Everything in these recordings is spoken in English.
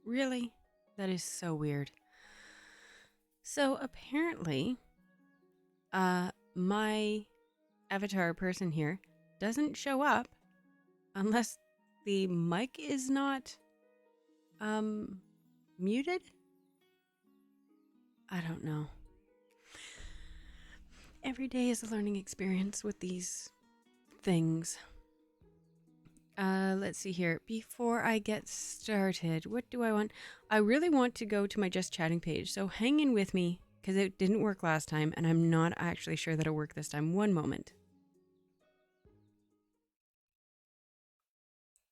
Really? That is so weird. So apparently, my avatar person here doesn't show up unless the mic is not muted. I don't know. Every day is a learning experience with these things. Let's see here. Before I get started, what do I want? I really want to go to my Just Chatting page, so hang in with me because it didn't work last time, and I'm not actually sure that it'll work this time. One moment.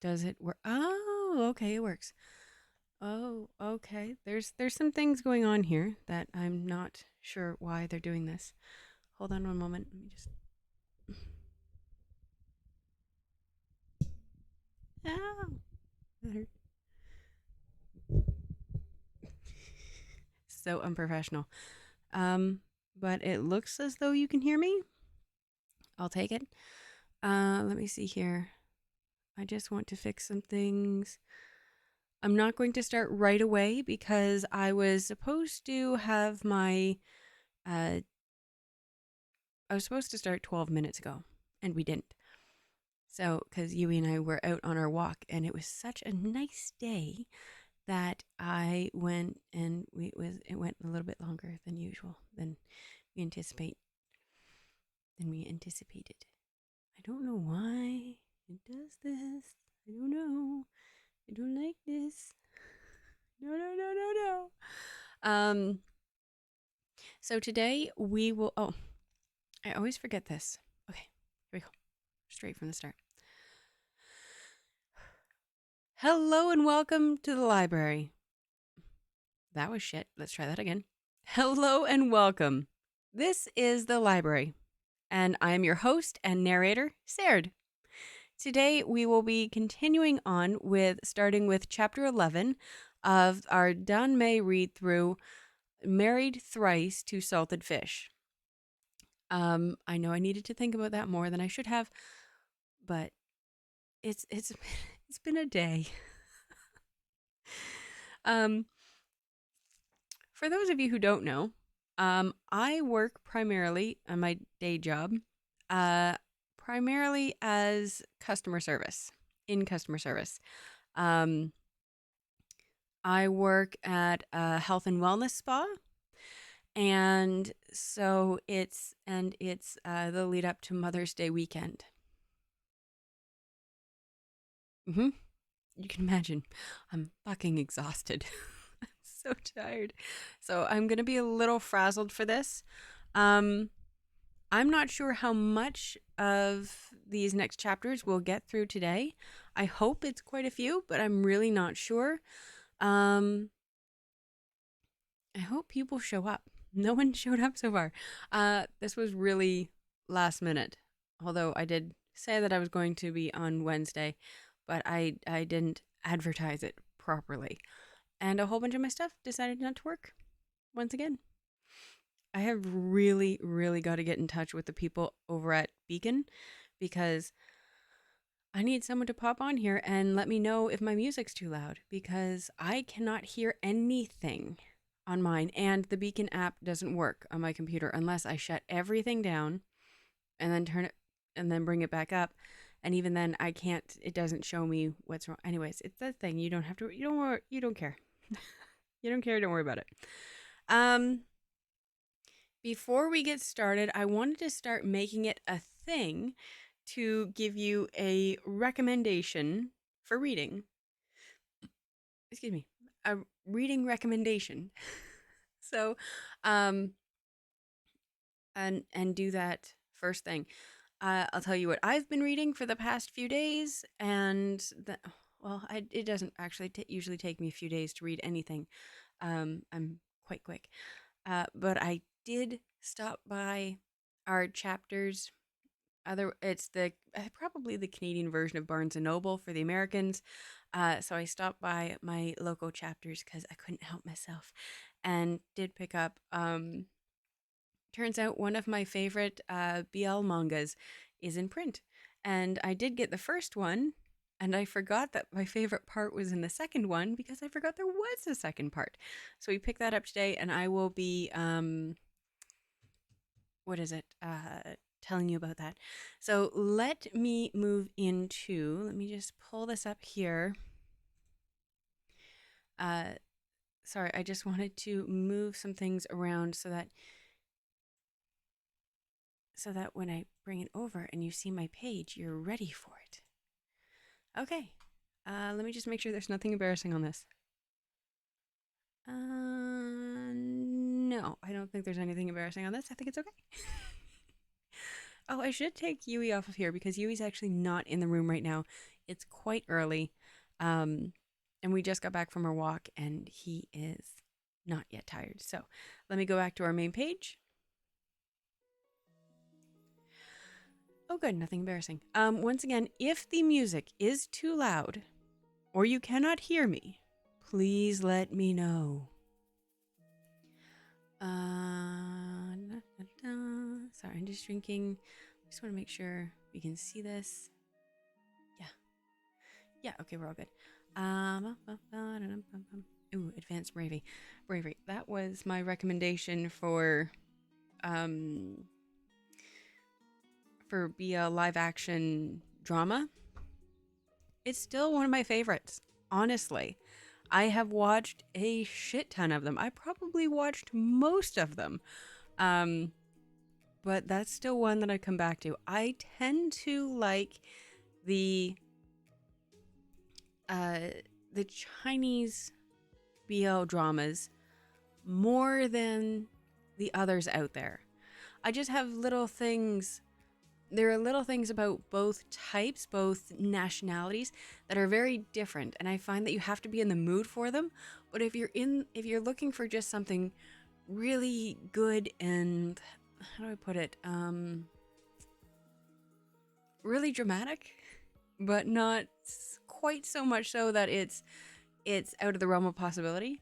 Does it work? Oh, okay, it works. Oh, okay. There's some things going on here that I'm not sure why they're doing this. Hold on one moment. Let me just. Ow! That hurt. So unprofessional. But it looks as though you can hear me. I'll take it. Let me see here. I just want to fix some things. I'm not going to start right away because I was supposed to have my I was supposed to start 12 minutes ago and we didn't. So, cuz Yui and I were out on our walk and it was such a nice day that I went and it went a little bit longer than usual than we anticipated. I don't know why it does this. I don't know. I don't like this. No, no, no, no, no. So today we will. Oh, I always forget this. Okay, here we go. Straight from the start. Hello and welcome to the library. That was shit. Let's try that again. Hello and welcome. This is the library, and I am your host and narrator, Serdd. Today we will be continuing on with starting with chapter 11 of our Danmei read through Married Thrice to Salted Fish. I know I needed to think about that more than I should have, but it's it's been a day. um, for those of you who don't know, I work primarily on my day job, uh, primarily as customer service in customer service. Um, I work at a health and wellness spa, and so it's the lead up to Mother's Day weekend. Mm-hmm. You can imagine, I'm fucking exhausted. I'm so tired. So I'm gonna be a little frazzled for this. Um, I'm not sure how much of these next chapters we'll get through today. I hope it's quite a few, but I'm really not sure. Um, I hope people show up. No one showed up so far. This was really last minute. Although I did say that I was going to be on Wednesday, but I didn't advertise it properly. And a whole bunch of my stuff decided not to work once again. I have really, really got to get in touch with the people over at Beacon because I need someone to pop on here and let me know if my music's too loud because I cannot hear anything on mine, and the Beacon app doesn't work on my computer unless I shut everything down and then turn it and then bring it back up. And even then I can't, it doesn't show me what's wrong. Anyways, it's that thing. You don't have to, you don't care. You don't care, don't worry about it. Um Before we get started, I wanted to start making it a thing to give you a recommendation for reading. Excuse me, a reading recommendation. So, um, and do that first thing. I'll tell you what I've been reading for the past few days, and it doesn't actually usually take me a few days to read anything. I'm quite quick, but I did stop by our chapters. It's the probably the Canadian version of Barnes and Noble for the Americans. So I stopped by my local chapters because I couldn't help myself, and did pick up. Turns out one of my favorite BL mangas is in print, and I did get the first one And I forgot that my favorite part was in the second one because I forgot there was a second part. So we picked that up today, and I will be what is it? Telling you about that. So let me move into. Let me just pull this up here. Sorry, I just wanted to move some things around so that when I bring it over and you see my page, you're ready for it. Okay. Let me just make sure there's nothing embarrassing on this. No, I don't think there's anything embarrassing on this. I think it's okay. Oh, I should take Yui off of here because Yui's actually not in the room right now. It's quite early. And we just got back from our walk and he is not yet tired. So let me go back to our main page. Oh, good. Nothing embarrassing. Once again, if the music is too loud or you cannot hear me, please let me know. Sorry, I'm just drinking. I just want to make sure we can see this. Yeah, okay, we're all good. Ooh, advanced bravery. That was my recommendation for be a live action drama. It's still one of my favorites, honestly. I have watched a shit ton of them. I probably watched most of them. But that's still one that I come back to. I tend to like the Chinese BL dramas more than the others out there. I just have little things. There are little things about both types, both nationalities that are very different, and I find that you have to be in the mood for them. But if you're looking for just something really good and how do I put it? Really dramatic, but not quite so much so that it's out of the realm of possibility.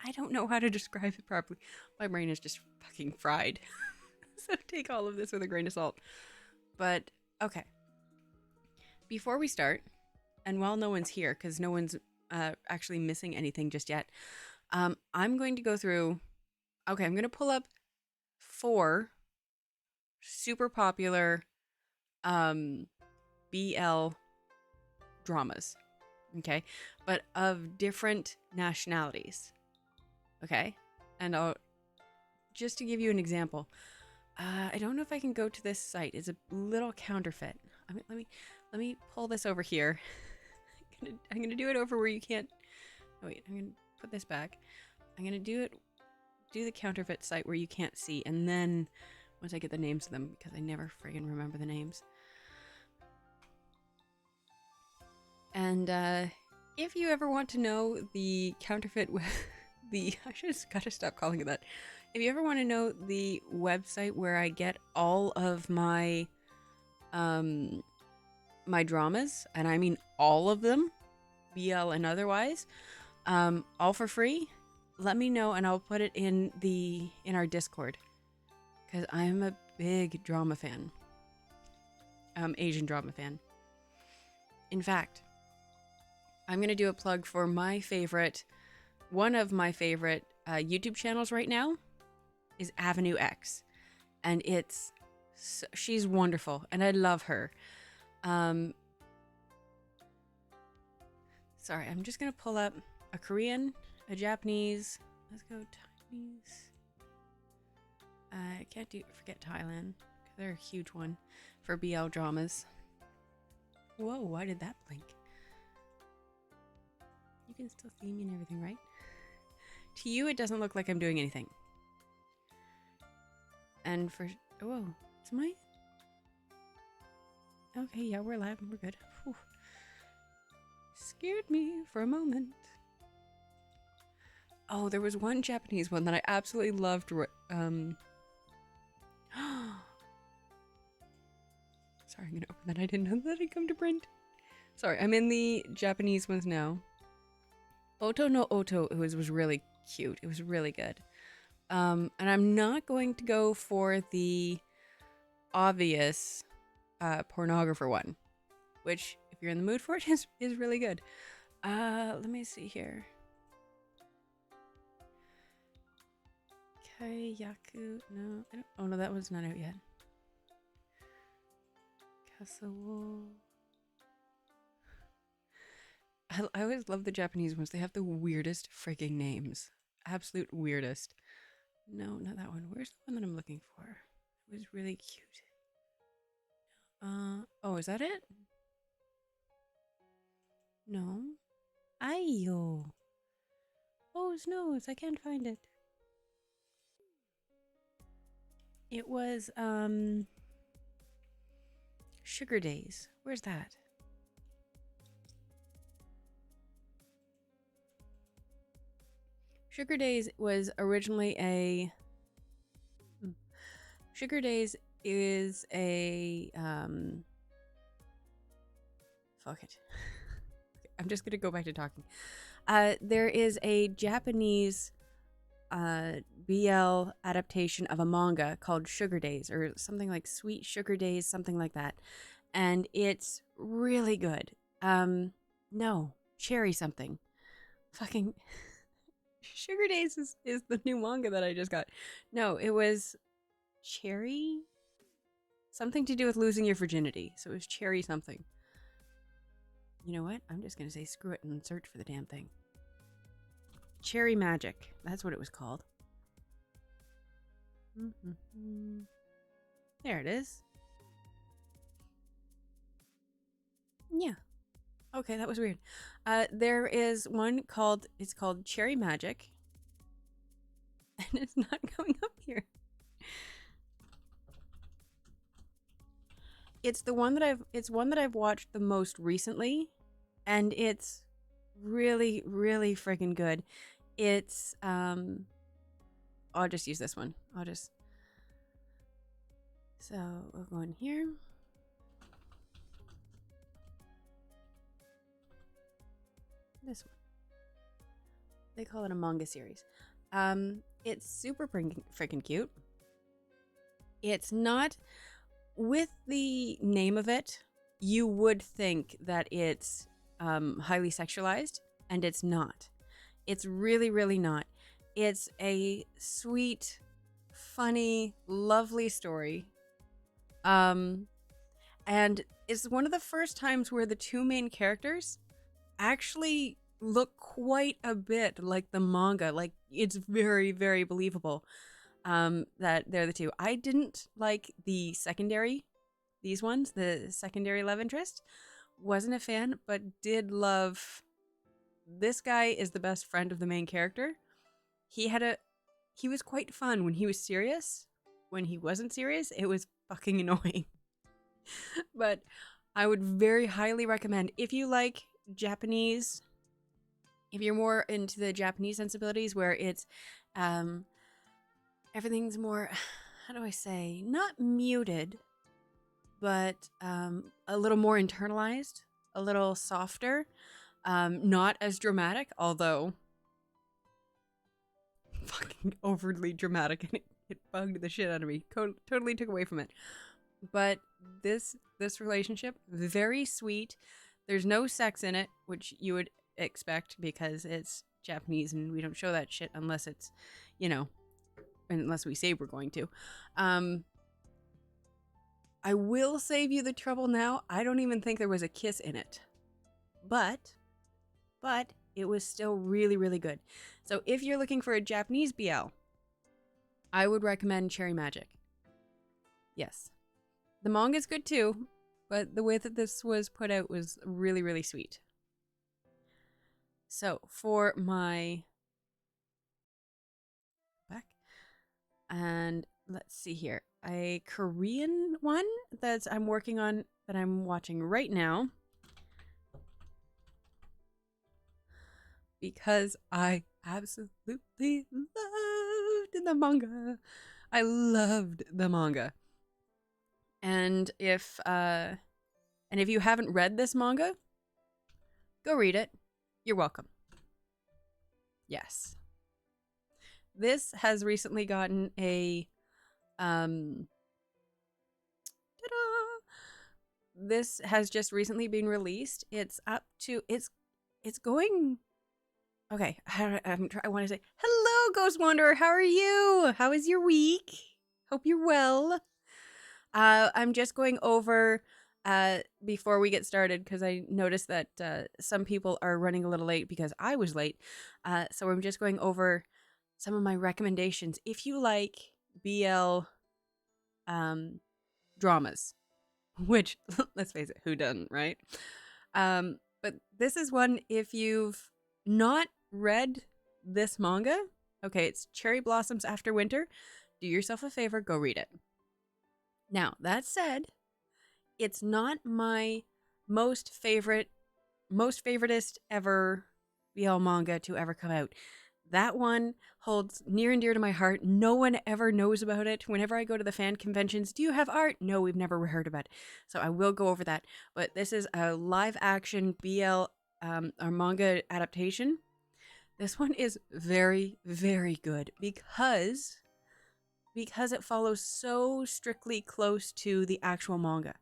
I don't know how to describe it properly. My brain is just fucking fried. So take all of this with a grain of salt. But okay. Before we start, and while no one's here, because no one's actually missing anything just yet, I'm going to go through. Okay, I'm going to pull up 4 super popular BL dramas. Okay, but of different nationalities. Okay, and I'll just to give you an example. I don't know if I can go to this site. It's a little counterfeit. Let me pull this over here. I'm gonna do it over where you can't. Oh wait, I'm gonna put this back. I'm gonna do the counterfeit site where you can't see, and then once I get the names of them, because I never friggin' remember the names. And if you ever want to know the counterfeit, I just gotta stop calling it that. If you ever want to know the website where I get all of my my dramas, and I mean all of them, BL and otherwise, all for free, let me know and I'll put it in our Discord, because I'm a big drama fan, Asian drama fan. In fact, I'm gonna do a plug for one of my favorite YouTube channels right now is Avenue X, and she's wonderful and I love her. Sorry, I'm just gonna pull up a Korean, a Japanese. Let's go Chinese. I can't forget Thailand. They're a huge one for BL dramas. Whoa, why did that blink? You can still see me and everything, right? To you, it doesn't look like I'm doing anything. And whoa, it's my... Okay, yeah, we're live and we're good. Whew. Scared me for a moment. Oh, there was one Japanese one that I absolutely loved. Sorry, I'm gonna open that. I didn't know that had come to print. Sorry, I'm in the Japanese ones now. Oto no Oto was really cute. It was really good. And I'm not going to go for the obvious pornographer one, which, if you're in the mood for it, is really good. Let me see here. Kayaku, no, I don't. Oh no, that one's not out yet. Kasawo. I always love the Japanese ones. They have the weirdest freaking names. Absolute weirdest. No, not that one. Where's the one that I'm looking for? It was really cute. Oh, is that it? No. Ayo. Oh, snows. I can't find it. It was, Sugar Days. Where's that? Sugar Days was originally a... Sugar Days is a, fuck it. I'm just gonna go back to talking. There is a Japanese BL adaptation of a manga called Sugar Days, or something like Sweet Sugar Days, something like that. And it's really good. No, Cherry something. Fucking Sugar Days is the new manga that I just got. No, it was Cherry? Something to do with losing your virginity. So it was Cherry something. You know what? I'm just gonna say screw it and search for the damn thing. Cherry Magic. That's what it was called. There it is. Yeah. Okay, that was weird. There is one called, it's called Cherry Magic. And it's not coming up here. It's the one that I've watched the most recently, and it's really, really freaking good. It's I'll just use this one. So we'll go in here. This one. They call it a manga series. It's super freaking cute. It's not, with the name of it, you would think that it's highly sexualized, and it's not. It's really, really not. It's a sweet, funny, lovely story. And it's one of the first times where the two main characters actually look quite a bit like the manga. Like, it's very, very believable that they're the two. I didn't like the secondary, these ones, the secondary love interest. Wasn't a fan, but did love... This guy is the best friend of the main character. He was quite fun when he was serious. When he wasn't serious, it was fucking annoying. But I would very highly recommend, if you like Japanese, if you're more into the Japanese sensibilities where it's everything's more, how do I say, not muted, but a little more internalized, a little softer, not as dramatic, although fucking overly dramatic, and it bugged the shit out of me. Totally took away from it. But this relationship, very sweet. There's no sex in it, which you would expect because it's Japanese and we don't show that shit unless it's, you know, unless we say we're going to. I will save you the trouble now. I don't even think there was a kiss in it. But it was still really, really good. So if you're looking for a Japanese BL, I would recommend Cherry Magic. Yes. The manga's good too, but the way that this was put out was really, really sweet. So for my back, and let's see here, a Korean one that I'm working on, that I'm watching right now, because I absolutely loved the manga. I loved the manga. And if you haven't read this manga, go read it. You're welcome. Yes. This has recently gotten a ta-da! this has just recently been released. It's up to it's going. Okay, I want to say hello, Ghost Wanderer. How are you? How is your week? Hope you're well. I'm just going over before we get started because I noticed that some people are running a little late because I was late. So I'm just going over some of my recommendations. If you like BL dramas, which let's face it, who doesn't, right? But this is one if you've not read this manga. Okay, it's Cherry Blossoms After Winter. Do yourself a favor, go read it. Now, that said, it's not my most favoritist ever BL manga to ever come out. That one holds near and dear to my heart. No one ever knows about it. Whenever I go to the fan conventions, do you have art? No, we've never heard about it. So I will go over that. But this is a live action BL or manga adaptation. This one is very, very good because it follows so strictly close to the actual manga.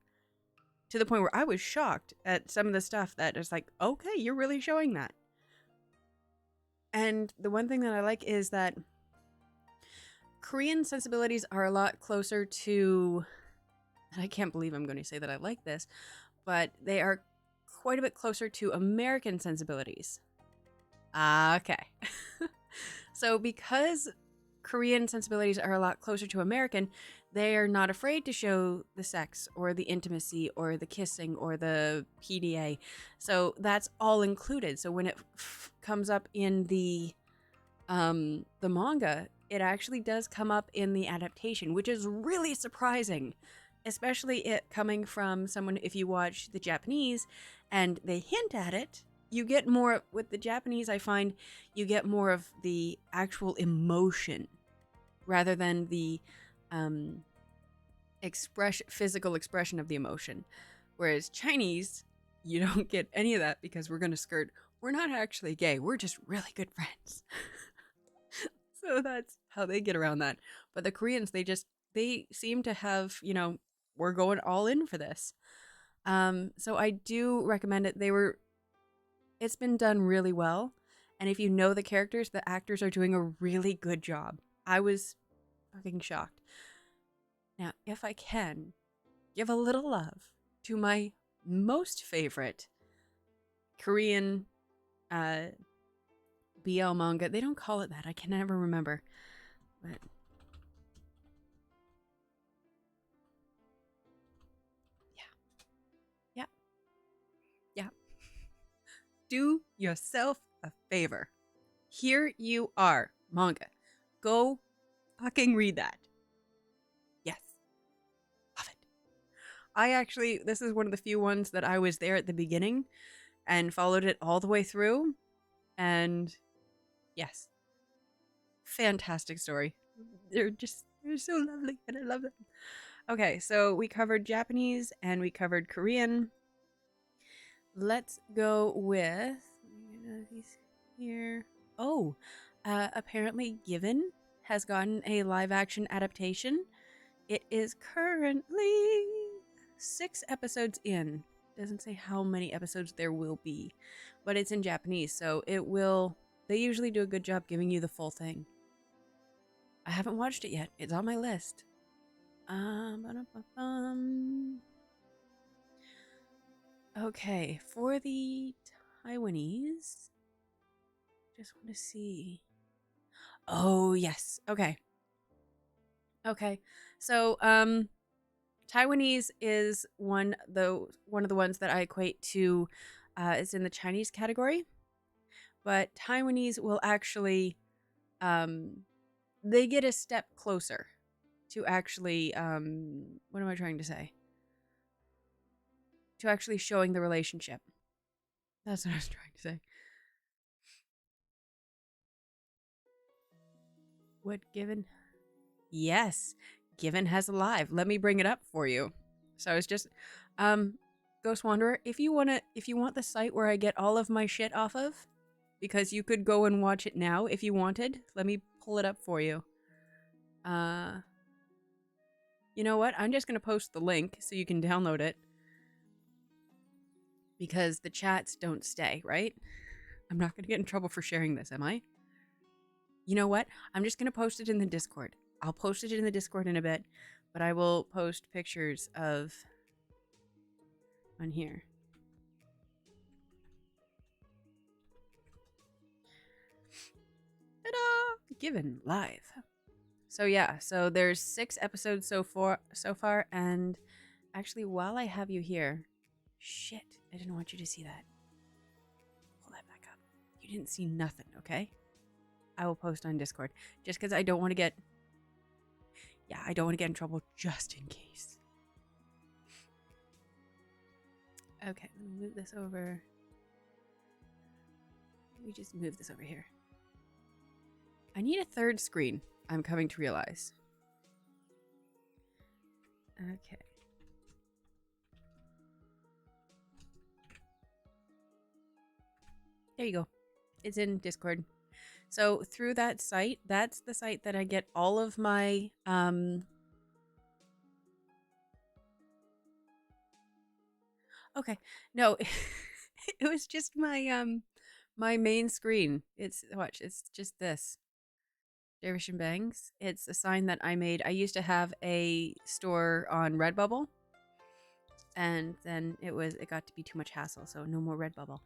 To the point where I was shocked at some of the stuff that is like, okay, you're really showing that. And the one thing that I like is that Korean sensibilities are a lot closer to, and I can't believe I'm going to say that I like this, but they are quite a bit closer to American sensibilities. Okay. So because Korean sensibilities are a lot closer to American, they are not afraid to show the sex or the intimacy or the kissing or the PDA. So that's all included. So when it comes up in the manga, it actually does come up in the adaptation, which is really surprising, especially it coming from someone. If you watch the Japanese and they hint at it, you get more with the Japanese. I find you get more of the actual emotion rather than the physical expression of the emotion. Whereas Chinese, you don't get any of that because we're going to skirt. We're not actually gay. We're just really good friends. So that's how they get around that. But the Koreans, they seem to have, we're going all in for this. So I do recommend it. It's been done really well. And if you know the characters, the actors are doing a really good job. I was fucking shocked. Now, if I can give a little love to my most favorite Korean BL manga. They don't call it that. I can never remember. But yeah. Do yourself a favor. Here you are, manga. Go fucking read that. Yes. Love it. This is one of the few ones that I was there at the beginning and followed it all the way through. And yes. Fantastic story. They're so lovely and I love them. Okay, so we covered Japanese and we covered Korean. Let's go with these here. Oh, apparently Given has gotten a live action adaptation. It is currently 6 episodes in. Doesn't say how many episodes there will be, but it's in Japanese, so it will. They usually do a good job giving you the full thing. I haven't watched it yet. It's on my list. Okay, for the Taiwanese, just want to see. Oh, yes. Okay. So, Taiwanese is one of the ones that I equate to. It's in the Chinese category, but Taiwanese will actually, they get a step closer to actually, what am I trying to say? To actually showing the relationship. That's what I was trying to say. What Given? Yes, Given has a live. Let me bring it up for you. So I was just, Ghost Wanderer, if you want the site where I get all of my shit off of, because you could go and watch it now if you wanted. Let me pull it up for you. You know what? I'm just gonna post the link so you can download it. because the chats don't stay, right? I'm not going to get in trouble for sharing this, am I? You know what? I'm just going to post it in the Discord. I'll post it in the Discord in a bit, but I will post pictures of on here. Ta-da! Given live. So yeah, so there's 6 episodes so far, and actually while I have you here, shit, I didn't want you to see that. Pull that back up. You didn't see nothing, okay? I will post on Discord just because I don't want to get, I don't want to get in trouble just in case. Okay, let me move this over. Let me just move this over here. I need a third screen, I'm coming to realize. Okay. There you go. It's in Discord. So through that site, that's the site that I get all of my okay. No, it was just my my main screen. It's watch, it's just this. Dervish and Bangs. It's a sign that I made. I used to have a store on Redbubble, and then it got to be too much hassle, so no more Redbubble.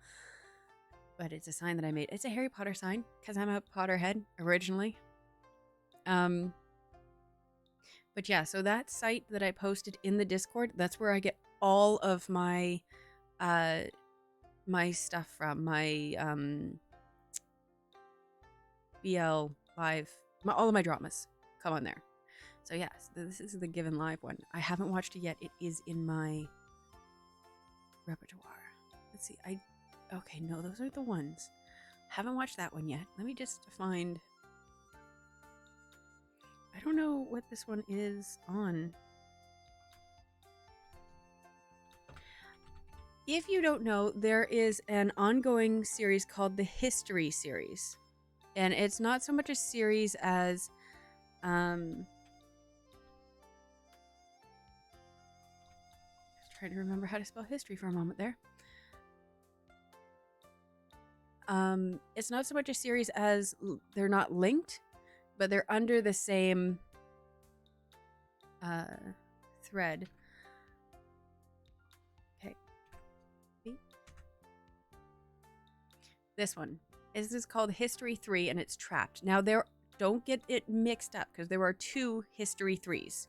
But it's a sign that I made. It's a Harry Potter sign because I'm a Potterhead originally. But yeah, so that site that I posted in the Discord, that's where I get all of my my stuff from, my BL5, all of my dramas come on there. So yes, this is the Given Live one. I haven't watched it yet. It is in my repertoire. Let's see. Okay, no, those are the ones. Haven't watched that one yet. Let me just find. I don't know what this one is on. If you don't know, there is an ongoing series called the History series. And it's not so much a series as trying to remember how to spell history for a moment there. It's not so much a series as they're not linked, but they're under the same thread. Okay. This one. This is called History 3, and it's Trapped. Now, don't get it mixed up, because there are 2 History 3s.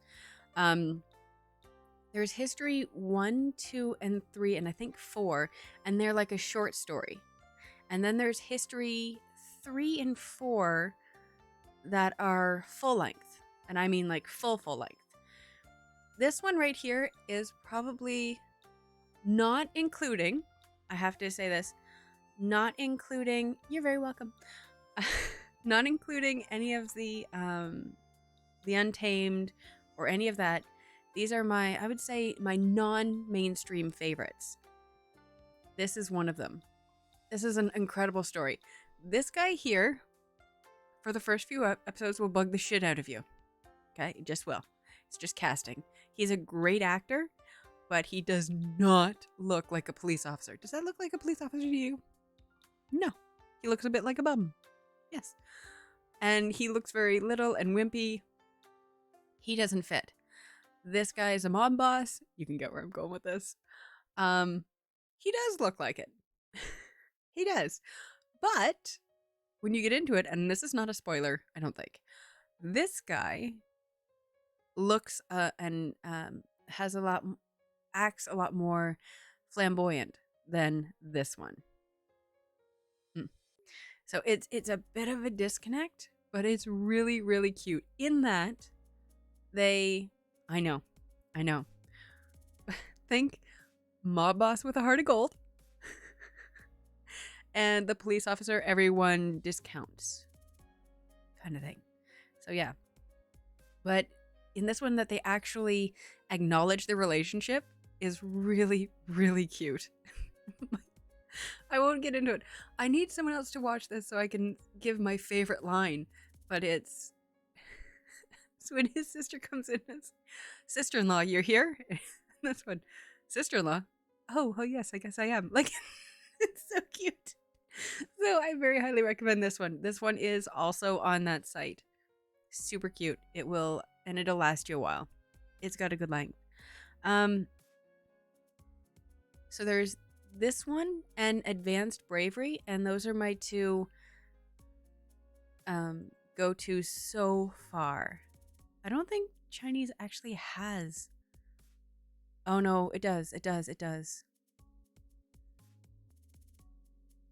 There's History 1, 2, and 3, and I think 4, and they're like a short story. And then there's History 3 and 4 that are full length, and I mean like full length. This one right here is probably not including, I have to say this, not including, you're very welcome, not including any of the Untamed or any of that. These are I would say, my non-mainstream favorites. This is one of them. This is an incredible story. This guy here, for the first few episodes, will bug the shit out of you. Okay? It just will. It's just casting. He's a great actor, but he does not look like a police officer. Does that look like a police officer to you? No. He looks a bit like a bum. Yes. And he looks very little and wimpy. He doesn't fit. This guy is a mob boss. You can get where I'm going with this. He does look like it. He does. But when you get into it, and this is not a spoiler, I don't think, this guy looks and has acts a lot more flamboyant than this one. So it's a bit of a disconnect, but it's really, really cute in that I know. Think mob boss with a heart of gold. And the police officer everyone discounts kind of thing. So yeah. But in this one that they actually acknowledge the relationship is really, really cute. I won't get into it. I need someone else to watch this so I can give my favorite line. But it's so when his sister comes in, it's, sister-in-law, you're here? This one, sister-in-law, oh yes, I guess I am. Like, it's so cute. So I very highly recommend this one. This one is also on that site. Super cute. It'll last you a while. It's got a good length. So there's this one and Advanced Bravery, and those are my two go to so far. I don't think Chinese actually has. Oh no, it does. It does. It does.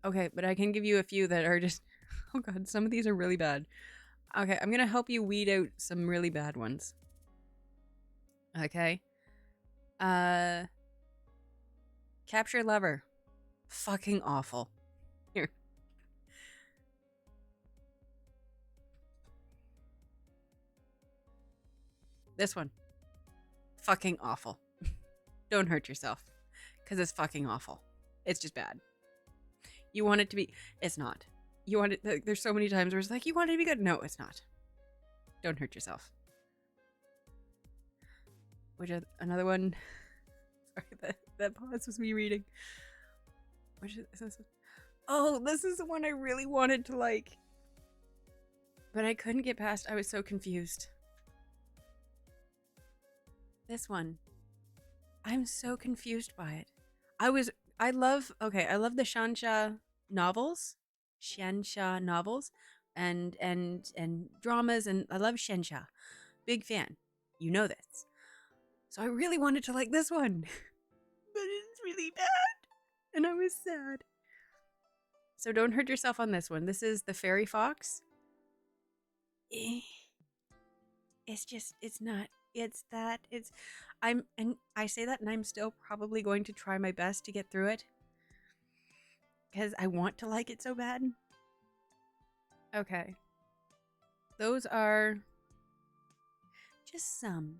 Okay, but I can give you a few that are just oh god, some of these are really bad. Okay, I'm going to help you weed out some really bad ones. Okay. Capture Lover. Fucking awful. Here. This one. Fucking awful. Don't hurt yourself. Because it's fucking awful. It's just bad. You want it to be... It's not. You want it... There's so many times where it's like, you want it to be good. No, it's not. Don't hurt yourself. Which another one... Sorry, that pause was me reading. Which is this? Oh, this is the one I really wanted to like. But I couldn't get past. I was so confused. This one. I'm so confused by it. I love the Shansha novels. Shansha novels and dramas, and I love Shansha. Big fan. You know this. So I really wanted to like this one. But it's really bad. And I was sad. So don't hurt yourself on this one. This is The Fairy Fox. It's not. I say that and I'm still probably going to try my best to get through it. Because I want to like it so bad. Okay. Those are just some.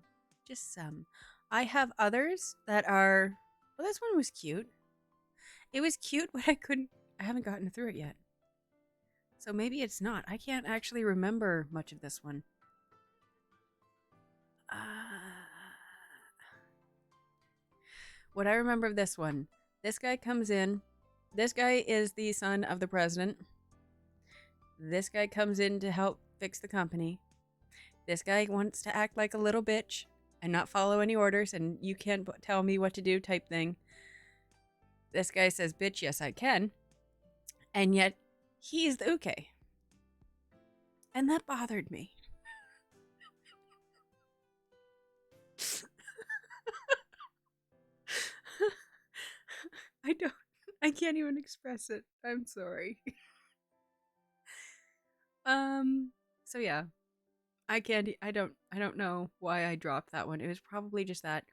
Just some. I have others that are... Well, this one was cute. It was cute, but I haven't gotten through it yet. So maybe it's not. I can't actually remember much of this one. What I remember of this one, this guy comes in. This guy is the son of the president. This guy comes in to help fix the company. This guy wants to act like a little bitch and not follow any orders, and you can't tell me what to do type thing. This guy says, bitch, yes, I can. And yet, he's the uke. And that bothered me. I can't even express it. I'm sorry. So yeah. I don't know why I dropped that one. It was probably just that.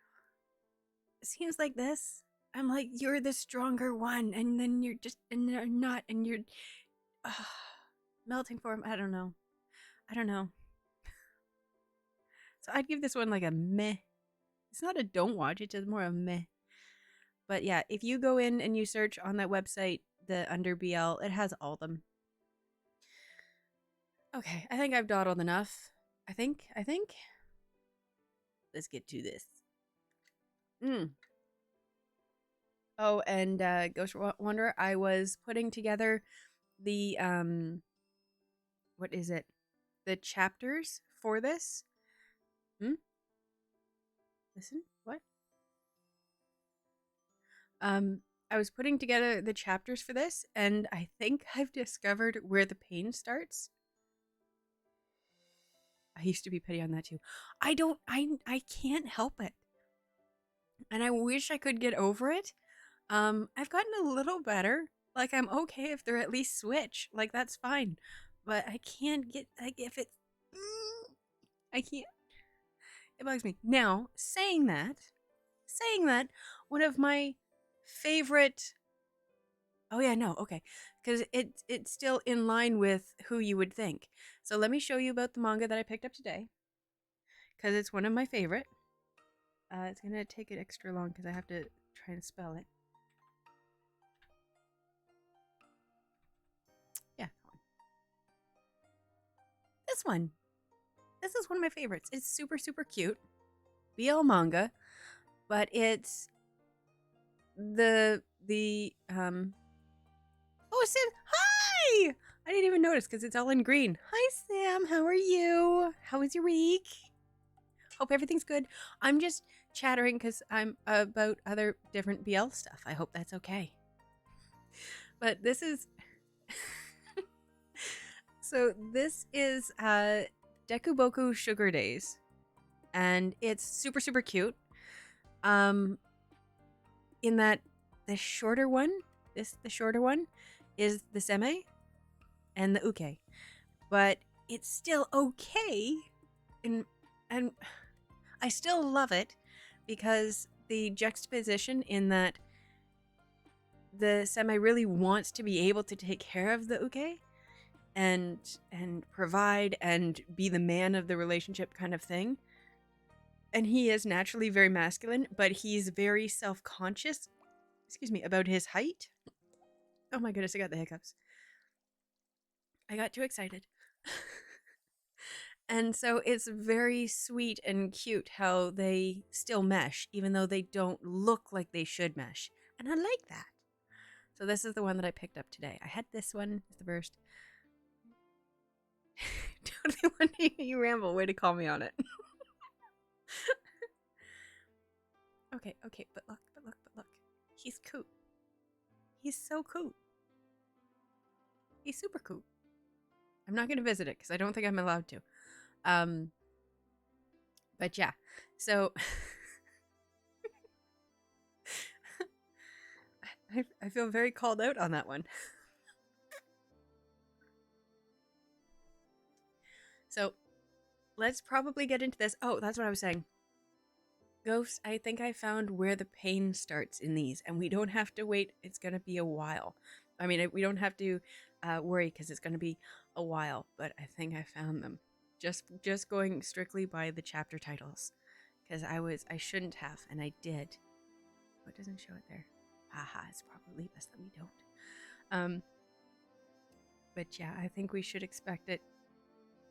It seems like this. I'm like, you're the stronger one, and then you're just, and they're not, and you're melting for him. I don't know. So I'd give this one like a meh. It's not a don't watch, it's just more of a meh. But yeah, if you go in and you search on that website, the under BL, it has all of them. Okay, I think I've dawdled enough. I think. Let's get to this. Oh, and Ghost Wanderer, I was putting together the what is it? The chapters for this. Listen, what? I was putting together the chapters for this, and I think I've discovered where the pain starts. I used to be petty on that too. I can't help it. And I wish I could get over it. I've gotten a little better. Like, I'm okay if they're at least switch. Like, that's fine. But I can't get, like, if it's... I can't. It bugs me. Now, saying that, one of my favorite... Oh, yeah, no, okay. Because it's still in line with who you would think. So let me show you about the manga that I picked up today. Because it's one of my favorite. It's going to take it extra long because I have to try and spell it. Yeah. This one. This is one of my favorites. It's super, super cute. BL manga. But it's oh, Sam, hi! I didn't even notice because it's all in green. Hi, Sam. How are you? How was your week? Hope everything's good. I'm just chattering because I'm about other different BL stuff. I hope that's okay. But this is so this is Deko-Boko Sugar Days, and it's super super cute. In that the shorter one is the seme and the uke, but it's still okay, and I still love it because the juxtaposition in that the semi really wants to be able to take care of the uke and provide and be the man of the relationship kind of thing. And he is naturally very masculine, but he's very self-conscious, about his height. Oh my goodness, I got the hiccups. I got too excited. And so it's very sweet and cute how they still mesh, even though they don't look like they should mesh. And I like that. So this is the one that I picked up today. I had this one as the first. Totally one you ramble. Way to call me on it. Okay, but look. He's cool. He's so cool. He's super cool. I'm not going to visit it because I don't think I'm allowed to. But yeah, so I feel very called out on that one. So let's probably get into this. Oh, that's what I was saying. Ghost, I think I found where the pain starts in these, and we don't have to wait. It's going to be a while. I mean, we don't have to worry because it's going to be a while, but I think I found them. Just going strictly by the chapter titles, because I shouldn't have, and I did. Oh, it doesn't show it there. Haha, it's probably best that we don't. But yeah, I think we should expect it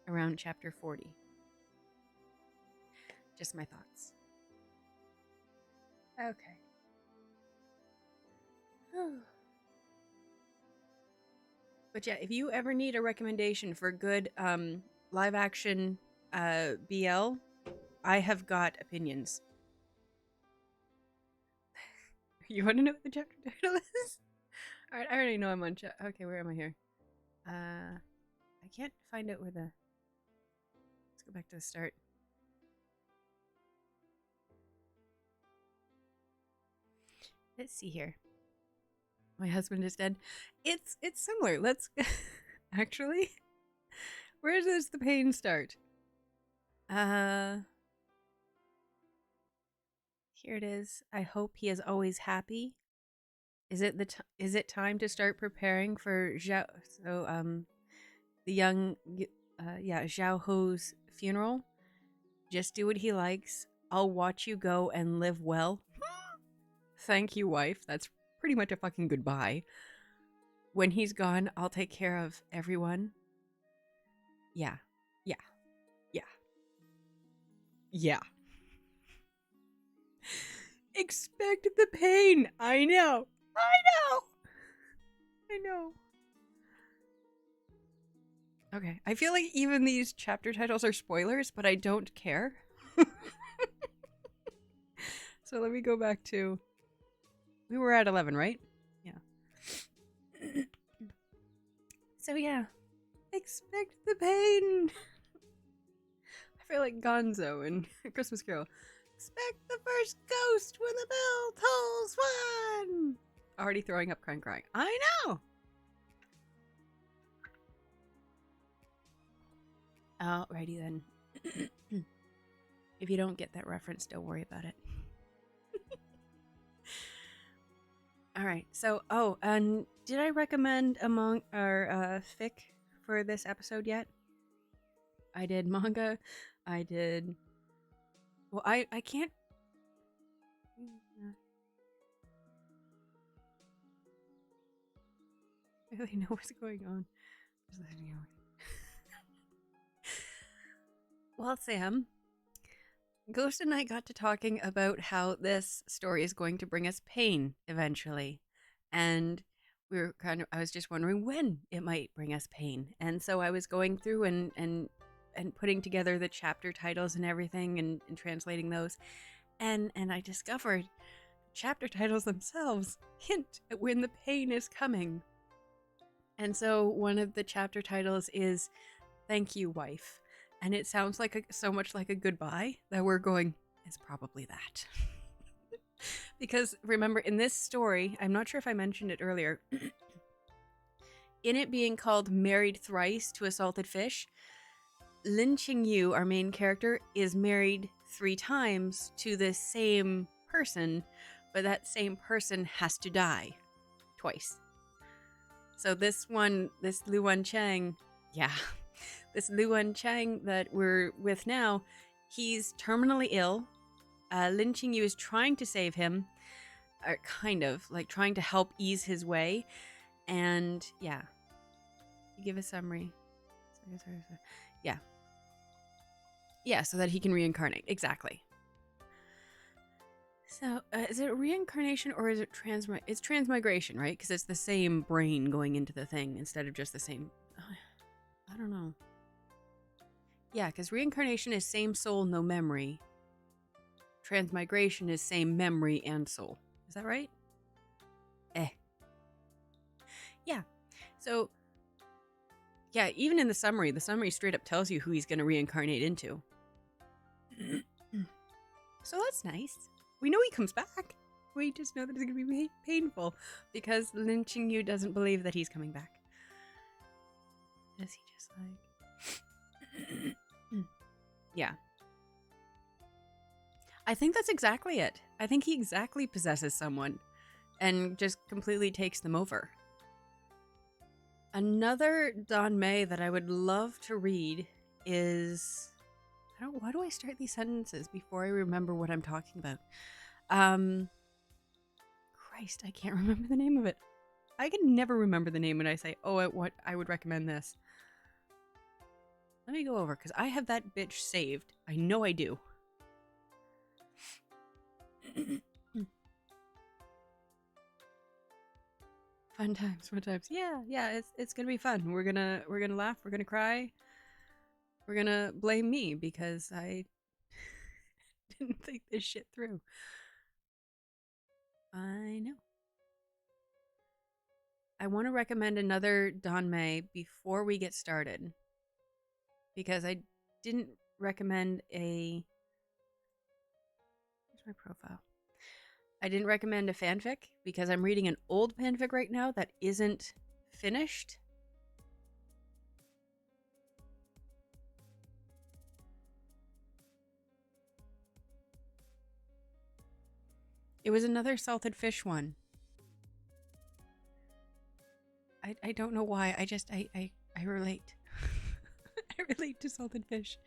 around chapter 40. Just my thoughts. Okay. But yeah, if you ever need a recommendation for good live action BL, I have got opinions. You want to know what the chapter title is? Alright, I already know I'm on okay, where am I here? I can't find out where the... Let's go back to the start. Let's see here. My husband is dead. It's similar. Let's... Actually... Where does the pain start? Here it is. I hope he is always happy. Is it time to start preparing for Zhao? So the young Zhao Ho's funeral. Just do what he likes. I'll watch you go and live well. Thank you, wife. That's pretty much a fucking goodbye. When he's gone, I'll take care of everyone. Yeah. Expect the pain. I know. Okay, I feel like even these chapter titles are spoilers, but I don't care. So let me go back to... We were at 11, right? Yeah. So yeah, expect the pain. I feel like Gonzo in Christmas Carol. Expect the first ghost when the bell tolls one. Already throwing up, crying. I know. Alrighty then. If you don't get that reference, don't worry about it. Alright, so, and did I recommend among our fic for this episode yet? I did manga, I did... Well, I can't... I really know what's going on. Well, Sam, Ghost and I got to talking about how this story is going to bring us pain eventually. And I was just wondering when it might bring us pain. And so I was going through and putting together the chapter titles and everything and translating those. And I discovered chapter titles themselves hint at when the pain is coming. And so one of the chapter titles is Thank You, Wife. And it sounds like so much like a goodbye that we're going, it's probably that. Because remember, in this story, I'm not sure if I mentioned it earlier, in it being called Married Thrice to a Salted Fish, Lin Qingyu, our main character, is married 3 times to the same person, but that same person has to die twice. So this Luan Chang, this Luan Chang that we're with now, he's terminally ill. Lin Qingyu is trying to save him, or kind of, like trying to help ease his way. And yeah, you give a summary. Yeah. Yeah, so that he can reincarnate. Exactly. So, is it reincarnation or is it it's transmigration, right? Because it's the same brain going into the thing instead of just the same... I don't know. Yeah, because reincarnation is same soul, no memory. Transmigration is same memory and soul. Is that right? Yeah. So, yeah, even in the summary straight up tells you who he's going to reincarnate into. So that's nice. We know he comes back. We just know that it's going to be painful because Lin Qingyu doesn't believe that he's coming back. Does he just like... Yeah. I think that's exactly it. I think he exactly possesses someone and just completely takes them over. Another Danmei that I would love to read is... why do I start these sentences before I remember what I'm talking about? Christ, I can't remember the name of it. I can never remember the name when I say, oh, what I would recommend this. Let me go over, because I have that bitch saved. I know I do. Fun times, fun times. Yeah, it's gonna be fun. We're gonna laugh, we're gonna cry. We're gonna blame me because I didn't think this shit through. I know. I want to recommend another Danmei before we get started. Because I didn't recommend a... Where's my profile? I didn't recommend a fanfic because I'm reading an old fanfic right now that isn't finished. It was another salted fish one. I don't know why. I relate. I relate to salted fish.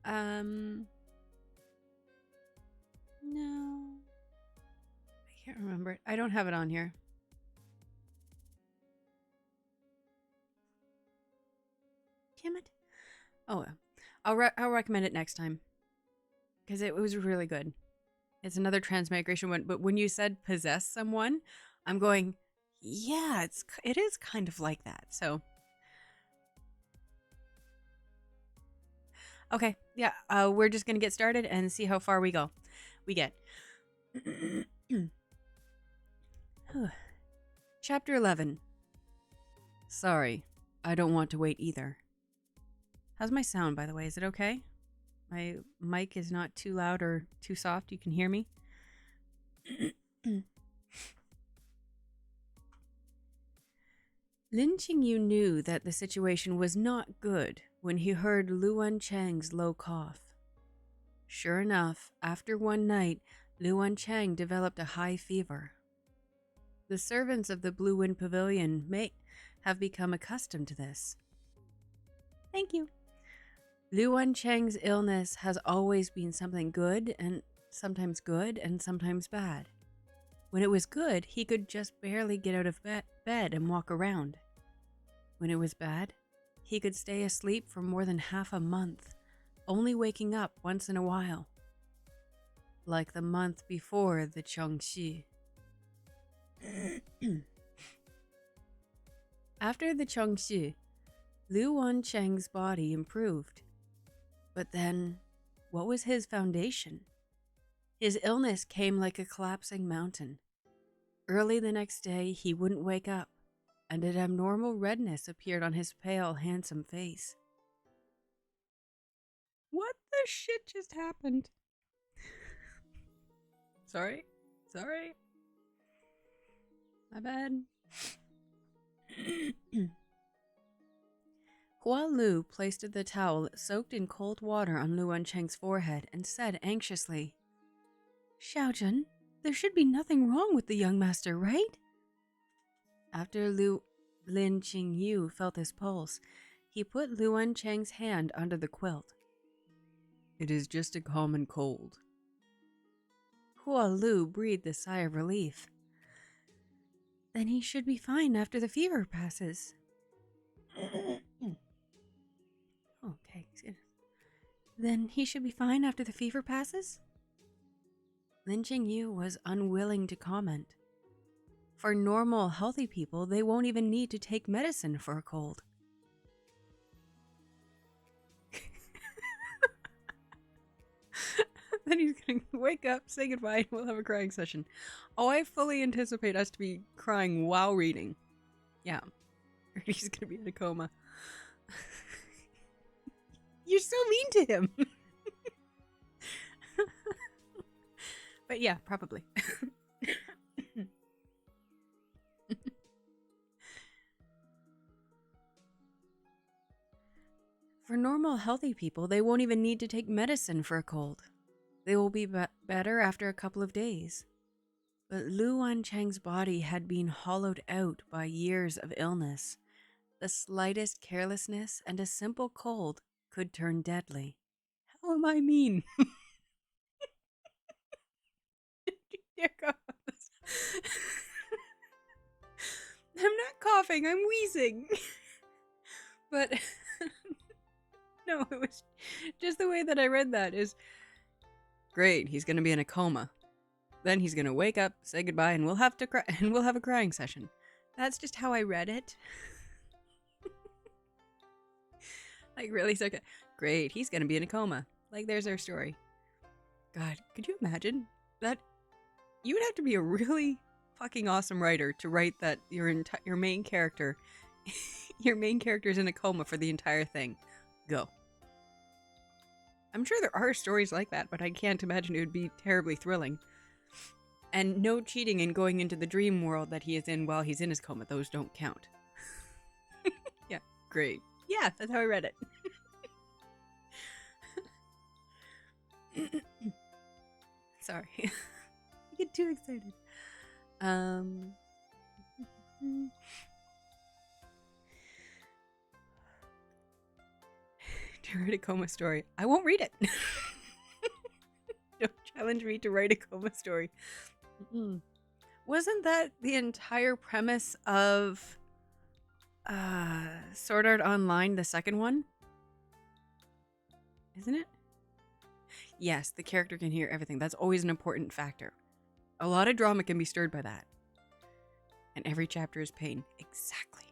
No. I can't remember it. I don't have it on here. Damn it. Oh, well. I'll recommend it next time. Because it was really good. It's another transmigration one. But when you said possess someone, I'm going, yeah, it is kind of like that. So... Okay, yeah, we're just gonna get started and see how far we get. Chapter 11. Sorry, I don't want to wait either. How's my sound, by the way? Is it okay? My mic is not too loud or too soft. You can hear me? Lin Qingyu knew that the situation was not good when he heard Luan Chang's low cough. Sure enough, after one night, Luan Chang developed a high fever. The servants of the Blue Wind Pavilion may have become accustomed to this. Thank you. Luan Chang's illness has always been something good and sometimes bad. When it was good, he could just barely get out of bed and walk around. When it was bad, he could stay asleep for more than half a month, only waking up once in a while. like the month before the Chongxi. After the Chongxi, Lu Wancheng's body improved. But then, what was his foundation? His illness came like a collapsing mountain. Early the next day, he wouldn't wake up, and an abnormal redness appeared on his pale, handsome face. What the shit just happened? Sorry? My bad. Hua Lu placed the towel soaked in cold water on Lu Wancheng's forehead and said anxiously, Xiaojun, there should be nothing wrong with the young master, right? After Lin Qingyu felt his pulse, he put Lu Wancheng's hand under the quilt. It is just a common cold. Hua Lu breathed a sigh of relief. Then he should be fine after the fever passes. Okay, then he should be fine after the fever passes? Lin Qingyu was unwilling to comment. For normal, healthy people, they won't even need to take medicine for a cold. Then he's gonna wake up, say goodbye, and we'll have a crying session. Oh, I fully anticipate us to be crying while reading. Yeah. Or he's gonna be in a coma. You're so mean to him. But yeah, probably. For normal, healthy people, they won't even need to take medicine for a cold. They will be better after a couple of days. But Lu Wancheng's body had been hollowed out by years of illness. The slightest carelessness and a simple cold could turn deadly. How am I mean? Dear God. I'm not coughing, I'm wheezing. But no, it was just the way that I read that is great, he's gonna be in a coma. Then he's gonna wake up, say goodbye, and we'll have a crying session. That's just how I read it. Like really so good. Great, he's gonna be in a coma. Like there's our story. God, could you imagine that? You would have to be a really fucking awesome writer to write that your main character, your main character's in a coma for the entire thing. Go. I'm sure there are stories like that, but I can't imagine it would be terribly thrilling. And no cheating and going into the dream world that he is in while he's in his coma. Those don't count. Yeah, great. Yeah, that's how I read it. Sorry. I get too excited. To write a coma story. I won't read it. Don't challenge me to write a coma story. Wasn't that the entire premise of Sword Art Online, the second one? Isn't it? Yes, the character can hear everything. That's always an important factor. A lot of drama can be stirred by that. And every chapter is pain. Exactly.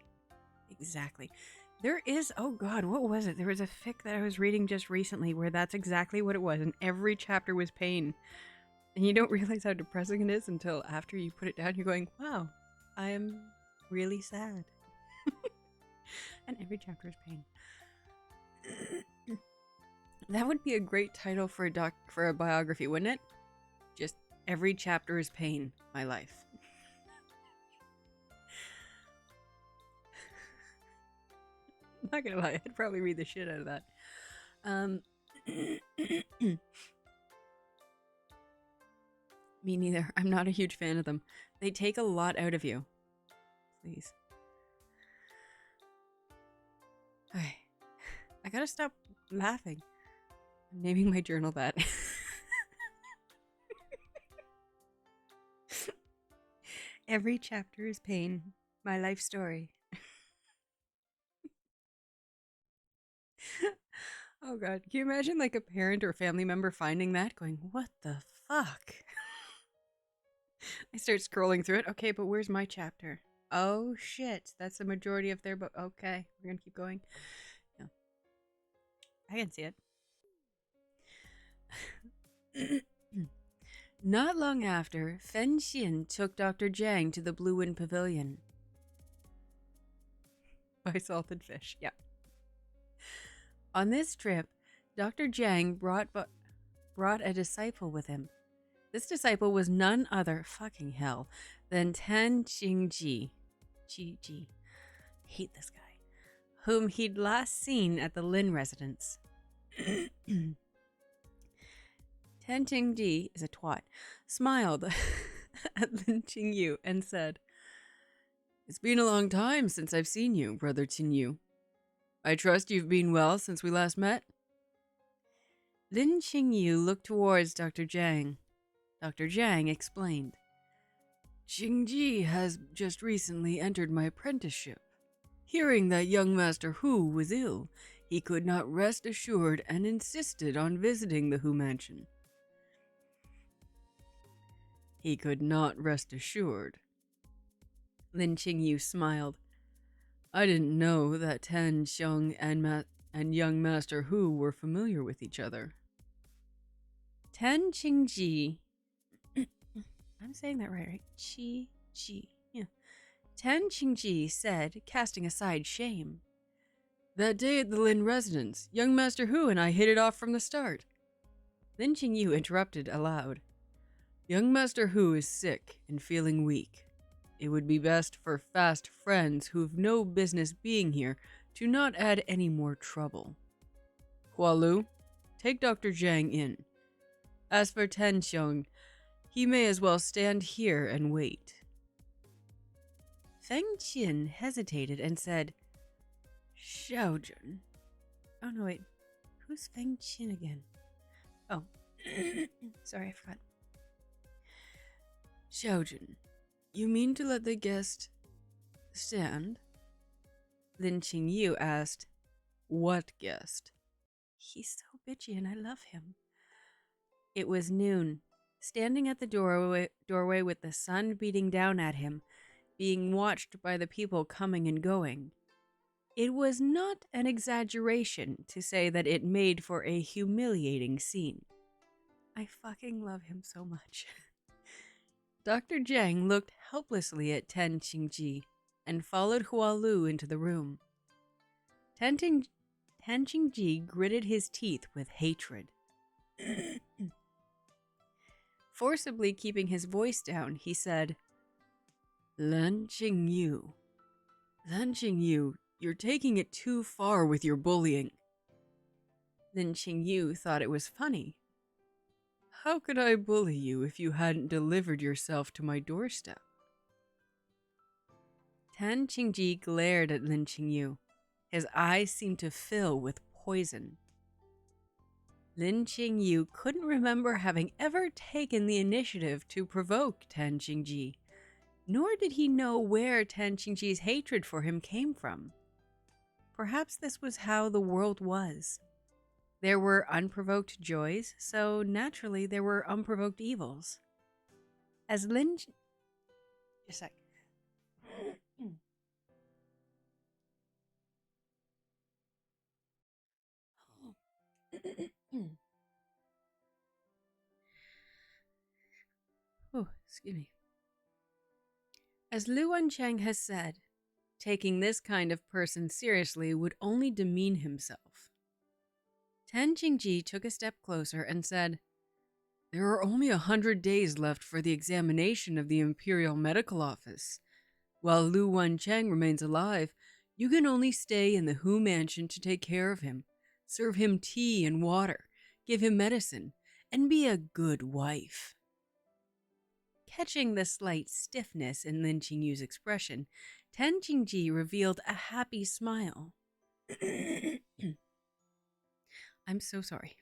There is, oh god, what was it? There was a fic that I was reading just recently where that's exactly what it was, and every chapter was pain. And you don't realize how depressing it is until after you put it down, you're going, wow, I am really sad. And every chapter is pain. That would be a great title for a biography, wouldn't it? Just every chapter is pain, my life. I'm not gonna lie, I'd probably read the shit out of that. Me neither. I'm not a huge fan of them. They take a lot out of you. Please. I gotta stop laughing. I'm naming my journal that. Every chapter is pain. My life story. Oh god, can you imagine like a parent or family member finding that, going, "What the fuck?" I start scrolling through it. Okay, but where's my chapter? Oh shit, that's the majority of their book. Okay, we're gonna keep going. No, I can see it. Not long after, Fen Xin took Dr. Jiang to the Blue Wind Pavilion. By salted fish, yeah. On this trip, Dr. Jiang brought a disciple with him. This disciple was none other, fucking hell, than Tan Qingji. Ji. Hate this guy. Whom he'd last seen at the Lin residence. Tan Qingji is a twat, smiled at Lin Qingyu and said, "It's been a long time since I've seen you, Brother Qingyu. I trust you've been well since we last met?" Lin Qingyu looked towards Dr. Jiang. Dr. Jiang explained, "Qingji has just recently entered my apprenticeship. Hearing that young Master Hu was ill, he could not rest assured and insisted on visiting the Hu mansion." He could not rest assured. Lin Qingyu smiled. "I didn't know that Tan Xiong and young Master Hu were familiar with each other." Tan Qingji... I'm saying that right? Qi. Yeah. Tan Qingji said, casting aside shame, "That day at the Lin residence, young Master Hu and I hit it off from the start." Lin Qingyu interrupted aloud. "Young Master Hu is sick and feeling weak. It would be best for fast friends who've no business being here to not add any more trouble. Hualu, take Dr. Jiang in. As for Tan Xiong, he may as well stand here and wait." Feng Qin hesitated and said, "Xiaojun." Oh no, wait. Who's Feng Qin again? Oh, sorry, I forgot. "Xiaojun, you mean to let the guest stand?" Lin Qingyu asked, "What guest?" He's so bitchy and I love him. It was noon. Standing at the doorway with the sun beating down at him, being watched by the people coming and going. It was not an exaggeration to say that it made for a humiliating scene. I fucking love him so much. Dr. Jiang looked helplessly at Tan Qingji and followed Hualu into the room. Tan Qingji gritted his teeth with hatred. Forcibly keeping his voice down, he said, Lan Qingyu, you're taking it too far with your bullying." Lin Qingyu thought it was funny. "How could I bully you if you hadn't delivered yourself to my doorstep?" Tan Qingji glared at Lin Qingyu. His eyes seemed to fill with poison. Lin Qingyu couldn't remember having ever taken the initiative to provoke Tan Qingji, nor did he know where Tan Qingji's hatred for him came from. Perhaps this was how the world was. There were unprovoked joys, so naturally there were unprovoked evils. As Lin... Just a sec. Oh, excuse me. As Lu Wencheng has said, taking this kind of person seriously would only demean himself. Tan Qingji took a step closer and said, "There are only 100 days left for the examination of the Imperial Medical Office. While Lu Wencheng remains alive, you can only stay in the Hu Mansion to take care of him, serve him tea and water, give him medicine, and be a good wife." Catching the slight stiffness in Lin Qingyu's expression, Tan Qingji revealed a happy smile. I'm so sorry.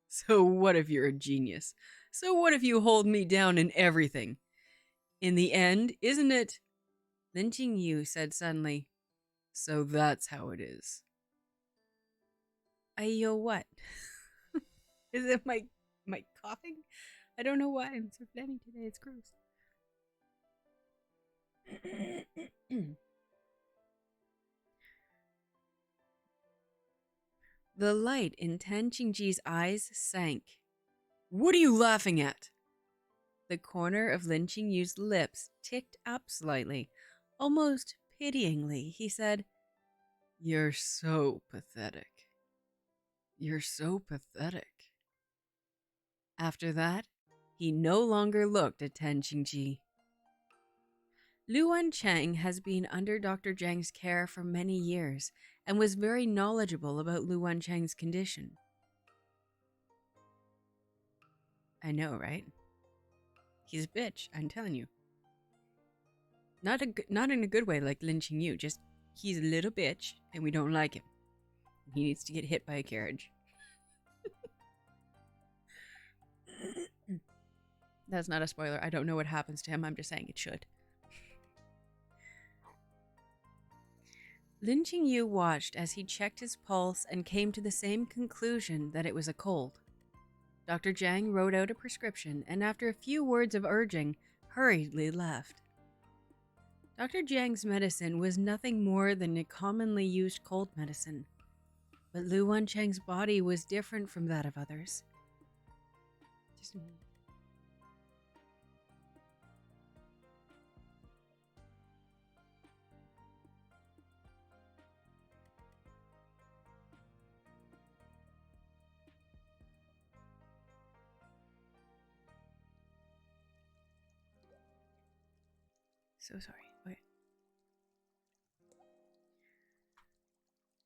So what if you're a genius? So what if you hold me down in everything? In the end, isn't it? Lin Qingyu said suddenly, So that's how it is. Ayo, what? Is it my coughing? I don't know why I'm so phlegmy today. It's gross. The light in Tan Qingji's eyes sank. What are you laughing at? The corner of Lin Qingyu's lips ticked up slightly. Almost pityingly, he said, "You're so pathetic. You're so pathetic." After that, he no longer looked at Tan Qingji. Luan Cheng has been under Dr. Zhang's care for many years and was very knowledgeable about Luan Cheng's condition. I know, right? He's a bitch, I'm telling you. Not in a good way like Lin Qingyu, just he's a little bitch and we don't like him. He needs to get hit by a carriage. That's not a spoiler. I don't know what happens to him. I'm just saying it should. Lin Qingyu watched as he checked his pulse and came to the same conclusion that it was a cold. Dr. Zhang wrote out a prescription and after a few words of urging, hurriedly left. Dr. Zhang's medicine was nothing more than a commonly used cold medicine, but Lu Wencheng's body was different from that of others. Just a minute. So sorry. Okay.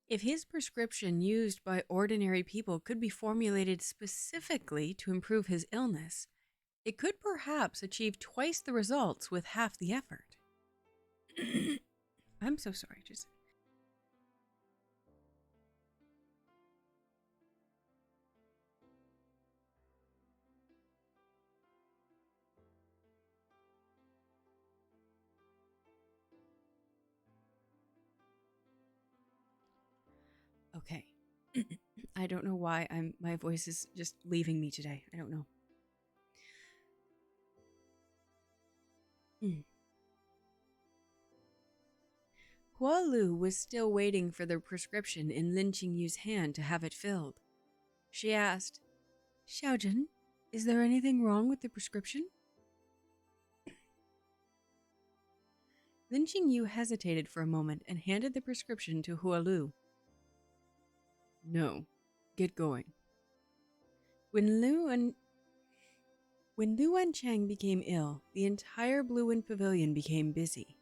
If his prescription used by ordinary people could be formulated specifically to improve his illness, it could perhaps achieve twice the results with half the effort. I'm so sorry. Just. Okay. I don't know why my voice is just leaving me today. I don't know. Hua Lu was still waiting for the prescription in Lin Qingyu's hand to have it filled. She asked, "Xiaojun, is there anything wrong with the prescription?" Lin Qingyu hesitated for a moment and handed the prescription to Hua Lu. "No, get going." When Lu Wencheng became ill, the entire Blue Wind Pavilion became busy.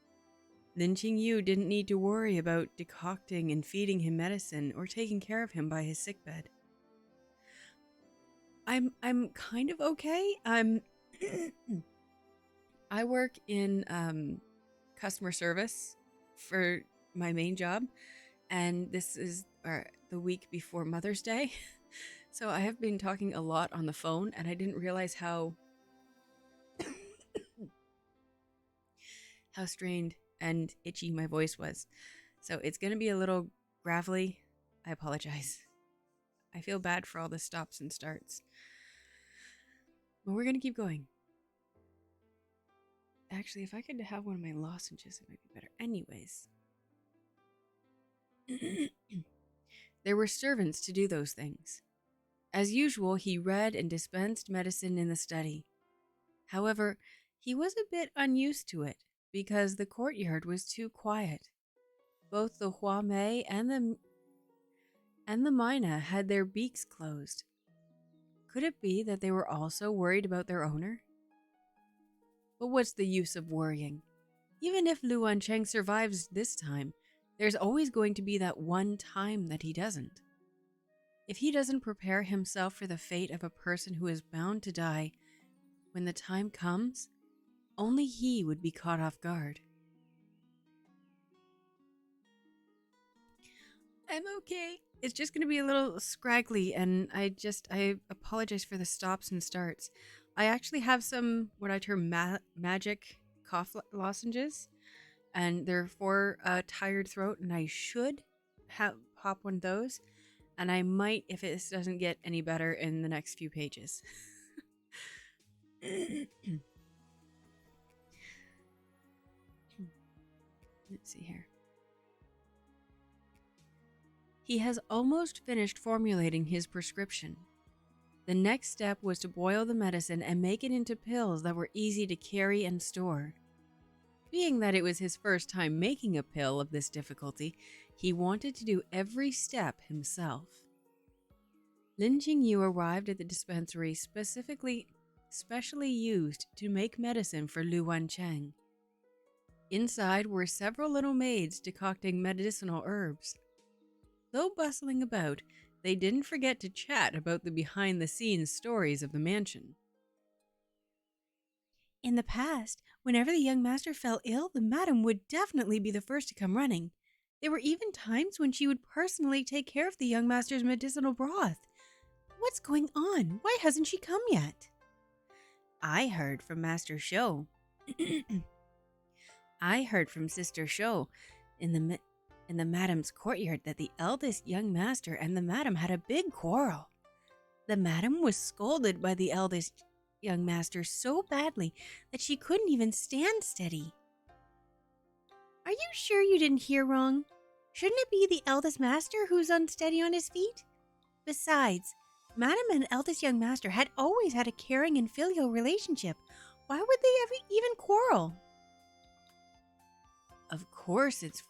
Lin Qingyu didn't need to worry about decocting and feeding him medicine or taking care of him by his sickbed. I'm kind of okay. I work in customer service for my main job, and this is the week before Mother's Day. So I have been talking a lot on the phone, and I didn't realize how strained and itchy my voice was. So it's going to be a little gravelly. I apologize. I feel bad for all the stops and starts. But we're going to keep going. Actually, if I could have one of my lozenges, it might be better. Anyways. There were servants to do those things. As usual, he read and dispensed medicine in the study. However, he was a bit unused to it because the courtyard was too quiet. Both the Hua Mei and the Mina had their beaks closed. Could it be that they were also worried about their owner? But what's the use of worrying? Even if Lu Wencheng survives this time, there's always going to be that one time that he doesn't. If he doesn't prepare himself for the fate of a person who is bound to die, when the time comes, only he would be caught off guard. I'm okay. It's just going to be a little scraggly, and I apologize for the stops and starts. I actually have some, what I term magic cough lozenges, and they're for a tired throat, and I should pop one of those. And I might, if it doesn't get any better, in the next few pages. Let's see here. He has almost finished formulating his prescription. The next step was to boil the medicine and make it into pills that were easy to carry and store. Being that it was his first time making a pill of this difficulty, he wanted to do every step himself. Lin Qingyu arrived at the dispensary specially used to make medicine for Lu Wancheng. Inside were several little maids decocting medicinal herbs. Though bustling about, they didn't forget to chat about the behind-the-scenes stories of the mansion. In the past, whenever the young master fell ill, the madam would definitely be the first to come running. There were even times when she would personally take care of the young master's medicinal broth. What's going on? Why hasn't she come yet? I heard from Master Shou. I heard from Sister Shou in the madam's courtyard that the eldest young master and the madam had a big quarrel. The madam was scolded by the eldest young master so badly that she couldn't even stand steady. Are you sure you didn't hear wrong? Shouldn't it be the eldest master who's unsteady on his feet? Besides, madam and eldest young master had always had a caring and filial relationship. Why would they ever even quarrel? Of course, it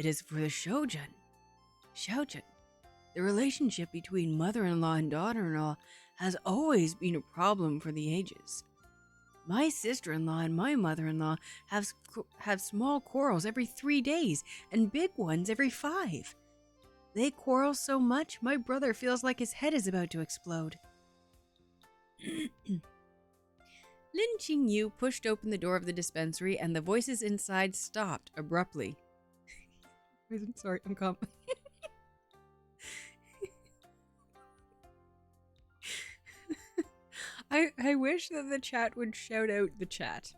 is for the Shoujun. The relationship between mother-in-law and daughter-in-law has always been a problem for the ages. My sister-in-law and my mother-in-law have small quarrels every 3 days and big ones every 5. They quarrel so much, my brother feels like his head is about to explode. Lin Qingyu pushed open the door of the dispensary and the voices inside stopped abruptly. Sorry, I'm calm. I wish that the chat would shout out the chat.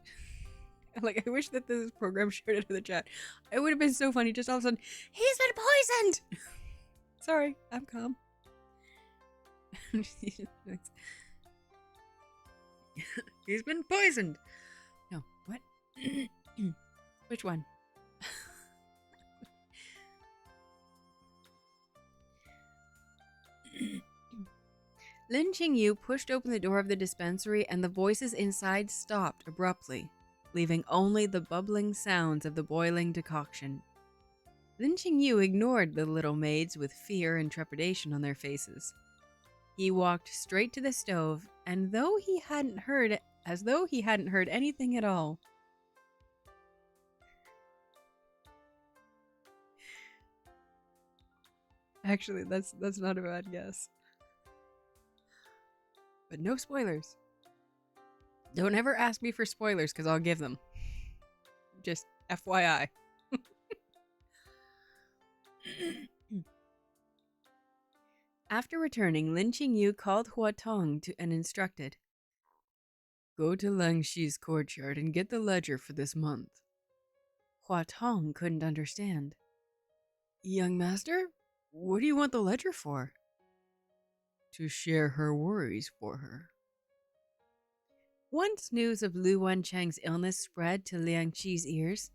Like, I wish that this program shouted out the chat. It would have been so funny, just all of a sudden, he's been poisoned! Sorry, I'm calm. He's been poisoned! No, what? Which one? Lin Qingyu pushed open the door of the dispensary and the voices inside stopped abruptly, leaving only the bubbling sounds of the boiling decoction. Lin Qingyu ignored the little maids with fear and trepidation on their faces. He walked straight to the stove, and as though he hadn't heard anything at all. Actually, that's not a bad guess. But no spoilers. Don't ever ask me for spoilers, because I'll give them. Just FYI. After returning, Lin Qingyu called Hua Tong and instructed, "Go to Lang Shi's courtyard and get the ledger for this month." Hua Tong couldn't understand. "Young master, what do you want the ledger for?" "To share her worries for her." Once news of Lu Wancheng's illness spread to Liang Qi's ears,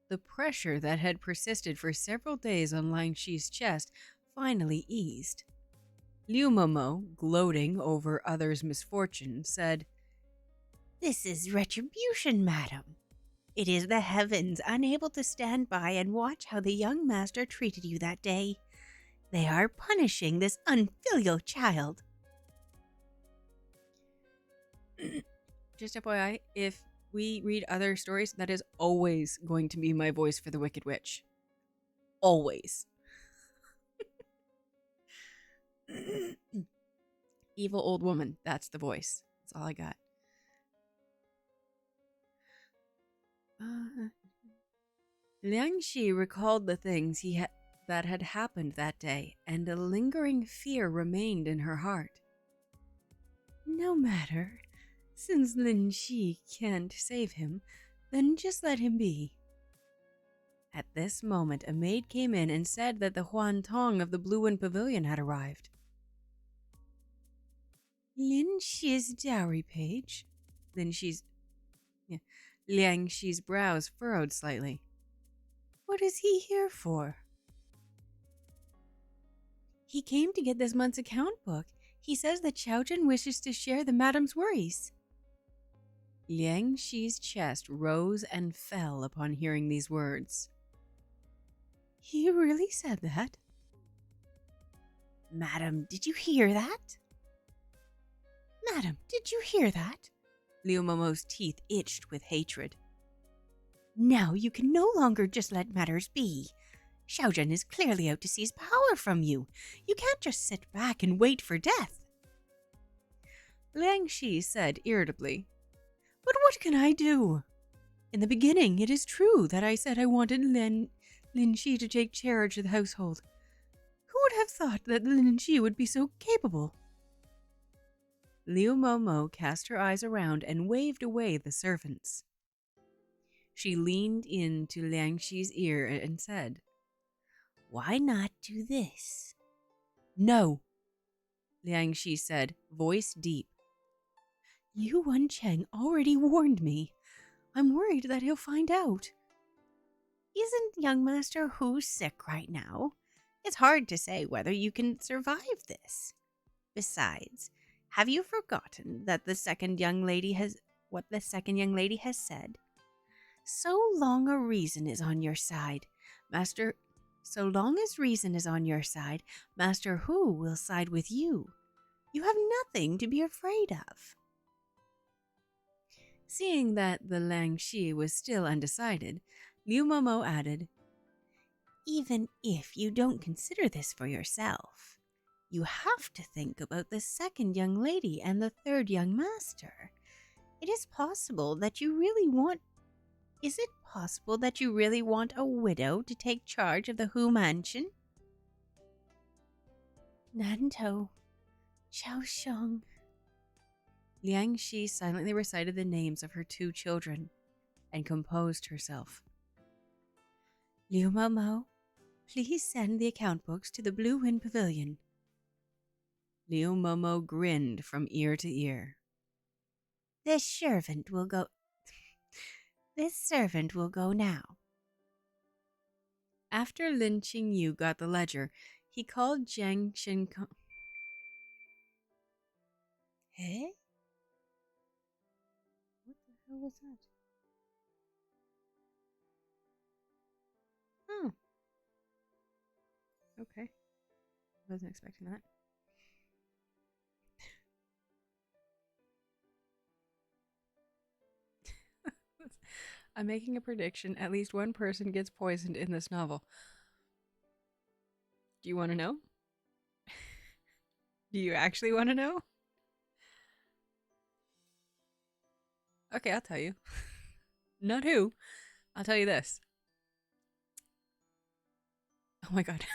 the pressure that had persisted for several days on Liang Qi's chest finally eased. Liu Momo, gloating over others' misfortune, said, "This is retribution, madam. It is the heavens unable to stand by and watch how the young master treated you that day. They are punishing this unfilial child." Just FYI, if we read other stories, that is always going to be my voice for the Wicked Witch. Always. Evil old woman, that's the voice. That's all I got. Liang Shi recalled the things that had happened that day, and a lingering fear remained in her heart. No matter, since Lin Shi can't save him, Then just let him be. At this moment, a maid came in and said that the Huan Tong of the Blue Wind Pavilion had arrived. Lin Shi's dowry page? Yeah, Liang Shi's brows furrowed slightly. What is he here for? He came to get this month's account book. He says that Xiaojun wishes to share the madam's worries. Liang Shi's chest rose and fell upon hearing these words. He really said that? Madam, did you hear that? Madam, did you hear that? Liu Momo's teeth itched with hatred. Now you can no longer just let matters be. Xiaojun is clearly out to seize power from you. You can't just sit back and wait for death. Liang Shi said irritably, But what can I do? In the beginning, it is true that I said I wanted Lin Shi to take charge of the household. Who would have thought that Lin Shi would be so capable? Liu Momo cast her eyes around and waved away the servants. She leaned into Liang Shi's ear and said, Why not do this? No, Liang Shi said, voice deep. Yu Wencheng already warned me. I'm worried that he'll find out. Isn't young Master Hu sick right now? It's hard to say whether you can survive this. Besides, have you forgotten that what the second young lady has said? So long as reason is on your side, Master Hu will side with you. You have nothing to be afraid of. Seeing that the Liang Shi was still undecided, Liu Momo added, Even if you don't consider this for yourself, you have to think about the second young lady and the third young master. Is it possible that you really want a widow to take charge of the Hu mansion? Nantou, Xiaosheng. Liang Shi silently recited the names of her two children and composed herself. Liu Momo, please send the account books to the Blue Wind Pavilion. Liu Momo grinned from ear to ear. This servant will go now. After Lin Qingyu got the ledger, he called Zhang Xinkong. Hey? What the hell was that? Oh. Okay. Wasn't expecting that. I'm making a prediction. At least one person gets poisoned in this novel. Do you want to know? Do you actually want to know? Okay, I'll tell you. Not who. I'll tell you this. Oh my god.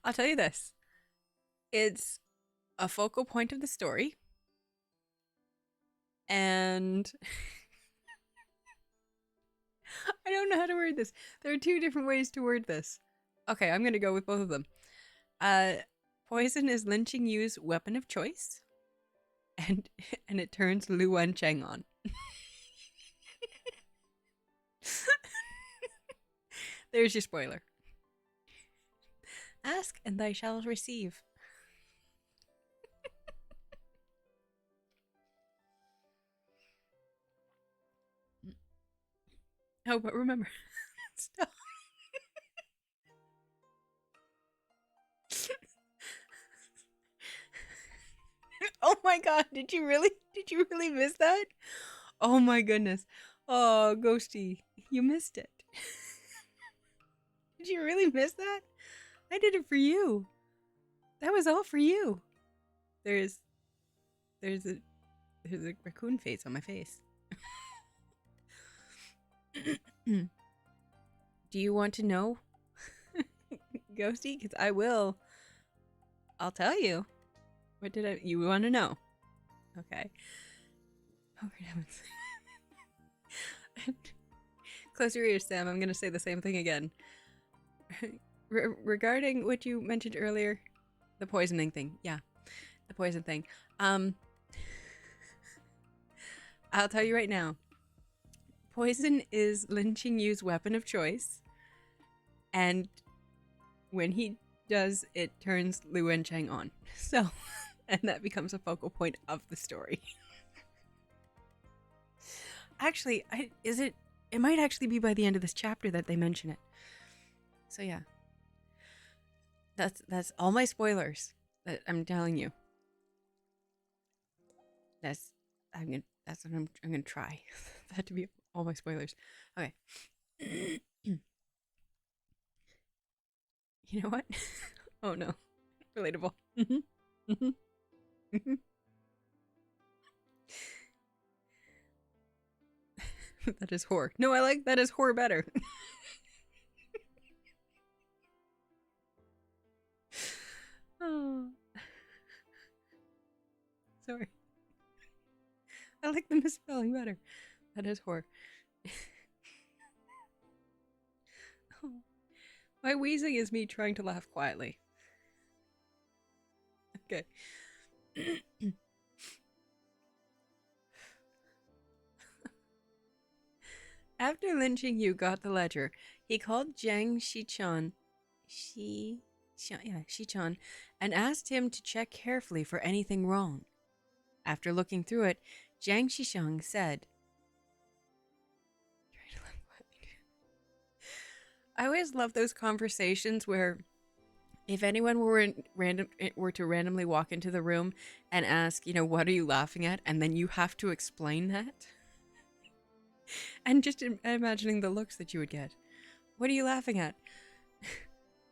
I'll tell you this. It's a focal point of the story. And I don't know how to word this. There are two different ways to word this. Okay, I'm going to go with both of them. Poison is Lin Qingyu's weapon of choice. And it turns Liu Wencheng on. There's your spoiler. Ask and I shall receive. Oh, but remember, stop. Oh my god, did you really miss that? Oh my goodness. Oh, Ghosty, you missed it. Did you really miss that? I did it for you. That was all for you. There's a raccoon face on my face. Do you want to know, Ghosty? Because I will. I'll tell you. What did you want to know? Okay. Oh, for heaven's sake. Close your ears, Sam. I'm going to say the same thing again. Regarding what you mentioned earlier, the poisoning thing. Yeah, the poison thing. I'll tell you right now. Poison is Lin Qingyu's weapon of choice. And when he does, it turns Lu Wencheng on. So, and that becomes a focal point of the story. Actually, it might actually be by the end of this chapter that they mention it. So yeah. That's all my spoilers that I'm telling you. That's what I'm gonna try. That to be all my spoilers. Okay. You know what? Oh no. Relatable. That is whore. No, I like that is whore better. Oh. Sorry. I like the misspelling better. That is whore. Oh. My wheezing is me trying to laugh quietly. Okay. After Lin Qingyu got the ledger, he called Zhang Shichan, and asked him to check carefully for anything wrong. After looking through it, Zhang Shishang said, I always love those conversations where if anyone were to randomly walk into the room and ask, what are you laughing at? And then you have to explain that. And just imagining the looks that you would get. What are you laughing at?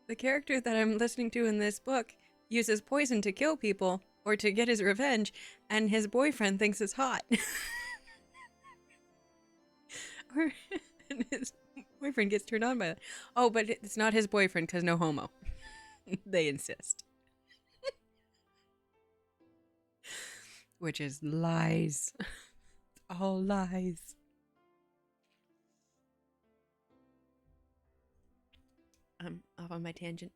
The character that I'm listening to in this book uses poison to kill people or to get his revenge, and his boyfriend thinks it's hot. And his boyfriend gets turned on by that. Oh, but it's not his boyfriend because no homo. They insist. Which is lies. All lies. I'm off on my tangent.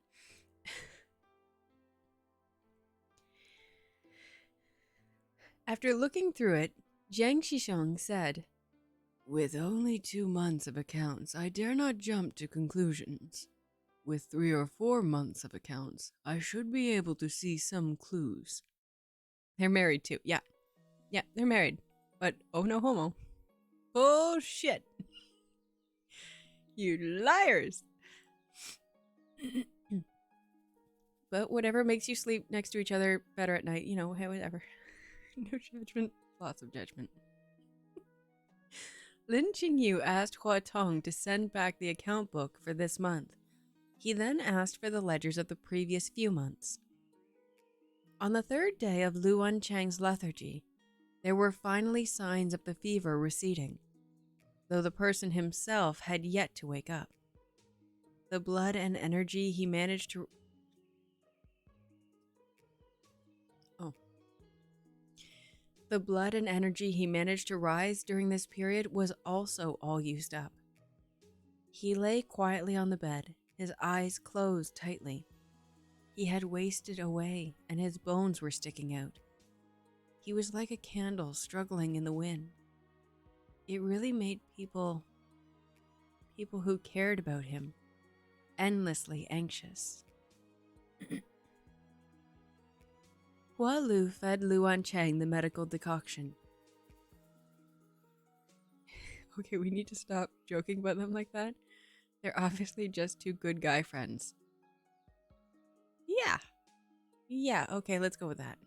After looking through it, Zhang Shishang said, with only 2 months of accounts, I dare not jump to conclusions. With 3 or 4 months of accounts, I should be able to see some clues. They're married too. Yeah. Yeah, they're married. But oh no homo. Bullshit. You liars. But whatever makes you sleep next to each other better at night, hey, whatever. No judgment. Lots of judgment. Lin Qingyu asked Hua Tong to send back the account book for this month. He then asked for the ledgers of the previous few months. On the 3rd day of Lu Wencheng's lethargy, there were finally signs of the fever receding, though the person himself had yet to wake up. The blood and energy he managed to... The blood and energy he managed to rise during this period was also all used up. He lay quietly on the bed, his eyes closed tightly. He had wasted away, and his bones were sticking out. He was like a candle struggling in the wind. It really made people who cared about him endlessly anxious. Hua Lu fed Lu Wencheng the medical decoction. Okay, we need to stop joking about them like that. They're obviously just 2 good guy friends. Yeah. Yeah, okay, let's go with that.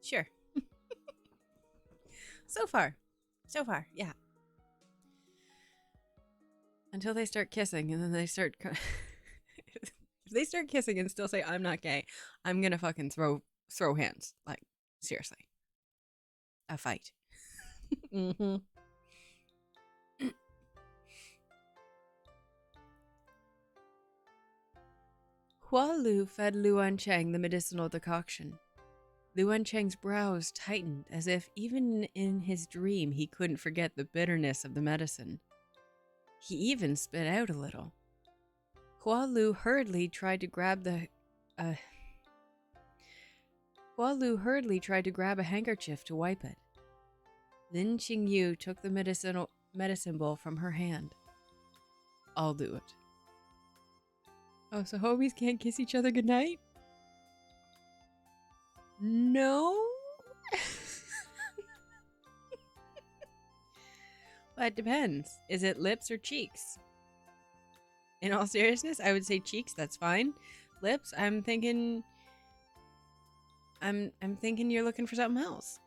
Sure. So far, yeah. Until they start kissing, and then they start... If they start kissing and still say, I'm not gay, I'm gonna fucking throw hands. Like, seriously. A fight. Mm-hmm. Hua Lu fed Lu Wencheng the medicinal decoction. Lu Wencheng's brows tightened as if even in his dream he couldn't forget the bitterness of the medicine. He even spit out a little. Hua Lu hurriedly tried to grab a handkerchief to wipe it. Then Qingyu took the medicine bowl from her hand. I'll do it. Oh, so homies can't kiss each other goodnight? No? Well, it depends. Is it lips or cheeks? In all seriousness, I would say cheeks, that's fine. Lips, I'm thinking you're looking for something else.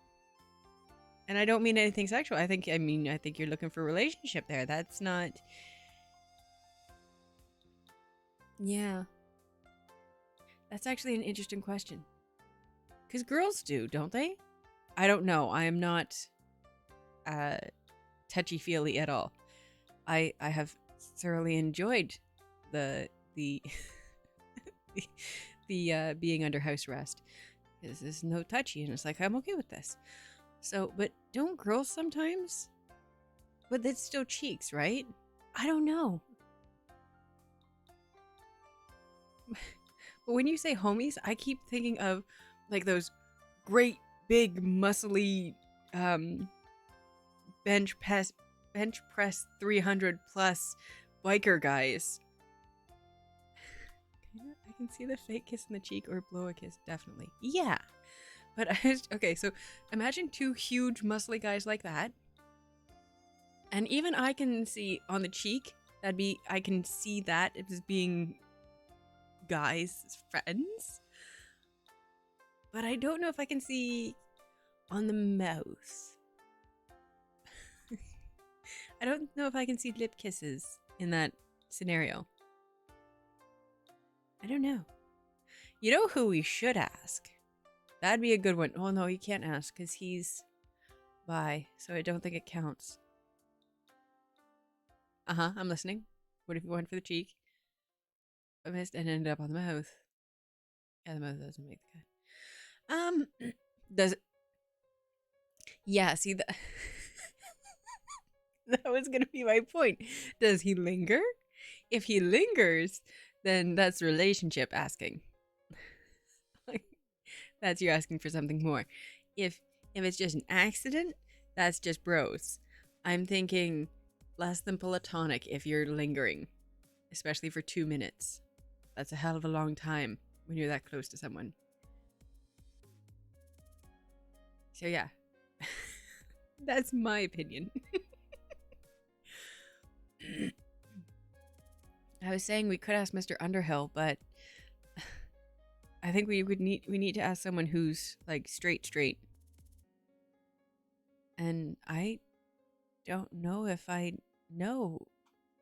And I don't mean anything sexual. I think you're looking for a relationship there. That's not. Yeah. That's actually an interesting question. Because girls do, don't they? I don't know. I am not touchy-feely at all. I have thoroughly enjoyed the being under house arrest. Because there's no touchy, and it's like, I'm okay with this. So, but don't girls sometimes? But it's still cheeks, right? I don't know. But when you say homies, I keep thinking of like those great big muscly bench press 300 plus biker guys. I can see the fake kiss in the cheek or blow a kiss, definitely. Yeah. But okay, so imagine two huge muscly guys like that. And even I can see on the cheek, I can see that as being guys' friends. But I don't know if I can see on the mouth. I don't know if I can see lip kisses in that scenario. I don't know. You know who we should ask? That'd be a good one. Oh no, you can't ask because he's bi, so I don't think it counts. I'm listening. What if you went for the cheek? I missed and ended up on the mouth. Yeah, the mouth doesn't make the cut. Does it? Yeah, see that. That was gonna be my point. Does he linger? If he lingers, then that's relationship asking. Like, that's you asking for something more. If it's just an accident, that's just bros. I'm thinking less than platonic if you're lingering, especially for 2 minutes. That's a hell of a long time when you're that close to someone. So yeah, that's my opinion. I was saying we could ask Mr. Underhill, but I think we need to ask someone who's like straight. And I don't know if I know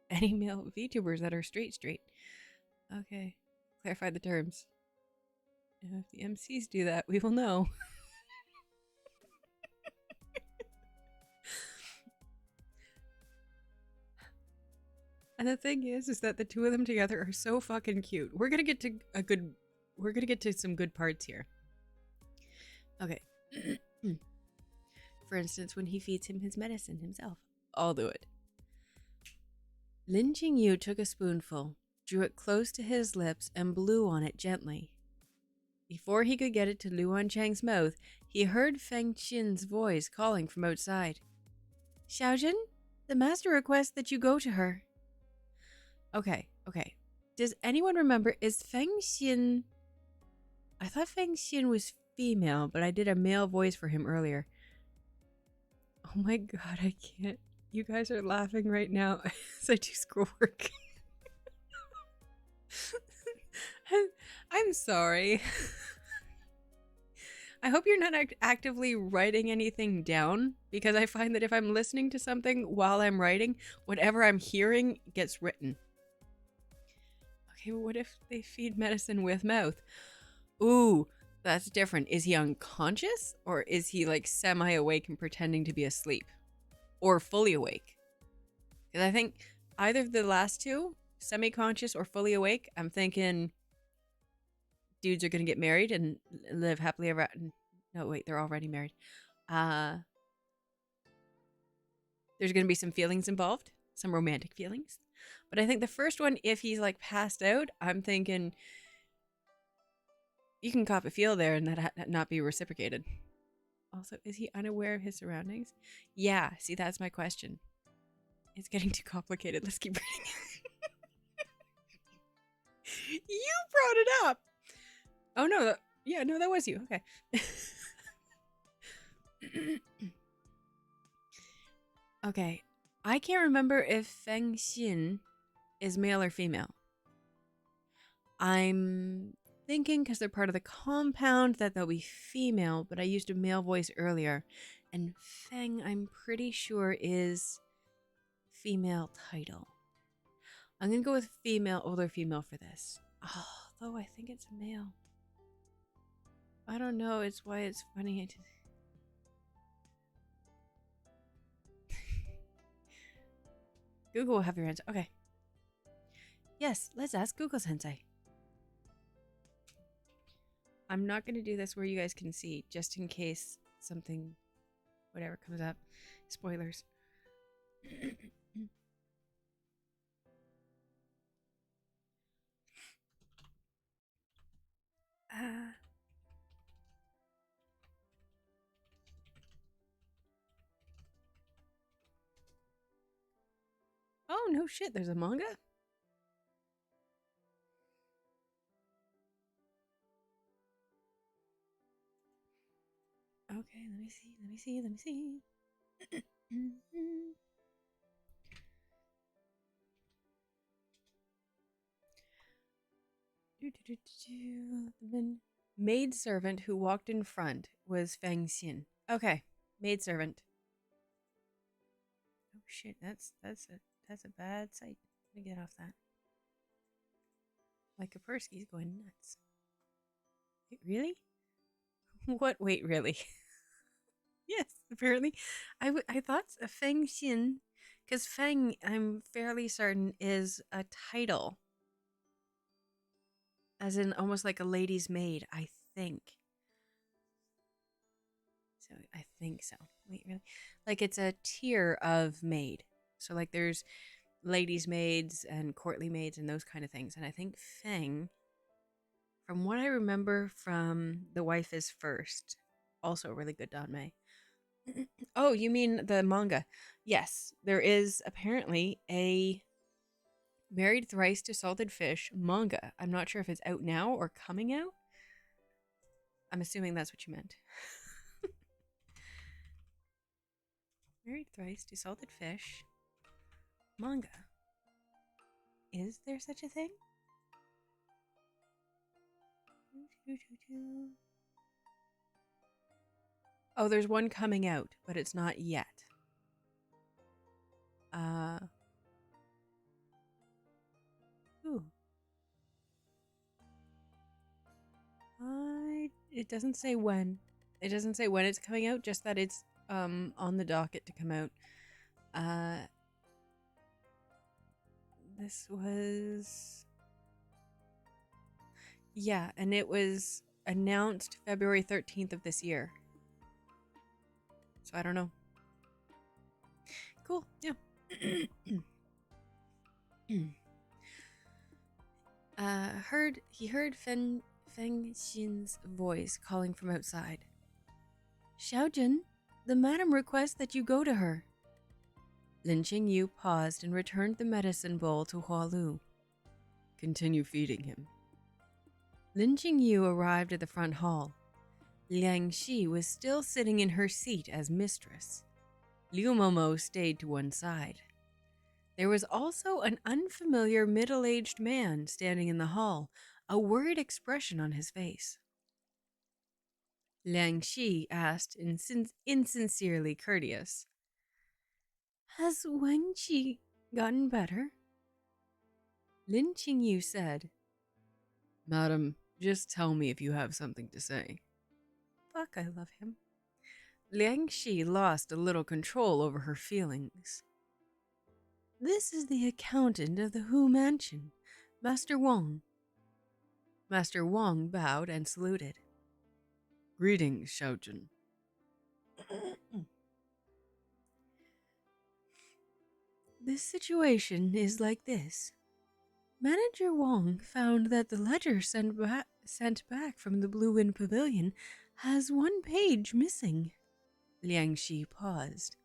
any male VTubers that are straight. Okay, clarify the terms. If the MCs do that, we will know. And the thing is that the two of them together are so fucking cute. We're gonna get to some good parts here. Okay. For instance, when he feeds him his medicine himself. I'll do it. Lin Qingyu took a spoonful, drew it close to his lips, and blew on it gently. Before he could get it to Lu Wencheng's mouth, he heard Feng Qin's voice calling from outside. Xiaojun, the master requests that you go to her. Okay. Does anyone remember, is Feng Xin... I thought Feng Xin was female, but I did a male voice for him earlier. Oh my god, I can't. You guys are laughing right now as I do schoolwork. I'm sorry. I hope you're not actively writing anything down, because I find that if I'm listening to something while I'm writing, whatever I'm hearing gets written. Okay, what if they feed medicine with mouth? Ooh, that's different. Is he unconscious? Or is he like semi-awake and pretending to be asleep? Or fully awake? Because I think either of the last two, semi-conscious or fully awake, I'm thinking dudes are going to get married and live happily ever No, wait, they're already married. Uh, there's going to be some feelings involved, some romantic feelings. But I think the first one, if he's like passed out, I'm thinking you can cop a feel there and that not be reciprocated. Also, is he unaware of his surroundings? Yeah, see, that's my question. It's getting too complicated. Let's keep reading. You brought it up. Oh, no. No, that was you. Okay. Okay. I can't remember if Feng Xin is male or female. I'm thinking because they're part of the compound that they'll be female, but I used a male voice earlier. And Feng, I'm pretty sure, is female title. I'm going to go with female, older female for this. Although I think it's a male. I don't know. It's why it's funny. Google will have your answer. Okay. Yes, let's ask Google Sensei. I'm not going to do this where you guys can see, just in case something, whatever comes up. Spoilers. Oh, no shit. There's a manga? Okay, let me see. The maid servant who walked in front was Feng Xin. Okay, maid servant. Oh shit, that's a bad sight. Let me get off that. Like Kaspersky's going nuts. Wait, really? What? Wait, really? Yes, apparently. I thought Feng Xin, because Feng, I'm fairly certain, is a title. As in almost like a lady's maid, I think. So I think so. Wait, really? Like it's a tier of maid. So like there's ladies' maids and courtly maids and those kind of things. And I think Feng, from what I remember from The Wife is First, also a really good Danmei. Oh, you mean the manga? Yes, there is apparently a Married Thrice to Salted Fish manga. I'm not sure if it's out now or coming out. I'm assuming that's what you meant. Married Thrice to Salted Fish manga. Is there such a thing? Oh, there's one coming out, but it's not yet. Ooh. It doesn't say when. It doesn't say when it's coming out, just that it's on the docket to come out. This was... Yeah, and it was announced February 13th of this year. So I don't know. Cool, yeah. He heard Feng Xin's voice calling from outside. Xiaojun, the madam requests that you go to her. Lin Qingyu paused and returned the medicine bowl to Hualu. Continue feeding him. Lin Qingyu arrived at the front hall. Liang Shi was still sitting in her seat as mistress. Liu Momo stayed to one side. There was also an unfamiliar middle-aged man standing in the hall, a worried expression on his face. Liang Shi asked, insincerely courteous, Has Wen Qi gotten better? Lin Qingyu said, Madam, just tell me if you have something to say. Fuck, I love him. Liang Shi lost a little control over her feelings. This is the accountant of the Hu Mansion, Master Wang. Master Wang bowed and saluted. Greetings, Xiaojun. This situation is like this. Manager Wong found that the ledger sent back from the Blue Wind Pavilion has one page missing. Liang Shi paused.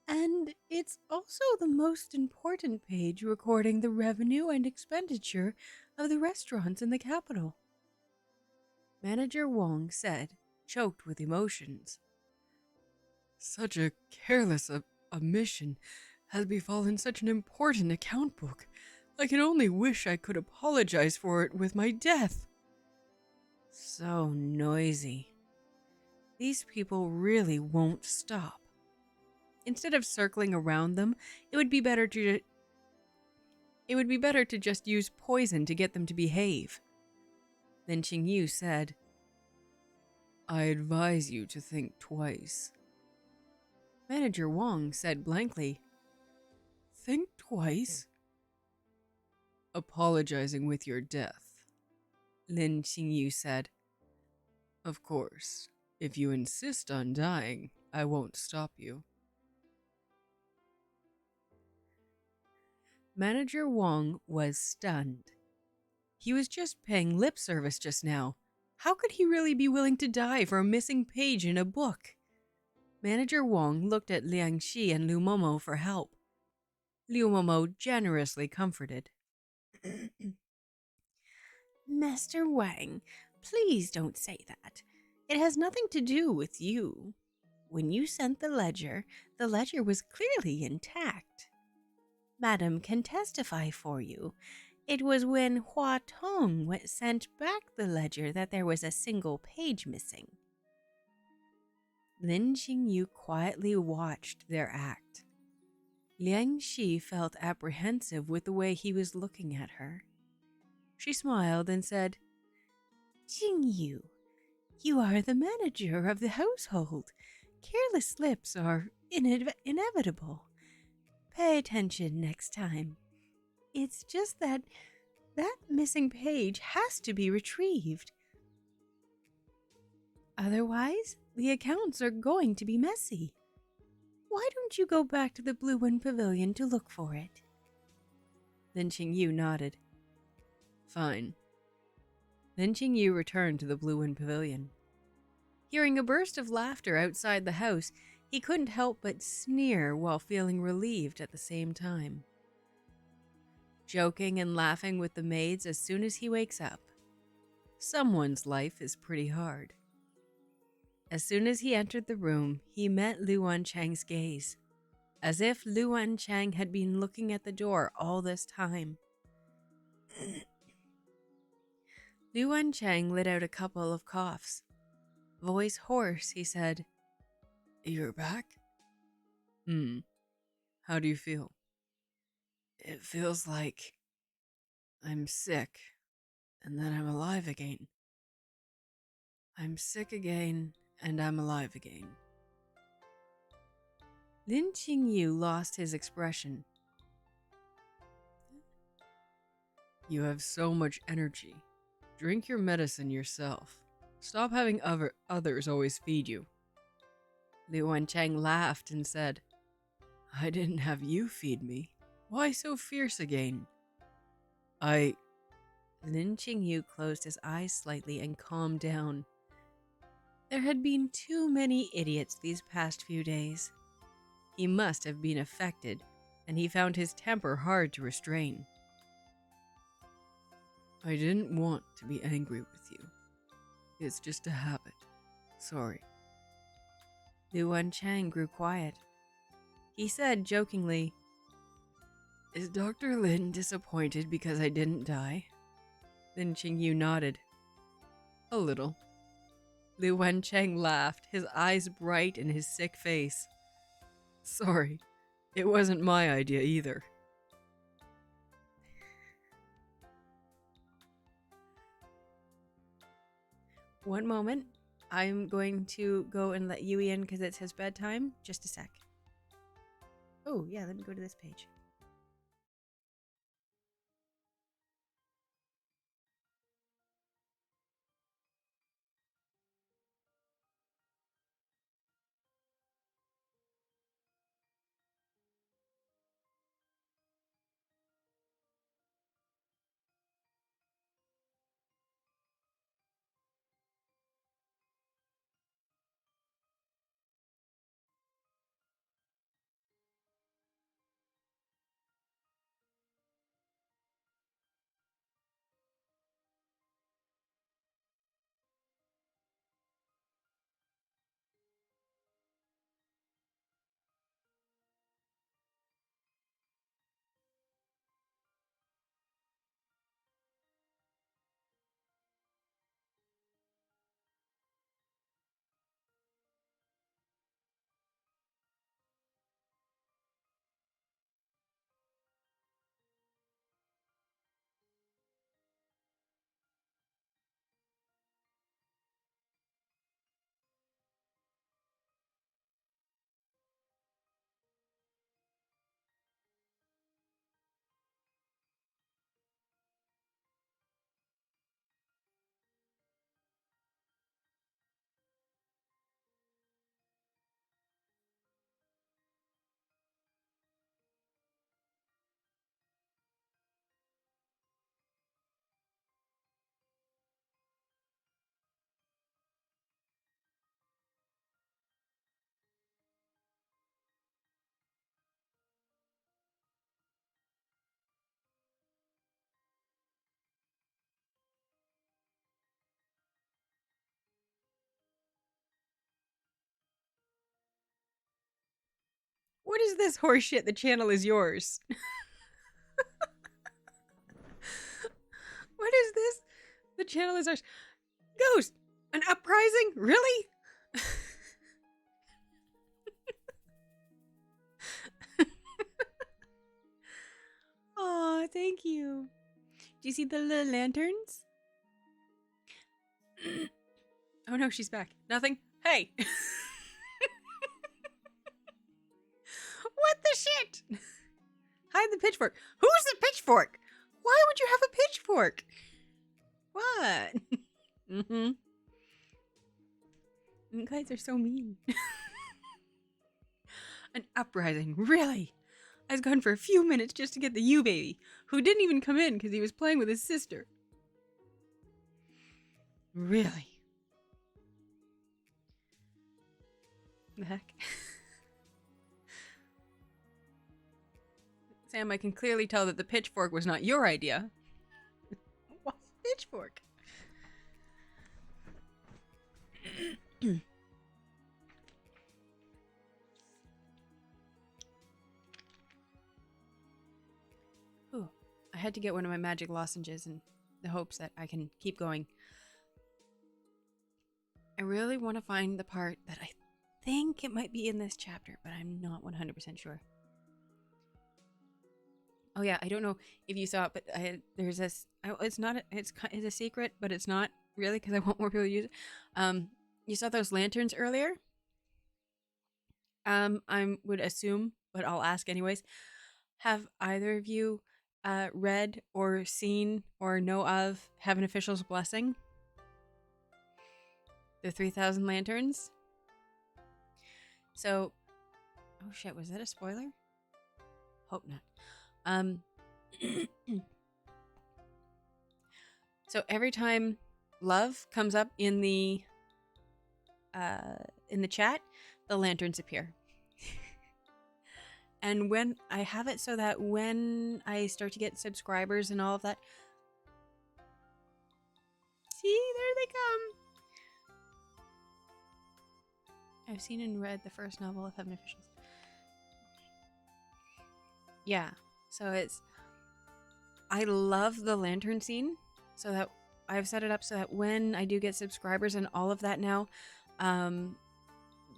And it's also the most important page recording the revenue and expenditure of the restaurants in the capital. Manager Wong said, choked with emotions. Such a careless omission has befallen such an important account book. I can only wish I could apologize for it with my death. So noisy. These people really won't stop. Instead of circling around them, it would be better to just use poison to get them to behave. Then Qingyu said, I advise you to think twice. Manager Wong said blankly, Think twice? Apologizing with your death. Lin Qingyu said, Of course, if you insist on dying, I won't stop you. Manager Wong was stunned. He was just paying lip service just now. How could he really be willing to die for a missing page in a book? Manager Wong looked at Liang Shi and Liu Momo for help. Liu Momo generously comforted. Master Wang, please don't say that. It has nothing to do with you. When you sent the ledger was clearly intact. Madam can testify for you. It was when Hua Tong sent back the ledger that there was a single page missing. Lin Qingyu quietly watched their act. Liang Shi felt apprehensive with the way he was looking at her. She smiled and said, Qingyu, you are the manager of the household. Careless slips are inevitable. Pay attention next time. It's just that missing page has to be retrieved. Otherwise, the accounts are going to be messy. Why don't you go back to the Blue Wind Pavilion to look for it? Then Qingyu nodded. Fine. Then Qingyu returned to the Blue Wind Pavilion. Hearing a burst of laughter outside the house, he couldn't help but sneer while feeling relieved at the same time. Joking and laughing with the maids as soon as he wakes up. Someone's life is pretty hard. As soon as he entered the room, he met Lu Wanchang's gaze, as if Lu Wanchang had been looking at the door all this time. Lu Wanchang let out a couple of coughs. Voice hoarse, he said, You're back? How do you feel? It feels like I'm sick, and then I'm alive again. I'm sick again, and I'm alive again. Lin Qingyu lost his expression. You have so much energy. Drink your medicine yourself. Stop having others always feed you. Liu Wanchang laughed and said, I didn't have you feed me. Why so fierce again? Lin Qingyu closed his eyes slightly and calmed down. There had been too many idiots these past few days. He must have been affected, and he found his temper hard to restrain. I didn't want to be angry with you. It's just a habit. Sorry. Liu Wanchang grew quiet. He said jokingly, Is Dr. Lin disappointed because I didn't die? Then Qingyu nodded. A little. Liu Wanchang laughed, his eyes bright in his sick face. Sorry, it wasn't my idea either. One moment. I'm going to go and let Yui in because it's his bedtime. Just a sec. Oh, yeah, let me go to this page. What is this horseshit? The channel is yours. What is this? The channel is ours. Ghost! An uprising? Really? Aw, thank you. Do you see the little lanterns? Oh no, she's back. Nothing? Hey! What the shit? Hide the pitchfork. Who's the pitchfork? Why would you have a pitchfork? What? Mm-hmm. You guys are so mean. An uprising, really? I was gone for a few minutes just to get the baby, who didn't even come in because he was playing with his sister. Really? The heck? Sam, I can clearly tell that the pitchfork was not your idea. What's a pitchfork? Ooh, I had to get one of my magic lozenges in the hopes that I can keep going. I really want to find the part that I think it might be in this chapter, but I'm not 100% sure. Oh yeah, I don't know if you saw it, but there's this. It's not. It's a secret, but it's not really because I want more people to use it. You saw those lanterns earlier. I would assume, but I'll ask anyways. Have either of you read or seen or know of Heaven Official's Blessing? The 3,000 lanterns. So, oh shit, was that a spoiler? Hope not. So every time love comes up in the chat, the lanterns appear. And when I have it so that when I start to get subscribers and all of that, see, there they come. I've seen and read the first novel of Heaven Officials. Yeah. So I love the lantern scene, so that I've set it up so that when I do get subscribers and all of that now,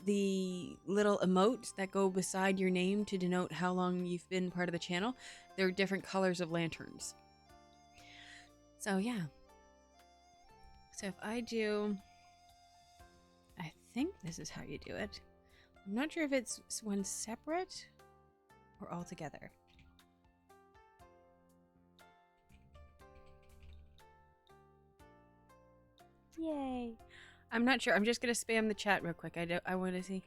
the little emotes that go beside your name to denote how long you've been part of the channel, they're different colors of lanterns. So yeah. So if I do, I think this is how you do it. I'm not sure if it's one separate or all together. Yay. I'm not sure. I'm just going to spam the chat real quick. I want to see.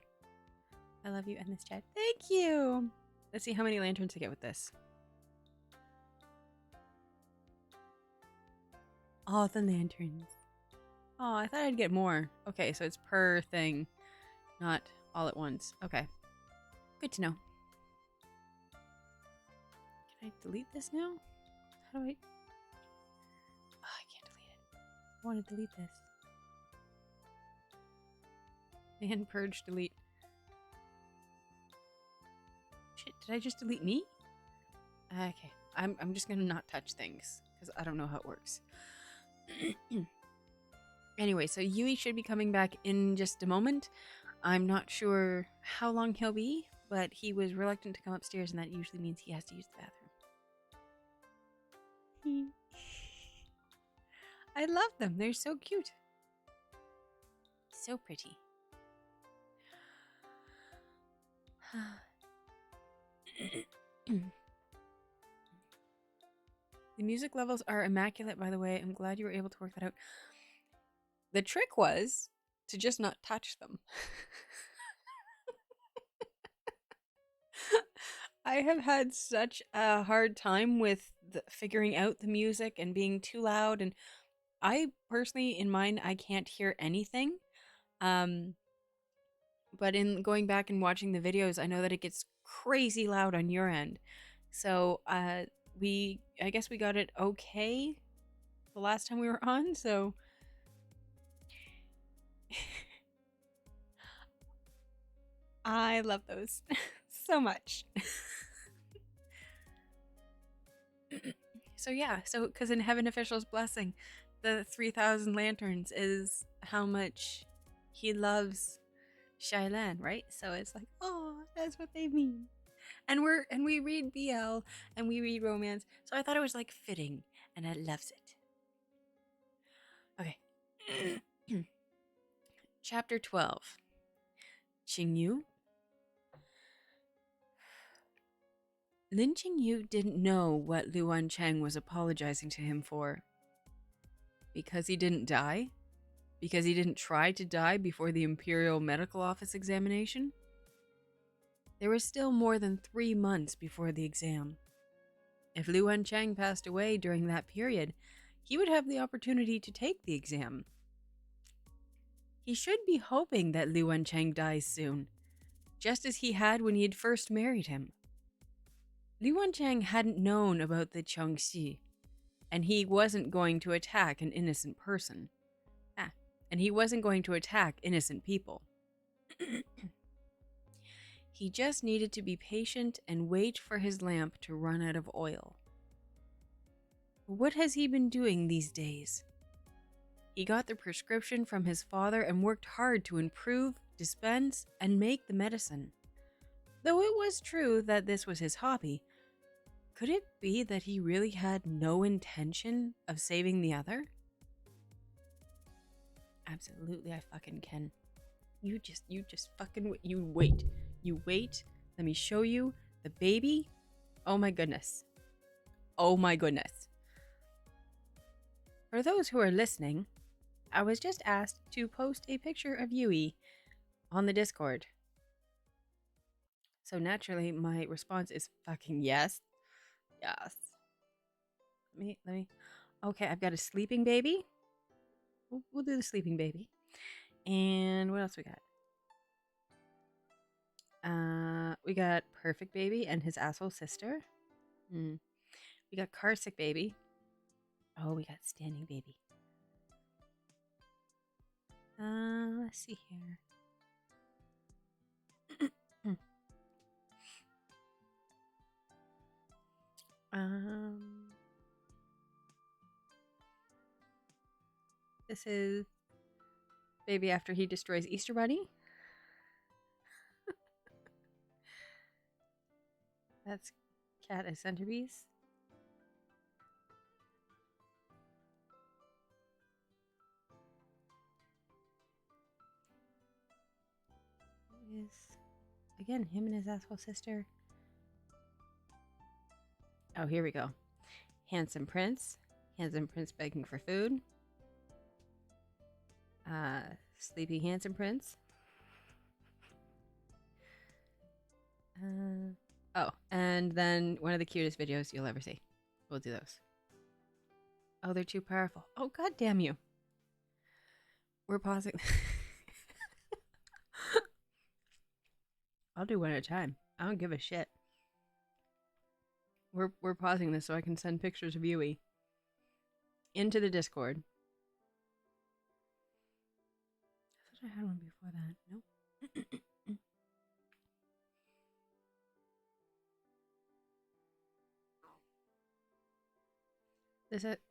I love you in this chat. Thank you. Let's see how many lanterns I get with this. All the lanterns. Oh, I thought I'd get more. Okay, so it's per thing, not all at once. Okay. Good to know. Can I delete this now? How do I... Oh, I can't delete it. I want to delete this. And purge, delete. Shit, did I just delete me? Okay, I'm just gonna not touch things because I don't know how it works. Anyway, so Yui should be coming back in just a moment. I'm not sure how long he'll be, but he was reluctant to come upstairs, and that usually means he has to use the bathroom. I love them. They're so cute. So pretty. The music levels are immaculate, by the way. I'm glad you were able to work that out. The trick was to just not touch them. I have had such a hard time with figuring out the music and being too loud, and I personally, in mine, I can't hear anything. But in going back and watching the videos, I know that it gets crazy loud on your end. So I guess we got it okay the last time we were on, so I love those. so much. So yeah, so because in Heaven Official's Blessing, the 3,000 lanterns is how much he loves Shylan, right? So it's like, oh, that's what they mean. And we read BL and we read romance, so I thought it was like fitting, and I loves it. Okay. Chapter 12. Qingyu. Lin Qingyu didn't know what Luan Cheng was apologizing to him for. Because he didn't die? Because he didn't try to die before the Imperial Medical Office examination? There was still more than 3 months before the exam. If Luan Cheng passed away during that period, he would have the opportunity to take the exam. He should be hoping that Luan Cheng dies soon, just as he had when he had first married him. Luan Cheng hadn't known about the Chengxi, and he wasn't going to attack an innocent person. And he wasn't going to attack innocent people. He just needed to be patient and wait for his lamp to run out of oil. What has he been doing these days? He got the prescription from his father and worked hard to improve, dispense, and make the medicine. Though it was true that this was his hobby, could it be that he really had no intention of saving the other? Absolutely, I fucking can. You just fucking, you wait. You wait. Let me show you the baby. Oh my goodness. Oh my goodness. For those who are listening, I was just asked to post a picture of Yui on the Discord. So naturally, my response is fucking yes. Yes. Let me. Okay, I've got a sleeping baby. We'll do the sleeping baby. And what else we got? We got Perfect Baby and his asshole sister. We got Car Sick Baby. Oh, we got Standing Baby. Let's see here. This is Baby after he destroys Easter Bunny. That's Cat as Centerpiece. Is again him and his asshole sister. Oh, here we go. Handsome Prince. Handsome Prince begging for food. Sleepy Handsome Prince. Oh, and then one of the cutest videos you'll ever see. We'll do those. Oh, they're too powerful. Oh, god damn you. We're pausing. I'll do one at a time. I don't give a shit. We're pausing this so I can send pictures of Yui into the Discord. I thought I had one before that. Nope.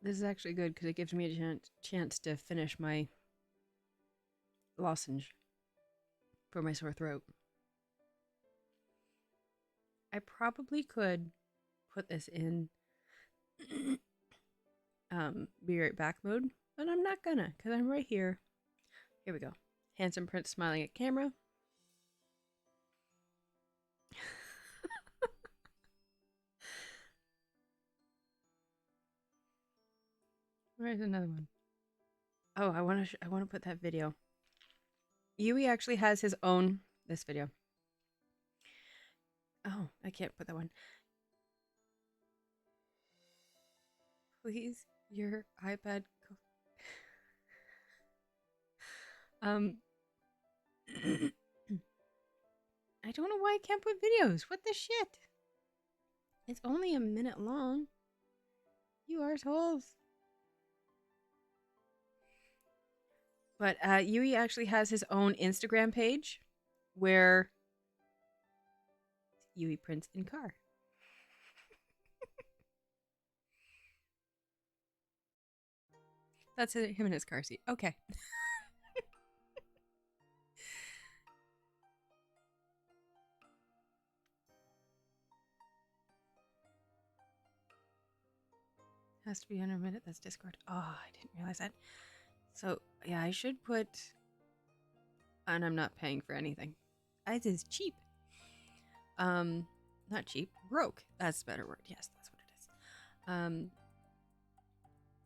This is actually good because it gives me a chance to finish my lozenge for my sore throat. I probably could put this in be right back mode, but I'm not gonna because I'm right here. Here we go. Handsome Prince smiling at camera. Where's another one? Oh, I want to put that video. Yui actually has his own this video. Oh, I can't put that one. Please, your iPad. I don't know why I can't put videos. What the shit? It's only a minute long. You arseholes. But Yui actually has his own Instagram page where Yui prints in car. That's him in his car seat. Okay. Has to be under a minute. That's Discord. Oh, I didn't realize that. So, yeah, I should put... And I'm not paying for anything. It is cheap. Not cheap. Broke. That's a better word. Yes, that's what it is.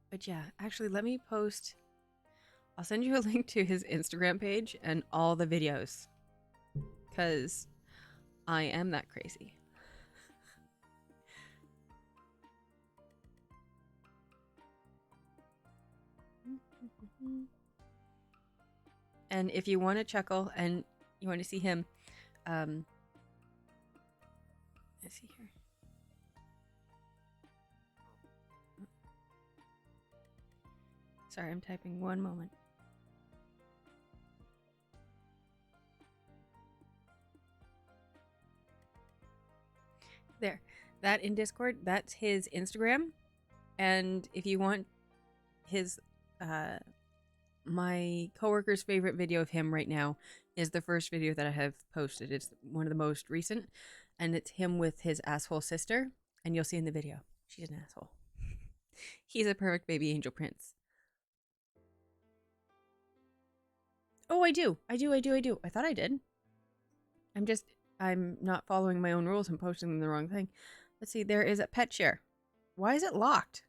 But yeah, actually, let me post... I'll send you a link to his Instagram page and all the videos. Because I am that crazy. And if you want to chuckle and you want to see him, let's see here. Sorry, I'm typing. One moment. There. That in Discord, that's his Instagram. And if you want his, my coworker's favorite video of him right now is the first video that I have posted. It's one of the most recent. And it's him with his asshole sister. And you'll see in the video. She's an asshole. He's a perfect baby angel prince. Oh, I do. I thought I did. I'm not following my own rules. I'm posting the wrong thing. Let's see. There is a pet share. Why is it locked?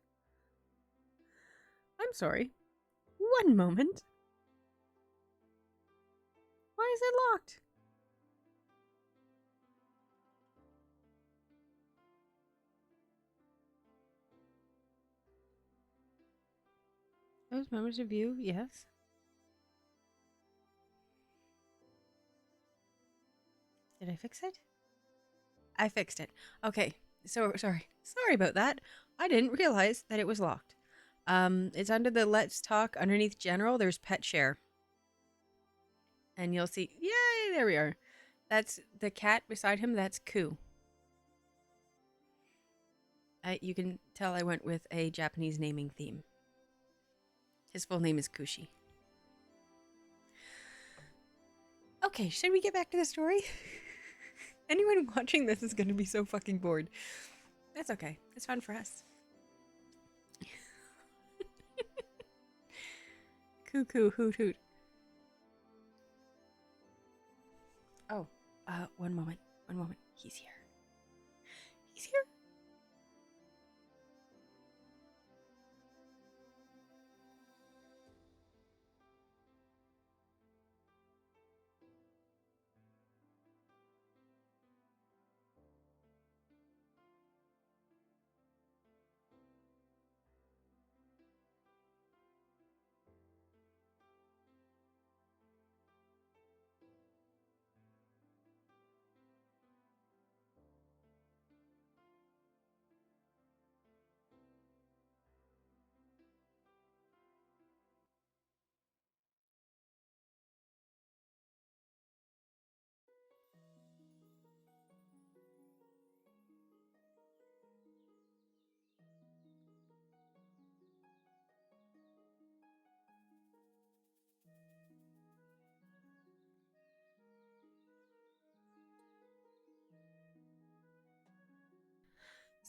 I'm sorry. One moment. Why is it locked? Those members of you, yes. Did I fix it? I fixed it. Okay. So sorry about that. I didn't realize that it was locked. It's under the Let's Talk. Underneath General, there's Pet Share. And you'll see, yay, there we are. That's the cat beside him. That's Ku. You can tell I went with a Japanese naming theme. His full name is Kushi. Okay, should we get back to the story? Anyone watching this is going to be so fucking bored. That's okay. It's fun for us. Cuckoo, hoot, hoot. Oh, one moment. He's here. He's here.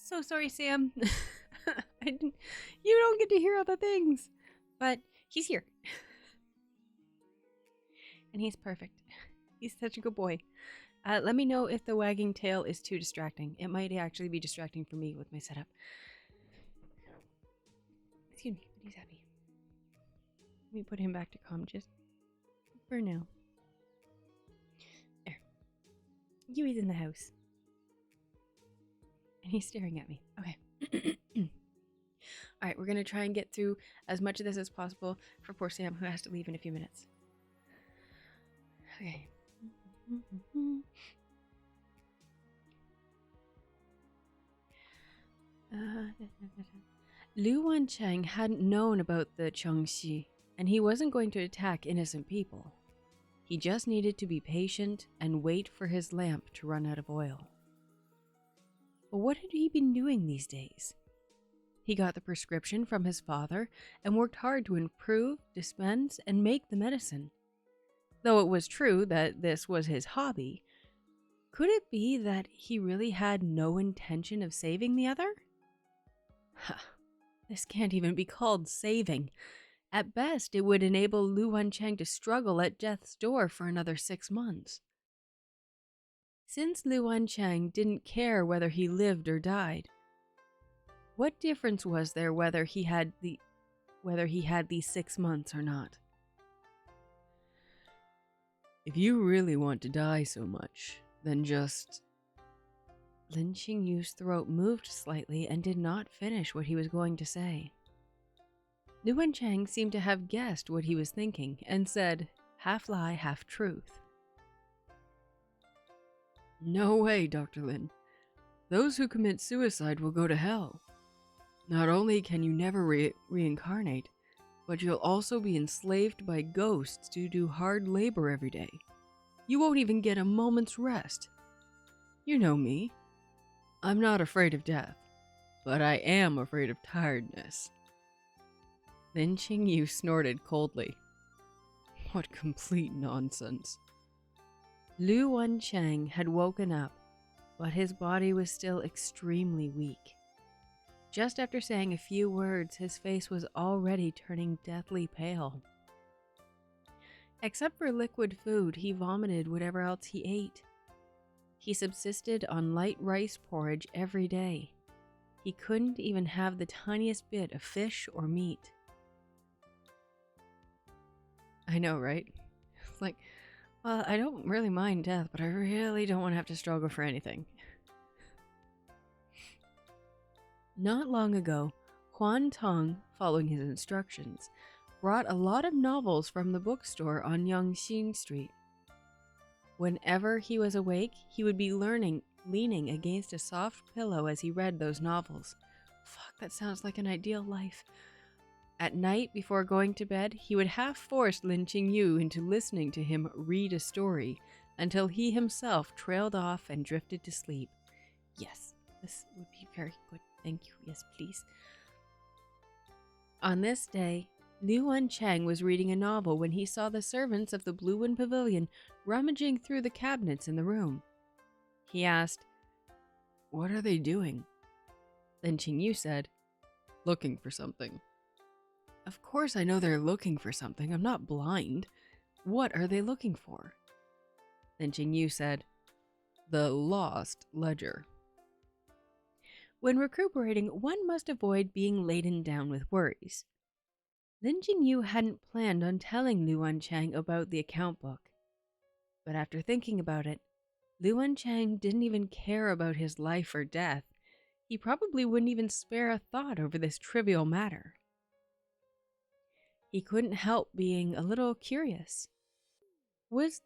So sorry, Sam. You don't get to hear all the things. But he's here. And he's perfect. He's such a good boy. Let me know if the wagging tail is too distracting. It might actually be distracting for me with my setup. Excuse me, but he's happy. Let me put him back to calm just for now. There. Yui's in the house. And he's staring at me. Okay. Alright, we're going to try and get through as much of this as possible for poor Sam, who has to leave in a few minutes. Okay. Lu Wancheng hadn't known about the Chengxi, and he wasn't going to attack innocent people. He just needed to be patient and wait for his lamp to run out of oil. But what had he been doing these days? He got the prescription from his father and worked hard to improve, dispense, and make the medicine. Though it was true that this was his hobby, could it be that he really had no intention of saving the other? This can't even be called saving. At best, it would enable Lu Wencheng to struggle at death's door for another 6 months. Since Lu Wencheng didn't care whether he lived or died, what difference was there whether he had these 6 months or not? If you really want to die so much, then just... Lin Qingyu's throat moved slightly and did not finish what he was going to say. Lu Wencheng seemed to have guessed what he was thinking and said, half lie, half truth. No way, Dr. Lin. Those who commit suicide will go to hell. Not only can you never reincarnate, but you'll also be enslaved by ghosts to do hard labor every day. You won't even get a moment's rest. You know me. I'm not afraid of death, but I am afraid of tiredness. Lin Qingyu snorted coldly. What complete nonsense. Lu Wencheng had woken up, but his body was still extremely weak. Just after saying a few words, his face was already turning deathly pale. Except for liquid food, he vomited whatever else he ate. He subsisted on light rice porridge every day. He couldn't even have the tiniest bit of fish or meat. I know, right? It's like, well, I don't really mind death, but I really don't want to have to struggle for anything. Not long ago, Huan Tong, following his instructions, brought a lot of novels from the bookstore on Yangxin Street. Whenever he was awake, he would be leaning against a soft pillow as he read those novels. Fuck, that sounds like an ideal life. At night, before going to bed, he would half-force Lin Qingyu into listening to him read a story until he himself trailed off and drifted to sleep. Yes, this would be very good. Thank you. Yes, please. On this day, Lu Wencheng was reading a novel when he saw the servants of the Blue Wind Pavilion rummaging through the cabinets in the room. He asked, "What are they doing?" Then Qingyu said, "Looking for something." "Of course I know they're looking for something. I'm not blind. What are they looking for?" Then Qingyu said, "The lost ledger." When recuperating, one must avoid being laden down with worries. Lin Qingyu hadn't planned on telling Lu Wencheng about the account book. But after thinking about it, Lu Wencheng didn't even care about his life or death. He probably wouldn't even spare a thought over this trivial matter. He couldn't help being a little curious. Was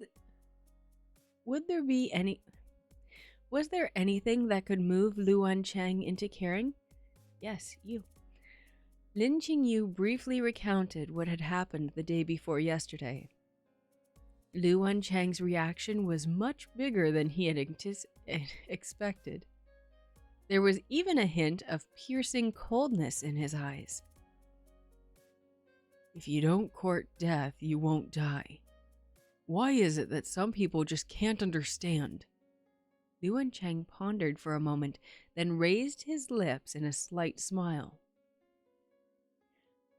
there anything that could move Lu Wencheng into caring? Yes, you. Lin Qingyu briefly recounted what had happened the day before yesterday. Lu Wencheng's reaction was much bigger than he had expected. There was even a hint of piercing coldness in his eyes. If you don't court death, you won't die. Why is it that some people just can't understand? Lu Wencheng pondered for a moment, then raised his lips in a slight smile.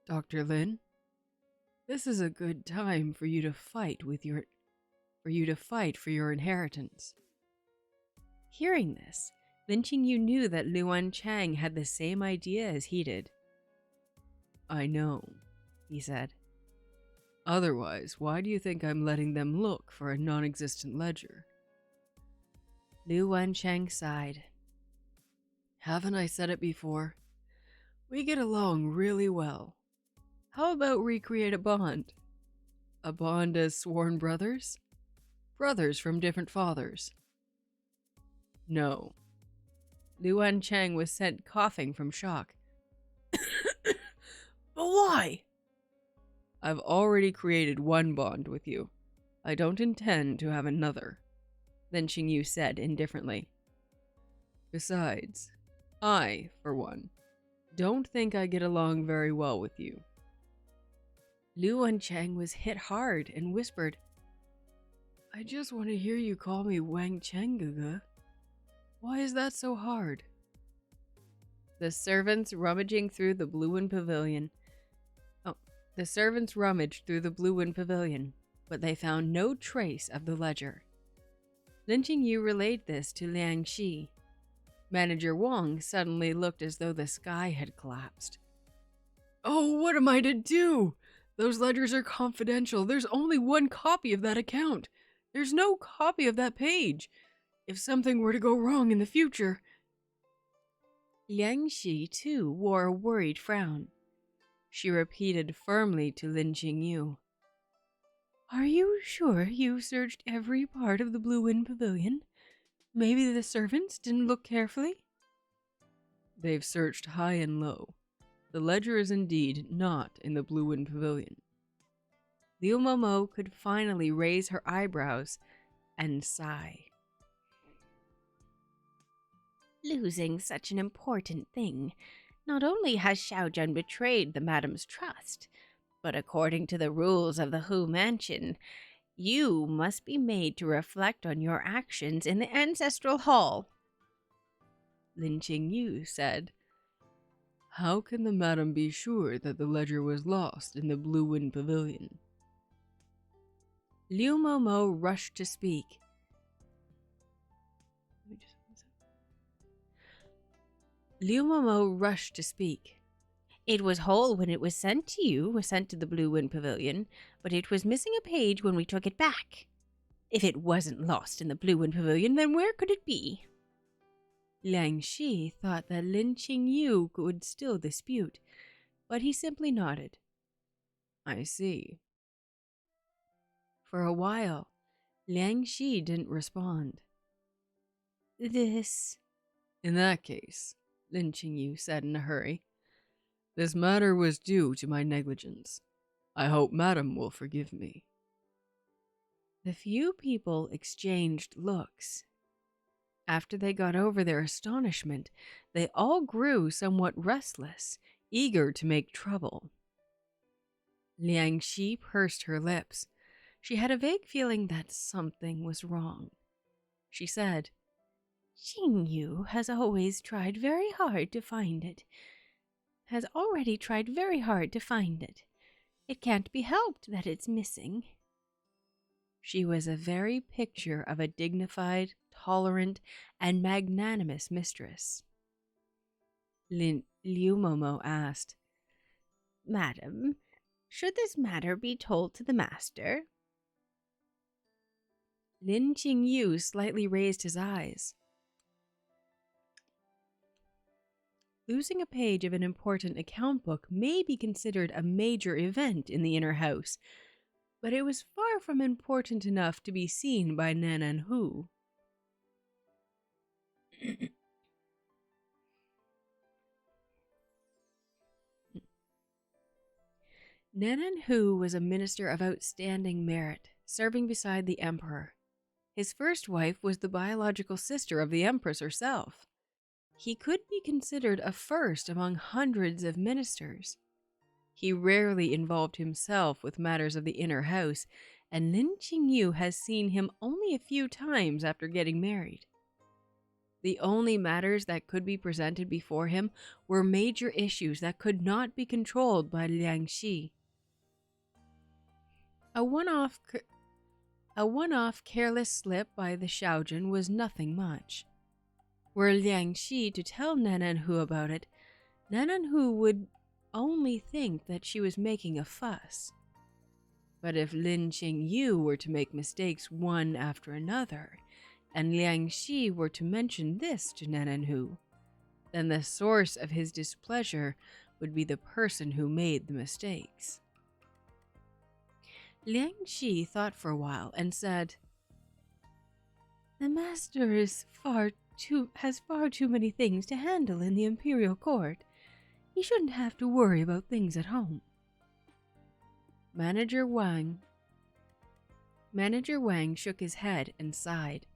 Dr. Lin, this is a good time for you to fight for your inheritance. Hearing this, Lin Qingyu knew that Lu Wencheng had the same idea as he did. I know, he said. Otherwise, why do you think I'm letting them look for a non-existent ledger? Lu Wencheng sighed. Haven't I said it before? We get along really well. How about recreate a bond? A bond as sworn brothers? Brothers from different fathers? No. Lu Wencheng was sent coughing from shock. But why? I've already created one bond with you. I don't intend to have another, then Qingyu said indifferently. Besides, I, for one, don't think I get along very well with you. Lu Wencheng was hit hard and whispered, I just want to hear you call me Wang Chenggaga. Why is that so hard? The servants rummaged through the Blue Wind Pavilion, but they found no trace of the ledger. Lin Qingyu relayed this to Liang Shi. Manager Wang suddenly looked as though the sky had collapsed. Oh, what am I to do? Those ledgers are confidential. There's only one copy of that account. There's no copy of that page. If something were to go wrong in the future... Liang Shi, too, wore a worried frown. She repeated firmly to Lin Qingyu, Are you sure you searched every part of the Blue Wind Pavilion? Maybe the servants didn't look carefully? They've searched high and low. The ledger is indeed not in the Blue Wind Pavilion. Liu Momo could finally raise her eyebrows and sigh. Losing such an important thing. Not only has Xiaojun betrayed the madam's trust, but according to the rules of the Hu Mansion, you must be made to reflect on your actions in the ancestral hall. Lin Qingyu said, How can the madam be sure that the ledger was lost in the Blue Wind Pavilion? Liu Momo rushed to speak. It was whole when it was sent to the Blue Wind Pavilion, but it was missing a page when we took it back. If it wasn't lost in the Blue Wind Pavilion, then where could it be? Liang Shi thought that Lin Qingyu would still dispute, but he simply nodded. I see. For a while, Liang Shi didn't respond. In that case, Lin Qingyu said in a hurry, this matter was due to my negligence. I hope madam will forgive me. The few people exchanged looks. After they got over their astonishment, they all grew somewhat restless, eager to make trouble. Liang Shi pursed her lips. She had a vague feeling that something was wrong. She said, Qingyu has already tried very hard to find it. It can't be helped that it's missing. She was a very picture of a dignified, tolerant, and magnanimous mistress. Liu Momo asked, Madam, should this matter be told to the master? Lin Qingyu slightly raised his eyes. Losing a page of an important account book may be considered a major event in the inner house, but it was far from important enough to be seen by Nanan Hu. Nanan Hu was a minister of outstanding merit, serving beside the emperor. His first wife was the biological sister of the empress herself. He could be considered a first among hundreds of ministers. He rarely involved himself with matters of the inner house, and Lin Qingyu has seen him only a few times after getting married. The only matters that could be presented before him were major issues that could not be controlled by Liang Shi. A one-off careless slip by the Xiaojun was nothing much. Were Liang Shi to tell Nanan Hu about it, Nanan Hu would only think that she was making a fuss. But if Lin Qingyu were to make mistakes one after another, and Liang Shi were to mention this to Nanan Hu, then the source of his displeasure would be the person who made the mistakes. Liang Shi thought for a while and said, The master has far too many things to handle in the imperial court. He shouldn't have to worry about things at home. Manager Wang shook his head and sighed.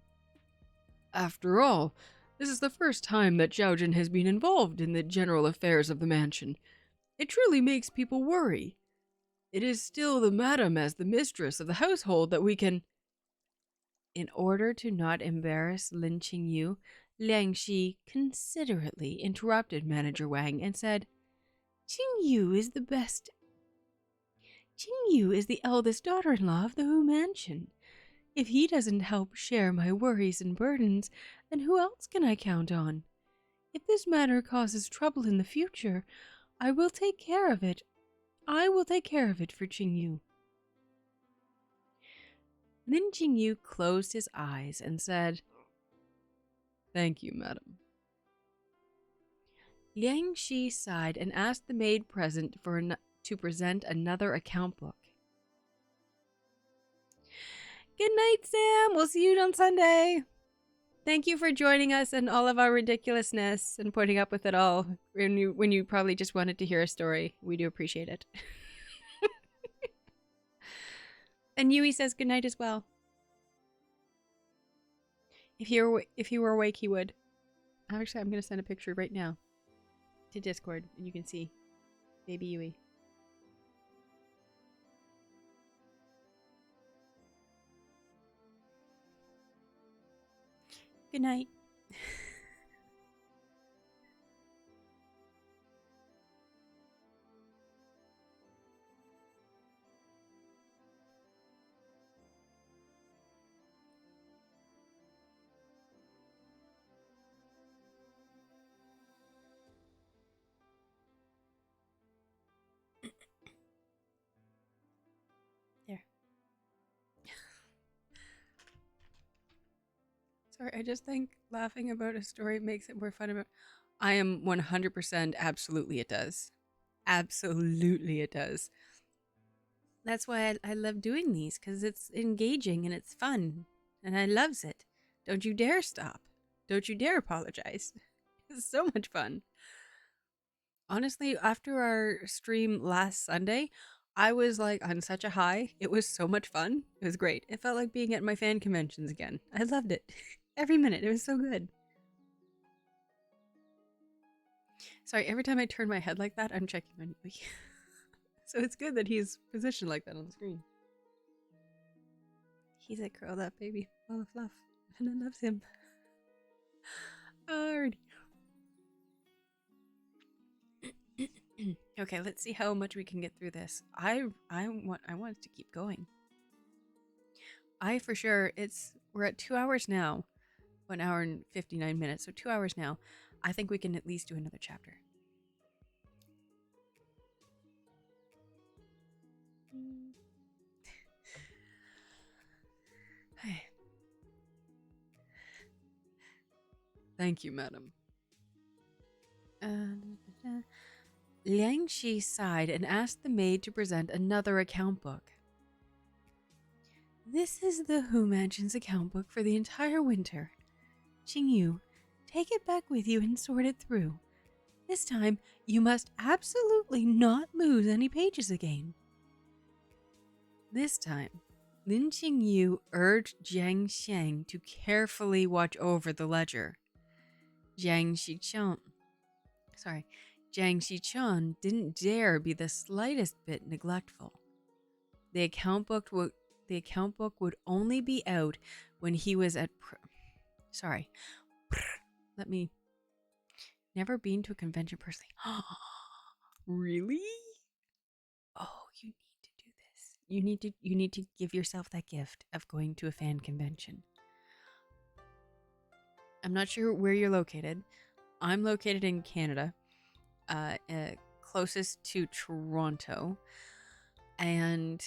After all, This is the first time that Zhaojin has been involved in the general affairs of the mansion. It truly makes people worry. It is still the madam as the mistress of the household that we can... In order to not embarrass Lin Qingyu, Liang Shi considerately interrupted Manager Wang and said, Qingyu is the best... Qingyu is the eldest daughter-in-law of the Hu Mansion. If he doesn't help share my worries and burdens, then who else can I count on? If this matter causes trouble in the future, I will take care of it. I will take care of it for Qingyu. Lin Qingyu closed his eyes and said, Thank you, madam. Liang Shi sighed and asked the maid present to present another account book. Good night, Sam. We'll see you on Sunday. Thank you for joining us in all of our ridiculousness and putting up with it all when you probably just wanted to hear a story. We do appreciate it. And Yui says good night as well. If he were awake, he would. Actually, I'm going to send a picture right now to Discord, and you can see baby Yui. Good night. There. Sorry, I just think laughing about a story makes it more fun about... I am 100% absolutely it does. Absolutely it does. That's why I love doing these, because it's engaging and it's fun. And I loves it. Don't you dare stop. Don't you dare apologize. It's so much fun. Honestly, after our stream last Sunday, I was like on such a high. It was so much fun. It was great. It felt like being at my fan conventions again. I loved it. Every minute. It was so good. Sorry, every time I turn my head like that, I'm checking on Yui. So it's good that he's positioned like that on the screen. He's a curled up baby, full of fluff, and I love him. Alrighty. Okay, let's see how much we can get through this. I want us to keep going. For sure, we're at 2 hours now. 1 hour and 59 minutes, so 2 hours now. I think we can at least do another chapter. Thank you, madam. Liang Shi sighed and asked the maid to present another account book. This is the Hu Mansion's account book for the entire winter. Qingyu, take it back with you and sort it through. This time, you must absolutely not lose any pages again. This time, Lin Qingyu urged Jiang Xiang to carefully watch over the ledger. Jiang Xichun didn't dare be the slightest bit neglectful. The account book would only be out when he was at... Let me... Never been to a convention personally. Really? Oh, you need to do this. You need to give yourself that gift of going to a fan convention. I'm not sure where you're located. I'm located in Canada, closest to Toronto, and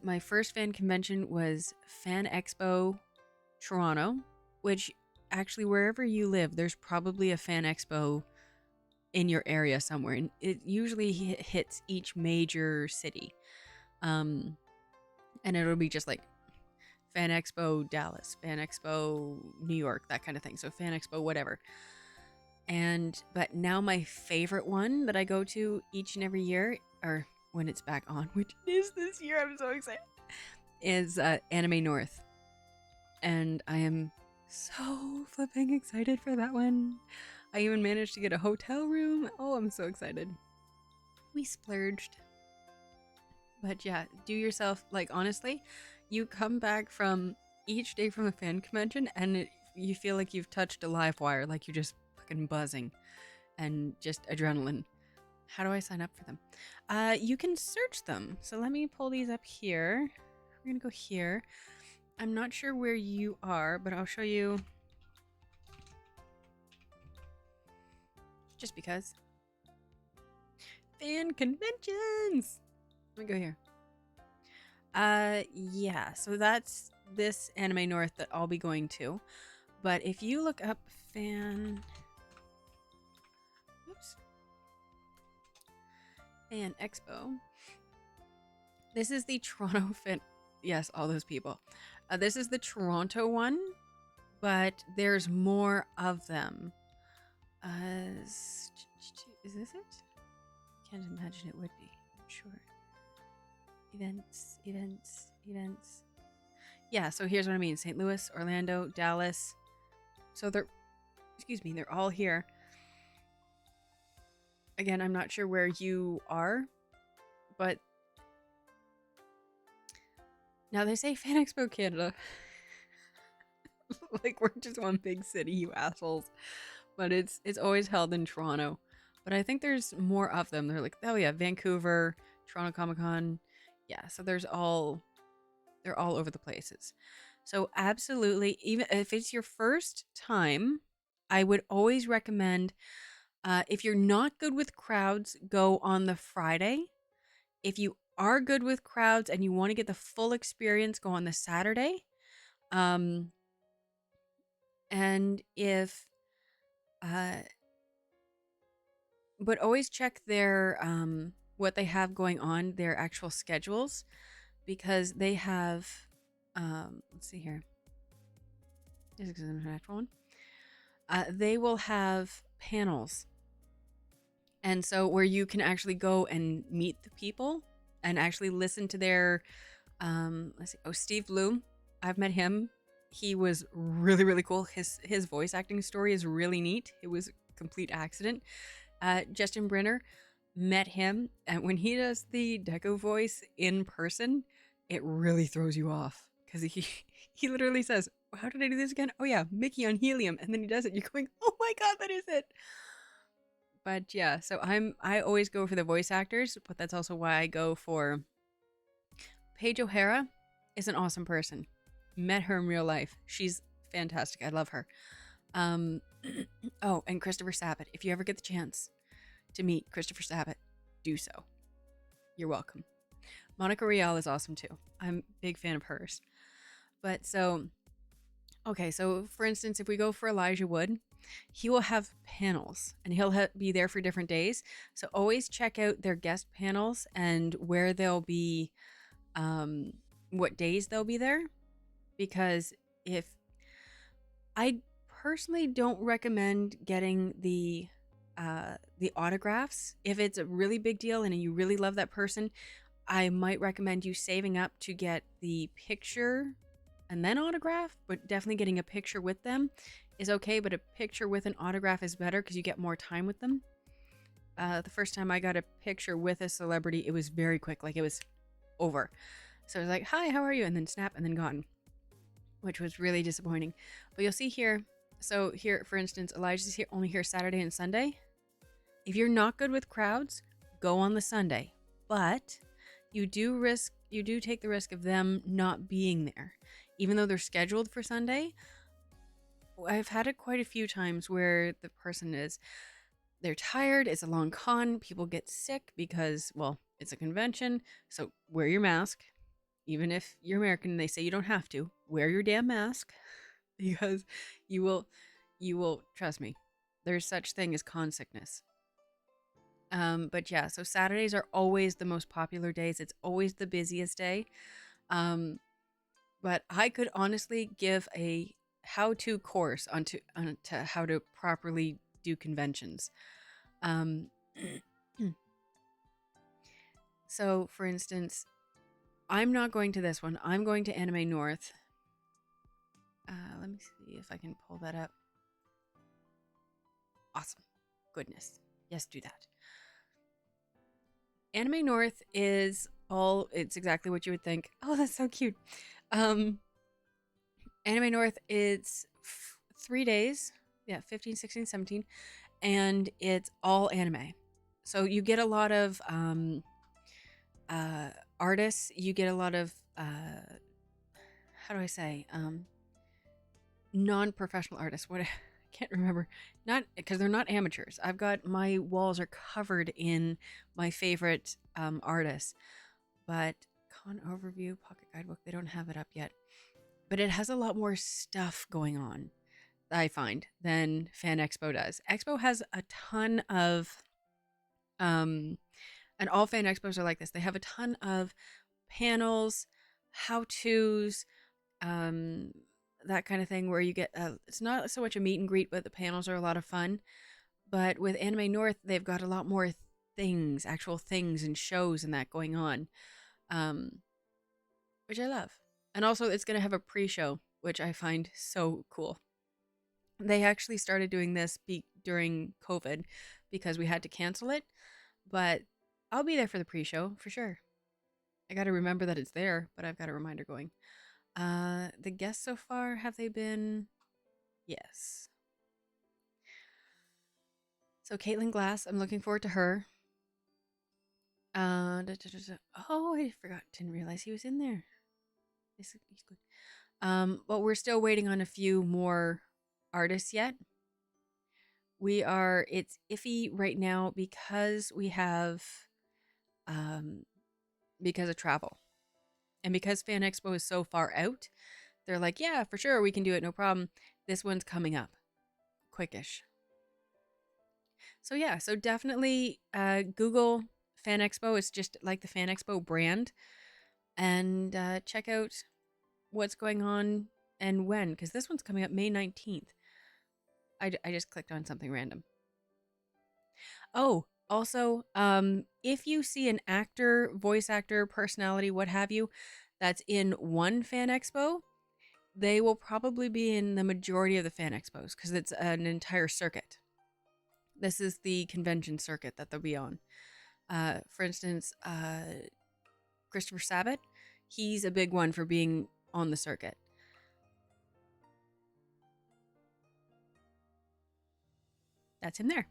my first fan convention was Fan Expo Toronto, which actually wherever you live, there's probably a Fan Expo in your area somewhere, and it usually hits each major city, and it'll be just like Fan Expo Dallas, Fan Expo New York, that kind of thing. So Fan Expo whatever. But now my favorite one that I go to each and every year, or when it's back on, which is this year, I'm so excited, is Anime North. And I am So flipping excited for that one. I even managed to get a hotel room. Oh, I'm so excited. We splurged. But yeah, do yourself, like, honestly, you come back from each day from a fan convention and you feel like you've touched a live wire, like you're just fucking buzzing and just adrenaline. How do I sign up for them? You can search them. So let me pull these up here. We're gonna go here. I'm not sure where you are, but I'll show you. Just because. Fan conventions! Let me go here. Yeah, so that's this Anime North that I'll be going to. But if you look up Fan... Oops. Fan Expo. This is the Toronto Fan... Yes, all those people. This is the Toronto one, but there's more of them. Is this it? Can't imagine it would be. I'm sure. Events. Yeah, so here's what I mean. St. Louis, Orlando, Dallas. So they're all here. Again, I'm not sure where you are, but now they say Fan Expo Canada. Like we're just one big city, you assholes. But it's always held in Toronto. But I think there's more of them. They're like, oh yeah, Vancouver, Toronto Comic Con. Yeah, so they're all over the places. So absolutely, even if it's your first time, I would always recommend, if you're not good with crowds, go on the Friday. If you are good with crowds and you want to get the full experience, go on the Saturday. And if, but always check their, what they have going on, their actual schedules, because they have, let's see here. This is an actual one. They will have panels. And so where you can actually go and meet the people and actually listen to their, let's see. Oh, Steve Bloom. I've met him. He was really, really cool. His voice acting story is really neat. It was a complete accident. Justin Brenner, met him. And when he does the Deko voice in person, it really throws you off. Because he literally says, how did I do this again? Oh yeah, Mickey on helium. And then he does it. You're going, oh my God, that is it. But yeah, so I always go for the voice actors, but that's also why I go for Paige O'Hara is an awesome person. Met her in real life. She's fantastic. I love her. Oh, and Christopher Sabat. If you ever get the chance to meet Christopher Sabat, do so. You're welcome. Monica Rial is awesome too. I'm a big fan of hers. But so, okay, so for instance, if we go for Elijah Wood, he will have panels and he'll be there for different days. So always check out their guest panels and where they'll be, what days they'll be there. Because if I personally don't recommend getting the autographs, if it's a really big deal and you really love that person, I might recommend you saving up to get the picture and then autograph, but definitely getting a picture with them is okay, but a picture with an autograph is better because you get more time with them. The first time I got a picture with a celebrity, it was very quick, like it was over. So I was like, hi, how are you? And then snap and then gone, which was really disappointing. But you'll see here, so here, for instance, Elijah's here only here Saturday and Sunday. If you're not good with crowds, go on the Sunday. But you do take the risk of them not being there. Even though they're scheduled for Sunday, I've had it quite a few times where the person they're tired, it's a long con, people get sick because, well, it's a convention, so wear your mask. Even if you're American and they say you don't have to, wear your damn mask because you will, trust me, there's such thing as con sickness. But yeah, so Saturdays are always the most popular days. It's always the busiest day. But I could honestly give a how-to course on how to properly do conventions. So, for instance, I'm not going to this one. I'm going to Anime North. Let me see if I can pull that up. Awesome. Goodness. Yes, do that. Anime North is it's exactly what you would think. Oh, that's so cute. Um, Anime North is 3 days. Yeah, 15, 16, 17. And it's all anime. So you get a lot of artists. You get a lot of, how do I say, non-professional artists. What I can't remember. Not because they're not amateurs. I've got my walls are covered in my favorite artists. But con overview, pocket guidebook, they don't have it up yet. But it has a lot more stuff going on, I find, than Fan Expo does. Expo has a ton of and all fan expos are like this. They have a ton of panels, how-tos, that kind of thing where you get it's not so much a meet and greet, but the panels are a lot of fun. But with Anime North, they've got a lot more things, actual things and shows and that going on, which I love. And also, it's going to have a pre-show, which I find so cool. They actually started doing this during COVID because we had to cancel it, but I'll be there for the pre-show for sure. I got to remember that it's there, but I've got a reminder going. The guests so far, have they been? Yes. So Caitlin Glass, I'm looking forward to her. Oh, I forgot. Didn't realize he was in there. He's good. But we're still waiting on a few more artists yet. It's iffy right now because we have, because of travel. And because Fan Expo is so far out, they're like, yeah, for sure, we can do it, no problem. This one's coming up quickish. So yeah, so definitely Google Fan Expo. It's just like the Fan Expo brand. And check out what's going on and when, because this one's coming up May 19th. I just clicked on something random. Oh, also, if you see an actor, voice actor, personality, what have you, that's in one Fan Expo, they will probably be in the majority of the Fan Expos because it's an entire circuit. This is the convention circuit that they'll be on. For instance, Christopher Sabat, he's a big one for being on the circuit. That's him there.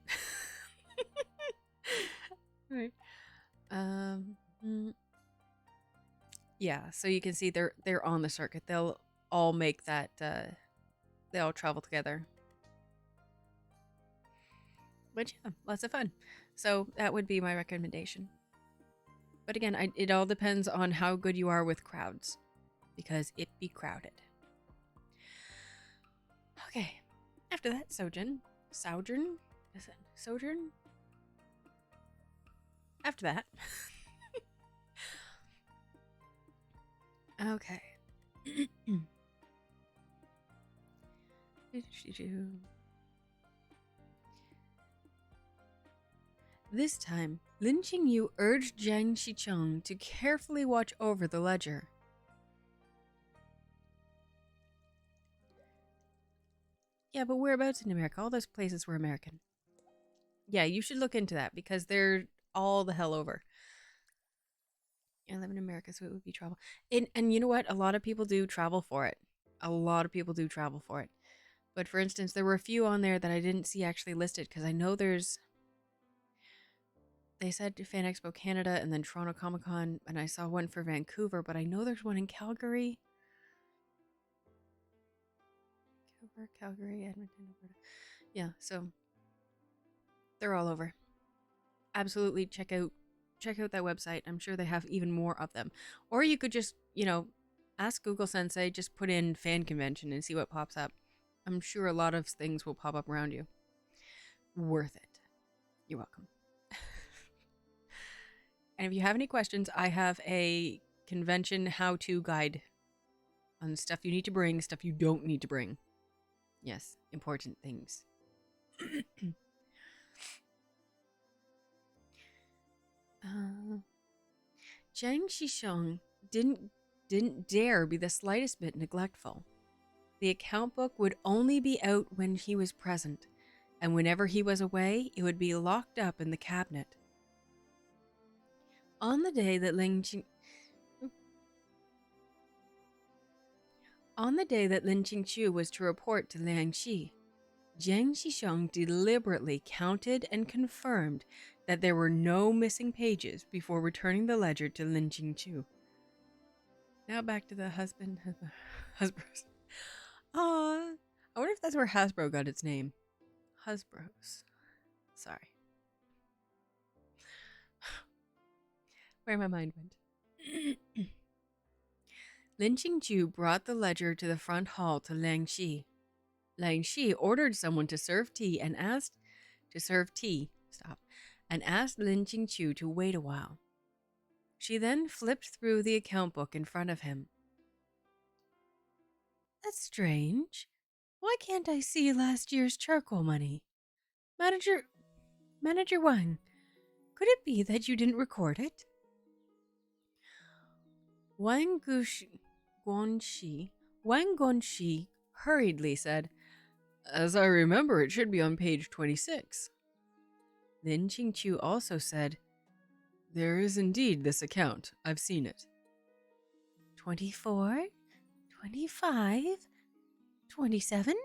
Right. Yeah, so you can see they're on the circuit. They'll all make that. They all travel together. But yeah, lots of fun. So that would be my recommendation. But again, it all depends on how good you are with crowds, because it be crowded. Okay, after that, Sojourn. Is it Sojourn? After that. Okay. This time, Lin Qingyu urged Zhang Xicheng to carefully watch over the ledger. Yeah, but whereabouts in America? All those places were American. Yeah, you should look into that because they're all the hell over. I live in America, so it would be travel. And you know what? A lot of people do travel for it. But for instance, there were a few on there that I didn't see actually listed because I know they said Fan Expo Canada and then Toronto Comic Con, and I saw one for Vancouver, but I know there's one in Calgary. Calgary, Edmonton, Alberta. Yeah, so they're all over. Absolutely check out that website. I'm sure they have even more of them. Or you could just, ask Google Sensei, just put in fan convention and see what pops up. I'm sure a lot of things will pop up around you. Worth it. You're welcome. And if you have any questions, I have a convention how-to guide on stuff you need to bring, stuff you don't need to bring. Yes, important things. Zhang Xicheng didn't dare be the slightest bit neglectful. The account book would only be out when he was present, and whenever he was away, it would be locked up in the cabinet. On the day that Lin Qingyu was to report to Liang Xi, Jiang Xisheng deliberately counted and confirmed that there were no missing pages before returning the ledger to Lin Qingyu. Now back to the Hasbro's. I wonder if that's where Hasbro got its name. Hasbro's. Sorry. Where my mind went. Lin Qingju brought the ledger to the front hall to Liang Xi. Liang Xi ordered someone to serve tea and asked Lin Qingju to wait a while. She then flipped through the account book in front of him. That's strange. Why can't I see last year's charcoal money? Manager Wang, could it be that you didn't record it? Wang Guanxi hurriedly said, As I remember, it should be on page 26. Lin Qingqiu also said, There is indeed this account. I've seen it. 24? 25? 27?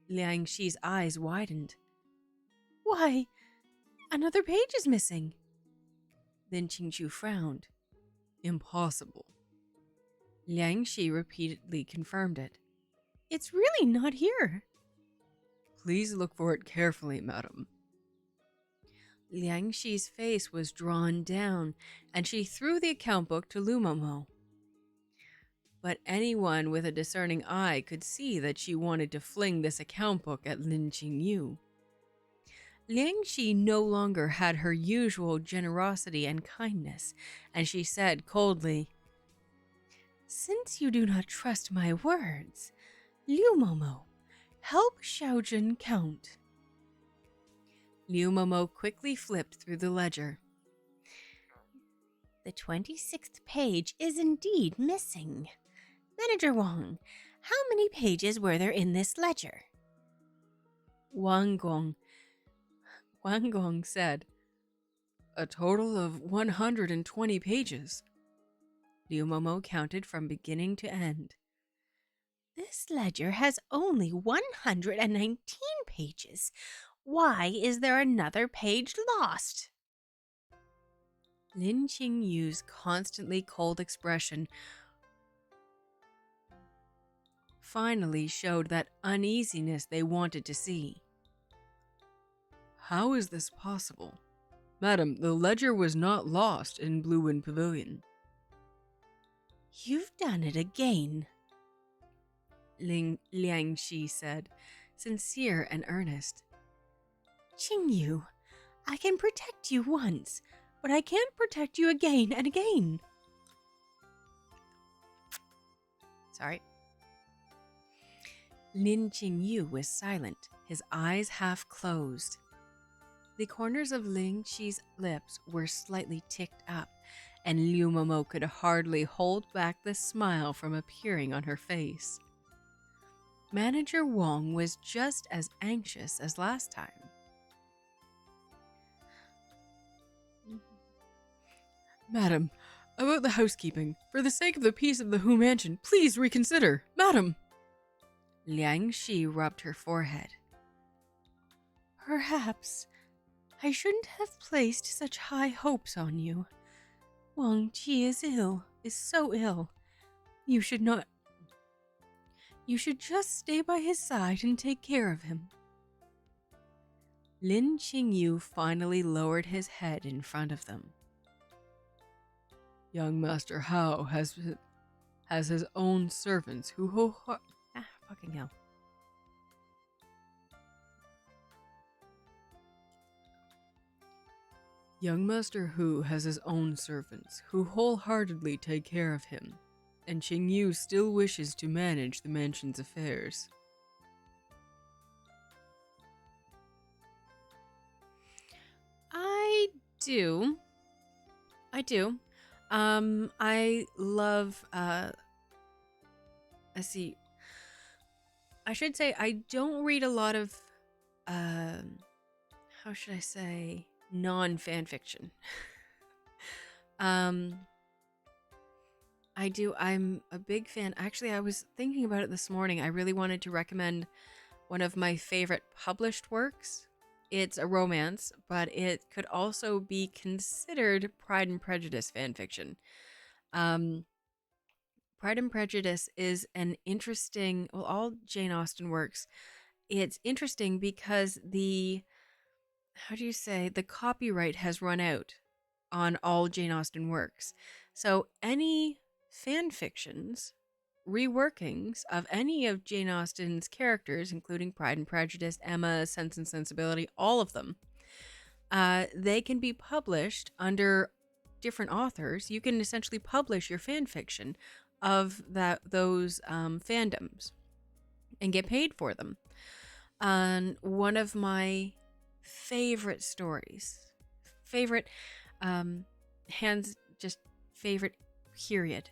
Liang Xi's eyes widened. Why, another page is missing. Lin Qingqiu frowned. Impossible. Liang Xi repeatedly confirmed it. It's really not here. Please look for it carefully, madam. Liang Xi's face was drawn down, and she threw the account book to Lu Momo. But anyone with a discerning eye could see that she wanted to fling this account book at Lin Qingyu. Liang Xi no longer had her usual generosity and kindness, and she said coldly, Since you do not trust my words, Liu Momo, help Xiaojun count. Liu Momo quickly flipped through the ledger. The 26th page is indeed missing. Manager Wang, how many pages were there in this ledger? Wang Gong said, A total of 120 pages. Liu Momo counted from beginning to end. This ledger has only 119 pages. Why is there another page lost? Lin Qingyu's constantly cold expression finally showed that uneasiness they wanted to see. How is this possible? Madam, the ledger was not lost in Blue Wind Pavilion. You've done it again, Liang Xi said, sincere and earnest. Qingyu, I can protect you once, but I can't protect you again and again. Sorry. Lin Qingyu was silent, his eyes half closed. The corners of Ling Qi's lips were slightly ticked up, and Liu Momo could hardly hold back the smile from appearing on her face. Manager Wang was just as anxious as last time. Madam, about the housekeeping, for the sake of the peace of the Hu Mansion, please reconsider, madam. Liang Xi rubbed her forehead. Perhaps I shouldn't have placed such high hopes on you. Wang Qi is so ill. You should just stay by his side and take care of him. Lin Qingyu finally lowered his head in front of them. Young Master Hao has his own servants who fucking hell. Young Master Hu has his own servants who wholeheartedly take care of him, and Qingyu still wishes to manage the mansion's affairs. I do. I love, let's see. I should say I don't read a lot of um how should I say, non-fan fiction. um I'm a big fan. Actually, I was thinking about it this morning. I really wanted to recommend one of my favorite published works. It's a romance, but it could also be considered Pride and Prejudice fan fiction. Um, Pride and Prejudice is an interesting, well, all Jane Austen works. It's interesting because how do you say, the copyright has run out on all Jane Austen works. So any fan fictions, reworkings of any of Jane Austen's characters, including Pride and Prejudice, Emma, Sense and Sensibility, all of them, they can be published under different authors. You can essentially publish your fan fiction of those fandoms and get paid for them. And one of my favorite stories, favorite, hands just favorite period,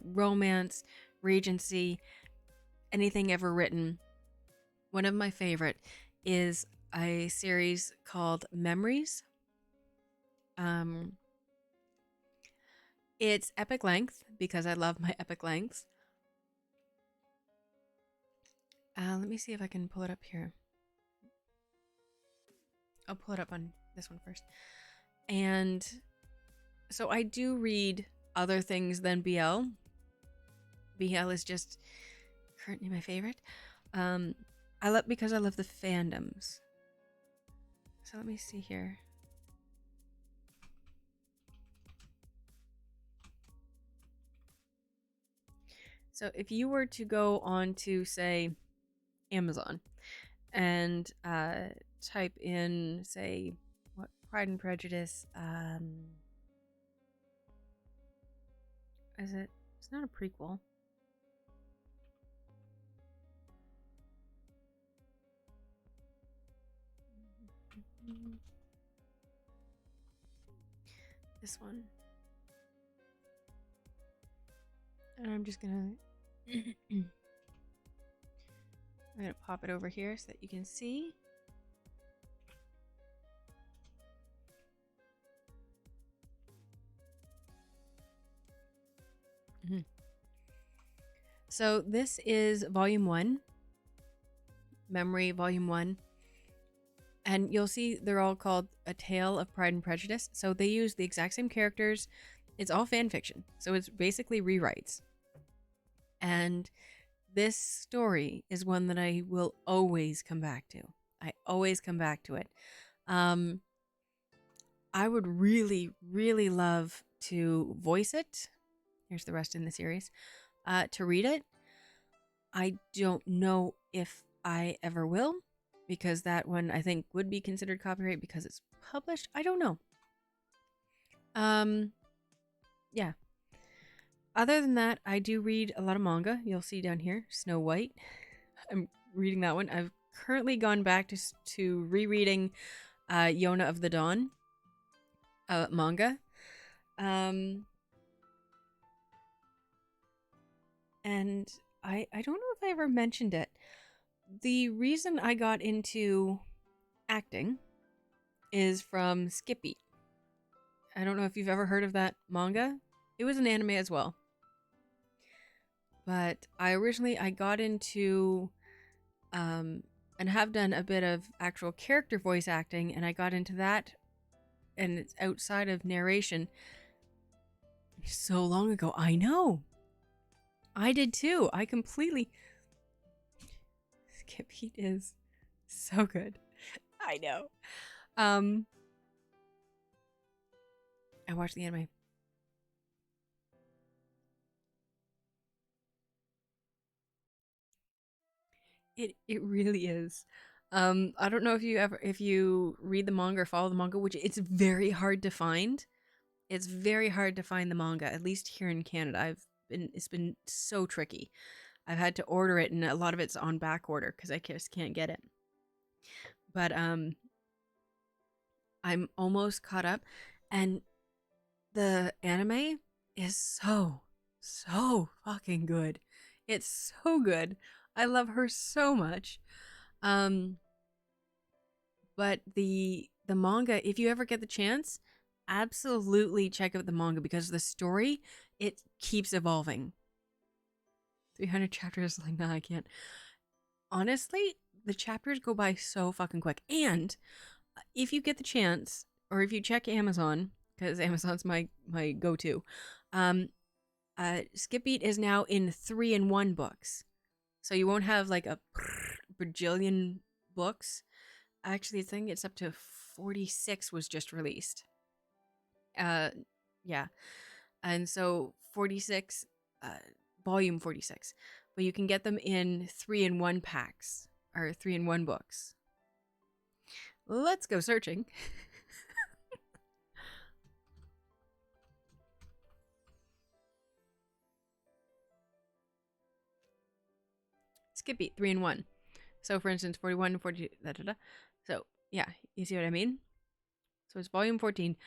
romance, Regency, anything ever written. One of my favorite is a series called Memories. It's epic length because I love my epic lengths. Let me see if I can pull it up here. I'll pull it up on this one first. And so I do read other things than BL. BL is just currently my favorite. Because I love the fandoms. So let me see here. So if you were to go on to, say, Amazon and type in, say, what, Pride and Prejudice, is it? It's not a prequel. This one. And I'm just gonna I'm gonna pop it over here so that you can see. So this is volume 1, Memory volume 1. And you'll see they're all called A Tale of Pride and Prejudice. So they use the exact same characters. It's all fan fiction. So it's basically rewrites. And this story is one that I will always come back to. I always come back to it. I would really, really love to voice it. Here's the rest in the series. To read it. I don't know if I ever will, because that one I think would be considered copyright because it's published. I don't know. Yeah. Other than that, I do read a lot of manga. You'll see down here, Snow White. I'm reading that one. I've currently gone back to rereading Yona of the Dawn manga. And I don't know if I ever mentioned it. The reason I got into acting is from Skip Beat. I don't know if you've ever heard of that manga. It was an anime as well. But I got into and have done a bit of actual character voice acting, and I got into that, and it's outside of narration so long ago. I know. I did too. I completely... Skip Beat is so good. I know. I watched the anime. It really is. I don't know if you read the manga or follow the manga, which it's very hard to find. It's very hard to find the manga, at least here in Canada. It's been so tricky. I've had to order it, and a lot of it's on back order because I just can't get it. But I'm almost caught up, and the anime is so fucking good. It's so good. I love her so much. Um, but the manga, if you ever get the chance, absolutely check out the manga because the story, it keeps evolving. 300 chapters, like, nah, I can't. Honestly, the chapters go by so fucking quick. And if you get the chance, or if you check Amazon, because Amazon's my go-to, um, Skip Beat is now in 3-in-1 books. So you won't have like a bajillion books. Actually, I think it's up to 46 was just released. Uh, yeah. And so 46, volume 46. But you can get them in 3-in-1 packs or 3-in-1 books. Let's go searching. Skip Beat 3-in-1. So for instance, 41, 42, da, da, da. So yeah, you see what I mean? So it's volume 14.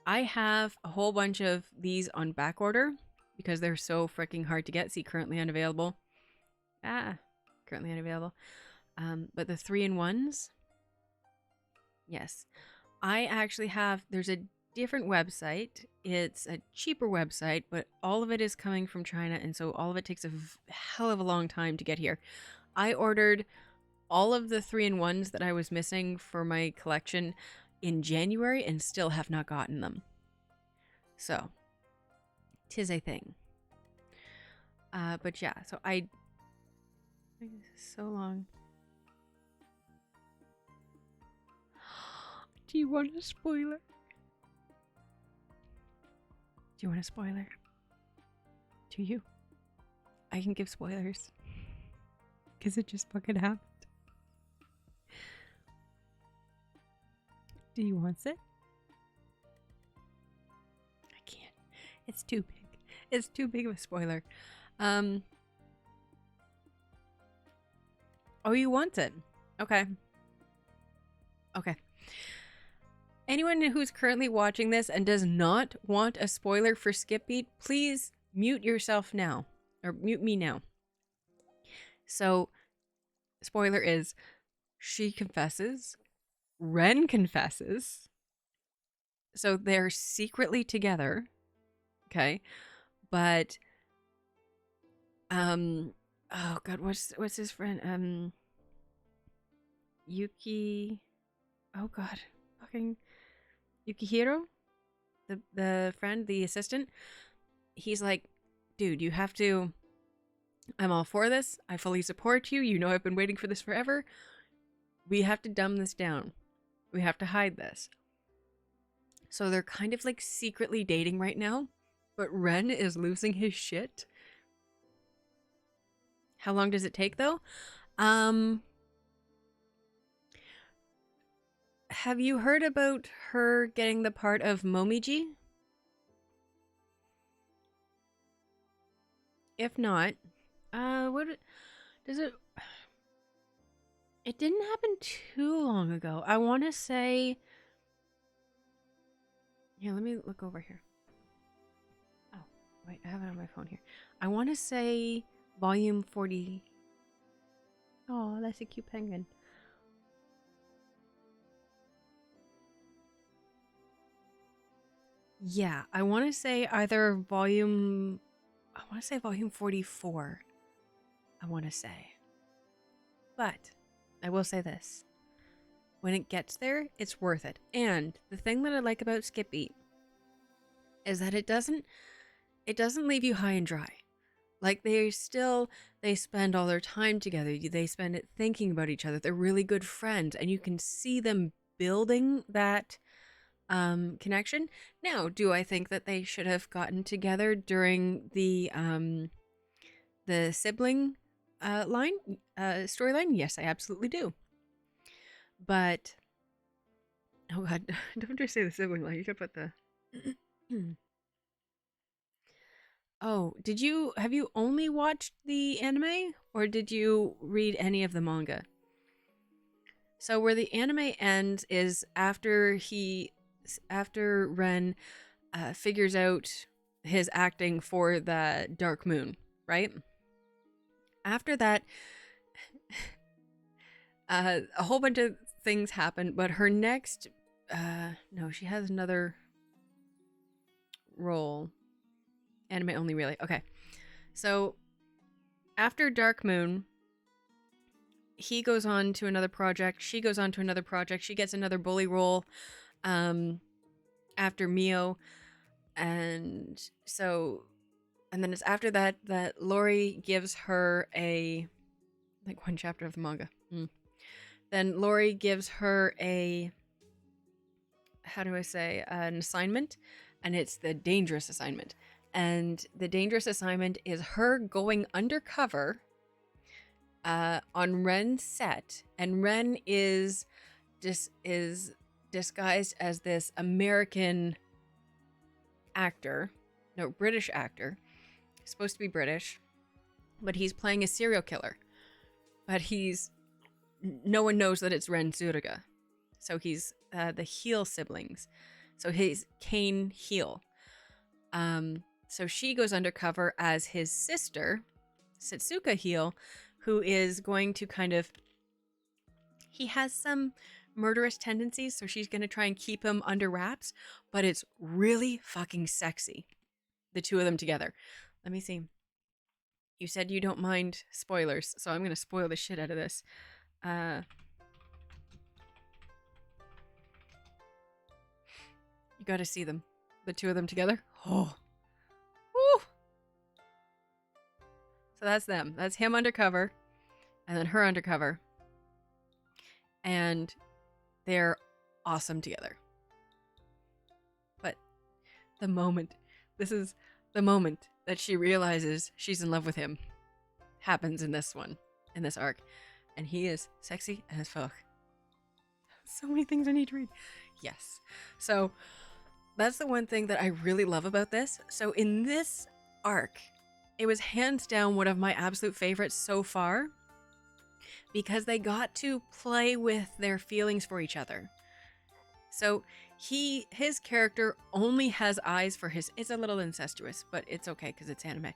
I have a whole bunch of these on back order because they're so freaking hard to get. See, currently unavailable. Currently unavailable. But the 3-in-1s, yes. I actually have, there's a different website. It's a cheaper website, but all of it is coming from China. And so all of it takes a hell of a long time to get here. I ordered all of the 3-in-1s that I was missing for my collection in January and still have not gotten them. So, 'tis a thing. But yeah, so so long. Do you want a spoiler? Do you want a spoiler? Do you? I can give spoilers. Because it just fucking happened. Do you want it? I can't. It's too big. It's too big of a spoiler. Oh, you want it? Okay. Okay. Anyone who's currently watching this and does not want a spoiler for Skip Beat, please mute yourself now. Or mute me now. So, spoiler is, she confesses. Ren confesses. So they're secretly together. Okay. But, oh god, what's his friend? Yuki. Oh god. Fucking Yukihiro? The friend, the assistant. He's like, dude, you have to. I'm all for this. I fully support you. You know I've been waiting for this forever. We have to dumb this down. We have to hide this. So they're kind of like secretly dating right now. But Ren is losing his shit. How long does it take though? Have you heard about her getting the part of Momiji? If not, what does it? It didn't happen too long ago. I want to say. Yeah, let me look over here. Oh, wait, I have it on my phone here. I want to say volume 40. Oh, that's a cute penguin. Yeah, I want to say either volume. I want to say volume 44. I want to say. But I will say this. When it gets there, it's worth it. And the thing that I like about Skip Beat is that it doesn't leave you high and dry. Like they spend all their time together. They spend it thinking about each other. They're really good friends and you can see them building that connection. Now, do I think that they should have gotten together during the sibling storyline? Yes, I absolutely do. But oh god, don't just say the sibling line. You could put the. Oh, have you only watched the anime or did you read any of the manga? So where the anime ends is after Ren figures out his acting for the Dark Moon, right? After that, A whole bunch of things happen, but her next, no, she has another role. Anime only, really. Okay. So after Dark Moon, he goes on to another project. She goes on to another project. She gets another bully role after Mio. And so, and then it's after that that Lori gives her like one chapter of the manga. Then Lori gives her how do I say, an assignment, and it's the dangerous assignment. And the dangerous assignment is her going undercover on Ren's set, and Ren is disguised as this American actor, no, British actor, supposed to be British, but he's playing a serial killer. But no one knows that it's Ren Tsuruga. So he's the Heel siblings. So he's Kane Heel. So she goes undercover as his sister, Setsuka Heel, who is going to he has some murderous tendencies, so she's going to try and keep him under wraps, but it's really fucking sexy. The two of them together. Let me see. You said you don't mind spoilers, so I'm going to spoil the shit out of this. You got to see them. The two of them together. Oh. Woo. So that's them. That's him undercover, and then her undercover. And they're awesome together. But this is the moment that she realizes she's in love with him, happens in this arc. And he is sexy as fuck. So many things I need to read. Yes. So that's the one thing that I really love about this. So in this arc, it was hands down one of my absolute favorites so far, because they got to play with their feelings for each other. So his character only has eyes for it's a little incestuous, but it's okay because it's anime.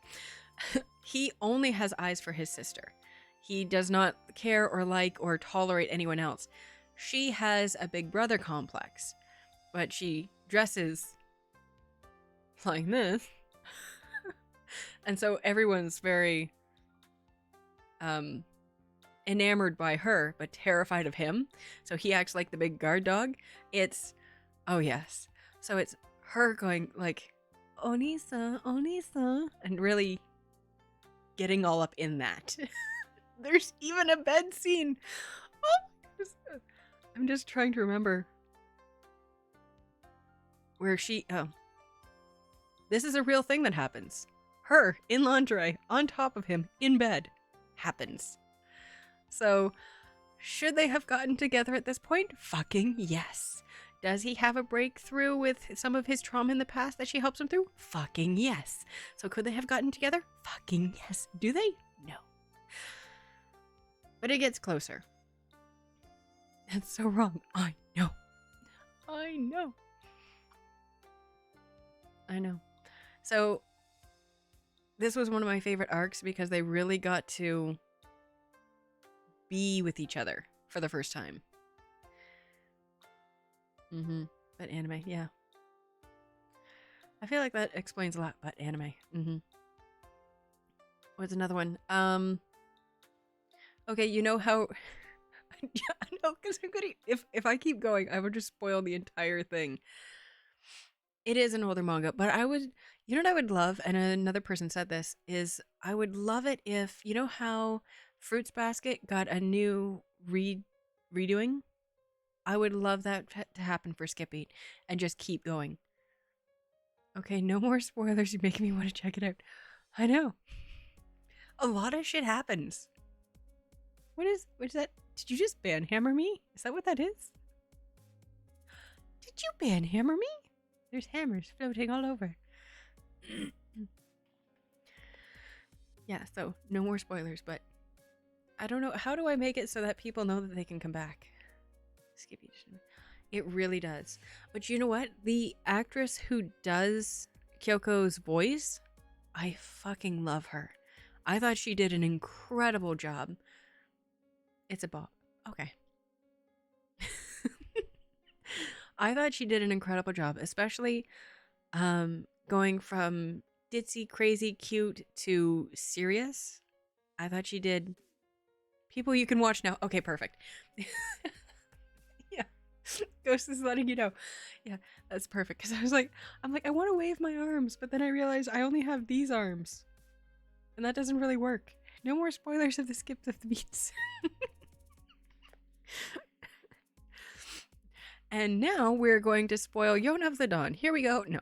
He only has eyes for his sister. He does not care or like or tolerate anyone else. She has a big brother complex, but she dresses like this. And so everyone's very enamored by her, but terrified of him. So he acts like the big guard dog. Oh yes. So it's her going like, Onisa, Onisa, and really getting all up in that. There's even a bed scene. Oh, I'm just trying to remember where this is a real thing that happens. Her in lingerie on top of him in bed happens. So, should they have gotten together at this point? Fucking yes. Does he have a breakthrough with some of his trauma in the past that she helps him through? Fucking yes. So could they have gotten together? Fucking yes. Do they? No. But it gets closer. That's so wrong. I know. I know. I know. So, this was one of my favorite arcs because they really got to be with each other for the first time. But anime, yeah. I feel like that explains a lot, but anime. What's another one? Okay, you know how I know, because I'm gonna if I keep going, I would just spoil the entire thing. It is an older manga, but you know what I would love, and another person said this, is I would love it if, you know how Fruits Basket got a new redoing? I would love that to happen for Skip Beat and just keep going. Okay, no more spoilers. You're making me want to check it out. I know. A lot of shit happens. What is that? Did you just banhammer me? Is that what that is? Did you banhammer me? There's hammers floating all over. Yeah, so no more spoilers, but I don't know. How do I make it so that people know that they can come back? Skippy. It really does. But you know what? The actress who does Kyoko's voice, I fucking love her. I thought she did an incredible job. It's a bop. Okay. I thought she did an incredible job, especially going from ditzy, crazy, cute to serious. I thought she did. People you can watch now. Okay, perfect. Yeah. Ghost is letting you know. Yeah, that's perfect. Because I'm like, I want to wave my arms, but then I realize I only have these arms. And that doesn't really work. No more spoilers of the Skip of the Beats. And now we're going to spoil Yona of the Dawn. Here we go. No.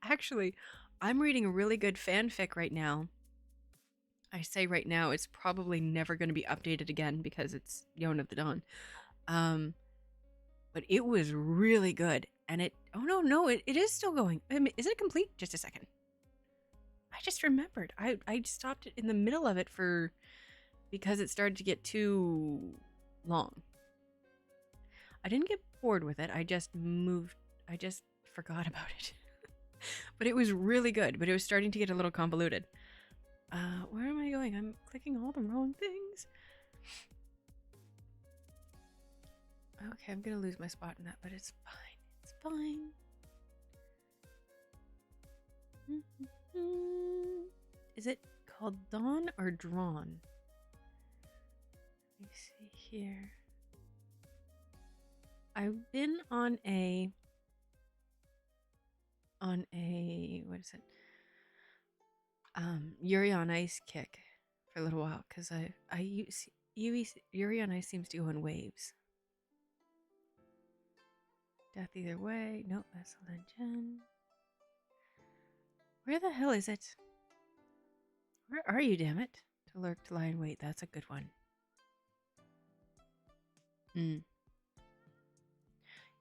Actually, I'm reading a really good fanfic right now. I say right now, it's probably never going to be updated again because it's Yona of the Dawn. But it was really good. And it is still going. Is it complete? Just a second. I just remembered. I stopped it in the middle of it because it started to get too long. I didn't get bored with it. I just forgot about it. But it was really good. But it was starting to get a little convoluted. Where am I going? I'm clicking all the wrong things. Okay, I'm gonna lose my spot in that, but it's fine. It's fine. Is it called Dawn or Drawn? Let me see here. I've been on a what is it? Yuri on Ice kick for a little while because I use Yuri on Ice seems to go in waves. Death either way. Nope, that's a legend. Where the hell is it? Where are you, damn it? To lurk, to lie in wait. That's a good one.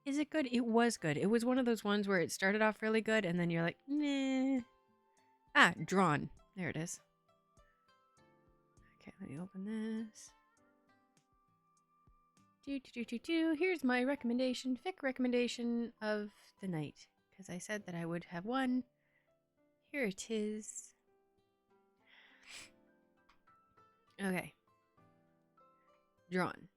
Is it good? It was good. It was one of those ones where it started off really good and then you're like, nah. Ah, Drawn. There it is. Okay, let me open this. Here's my recommendation, fic recommendation of the night. Because I said that I would have one. Here it is. Okay. Drawn.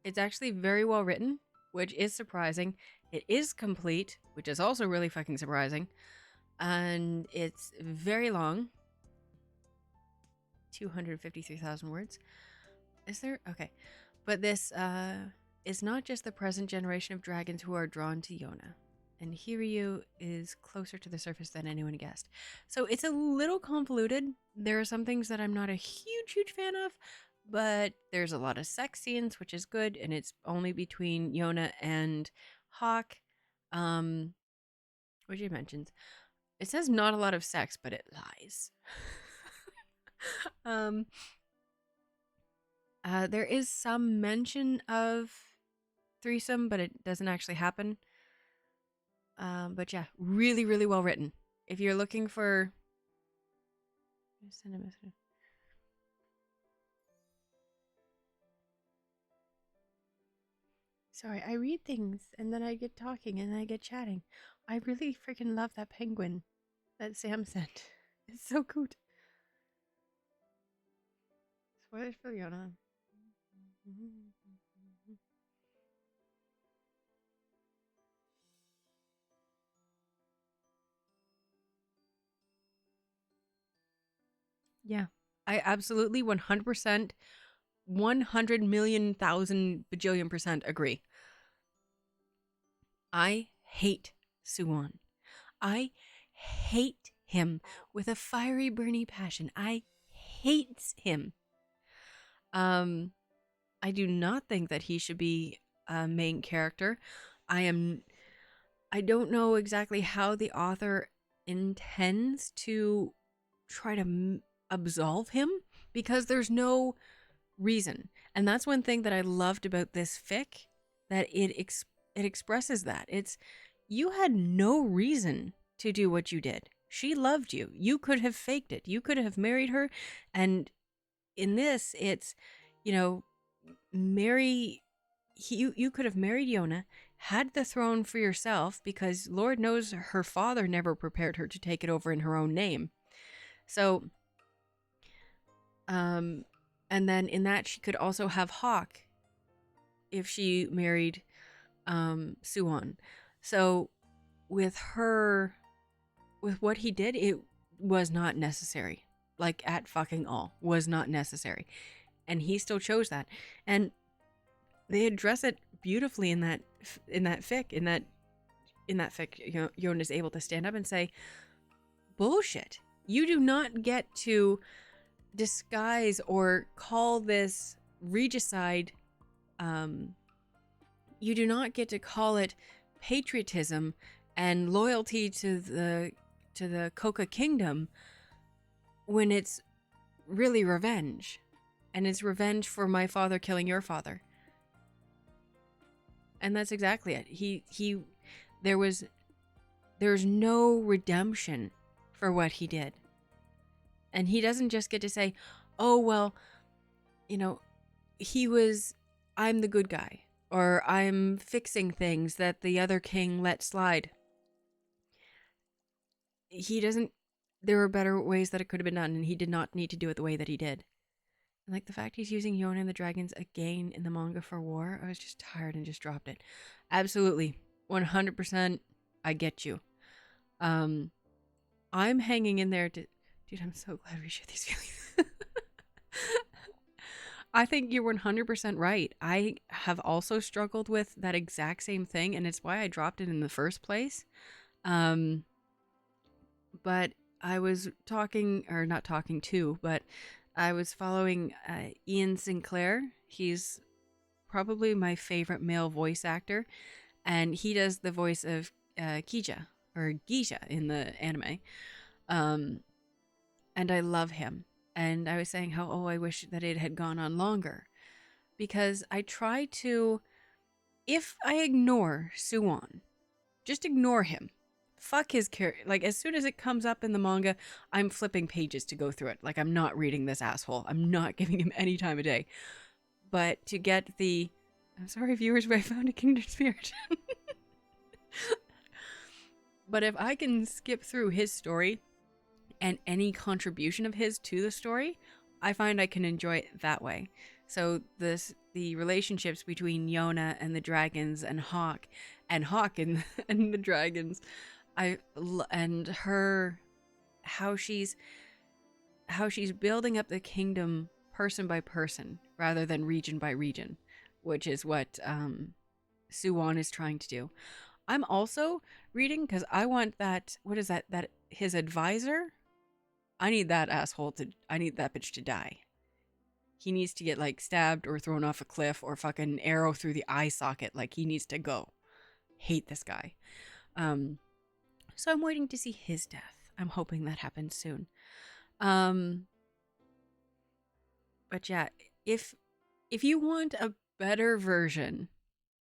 It's actually very well written, which is surprising. It is complete, which is also really fucking surprising. And it's very long. 253,000 words. Is there? Okay. But this is not just the present generation of dragons who are drawn to Yona. And Hiryu is closer to the surface than anyone guessed. So it's a little convoluted. There are some things that I'm not a huge fan of, but there's a lot of sex scenes, which is good, and it's only between Yona and Hawk, which he mentions. It says not a lot of sex, but it lies. There is some mention of threesome, but it doesn't actually happen. But yeah, really, really well written. If you're looking for... Send a message. Sorry, I read things and then I get talking and then I get chatting. I really freaking love that penguin that Sam sent. It's so cute. Spoilers for Yona. Yeah, I absolutely 100%, 100 million thousand bajillion percent agree. I hate Suwon. I hate him with a fiery, burning passion. I hate him. I do not think that he should be a main character. I don't know exactly how the author intends to try to absolve him because there's no reason. And that's one thing that I loved about this fic, that it expresses that. It's, you had no reason to do what you did. She loved you. You could have faked it. You could have married her. And in this, it's, you know, you could have married Yona, had the throne for yourself, because Lord knows her father never prepared her to take it over in her own name. So, And then in that, she could also have Hawk if she married Suwon. So with her, with what he did, it was not necessary. Like at fucking all, was not necessary. And he still chose that. And they address it beautifully in that fic. In that fic, Yona is able to stand up and say, bullshit. You do not get to disguise or call this regicide. You do not get to call it patriotism and loyalty to the Coca Kingdom when it's really revenge. And it's revenge for my father killing your father. And that's exactly it. There's no redemption for what he did. And he doesn't just get to say, oh, well, I'm the good guy, or I'm fixing things that the other king let slide. There were better ways that it could have been done, and he did not need to do it the way that he did. And like the fact he's using Yona and the dragons again in the manga for war, I was just tired and just dropped it. Absolutely. 100%. I get you. I'm hanging in there to... Dude, I'm so glad we share these feelings. I think you're 100% right. I have also struggled with that exact same thing, and it's why I dropped it in the first place. But I was I was following Ian Sinclair. He's probably my favorite male voice actor, and he does the voice of Kija, or Geisha in the anime. And I love him. And I was saying how, I wish that it had gone on longer. Because I try to, if I ignore Suwon, just ignore him. Fuck his character. Like, as soon as it comes up in the manga, I'm flipping pages to go through it. Like, I'm not reading this asshole. I'm not giving him any time of day. But to get I'm sorry, viewers, but I found a kindred spirit. But if I can skip through his story and any contribution of his to the story, I find I can enjoy it that way. So the relationships between Yona and the dragons and Hawk and the dragons, and her, how she's building up the kingdom person by person rather than region by region, which is what Suwon is trying to do. I'm also reading because I want that, what is that his advisor? I need that bitch to die. He needs to get like stabbed or thrown off a cliff or fucking arrow through the eye socket. Like, he needs to go. Hate this guy. So I'm waiting to see his death. I'm hoping that happens soon. But yeah, if you want a better version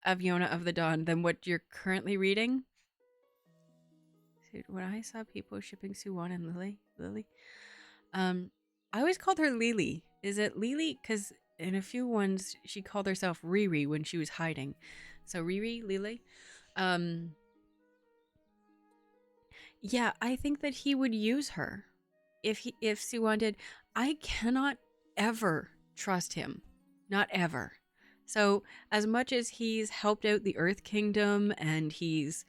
of Yona of the Dawn than what you're currently reading, dude, when I saw people shipping Suwon and Lily, I always called her Lily. Is it Lily? Because in a few ones she called herself Riri when she was hiding. So Riri, Lily. Yeah, I think that he would use her if Suwon did. I cannot ever trust him. Not ever. So as much as he's helped out the Earth Kingdom and he's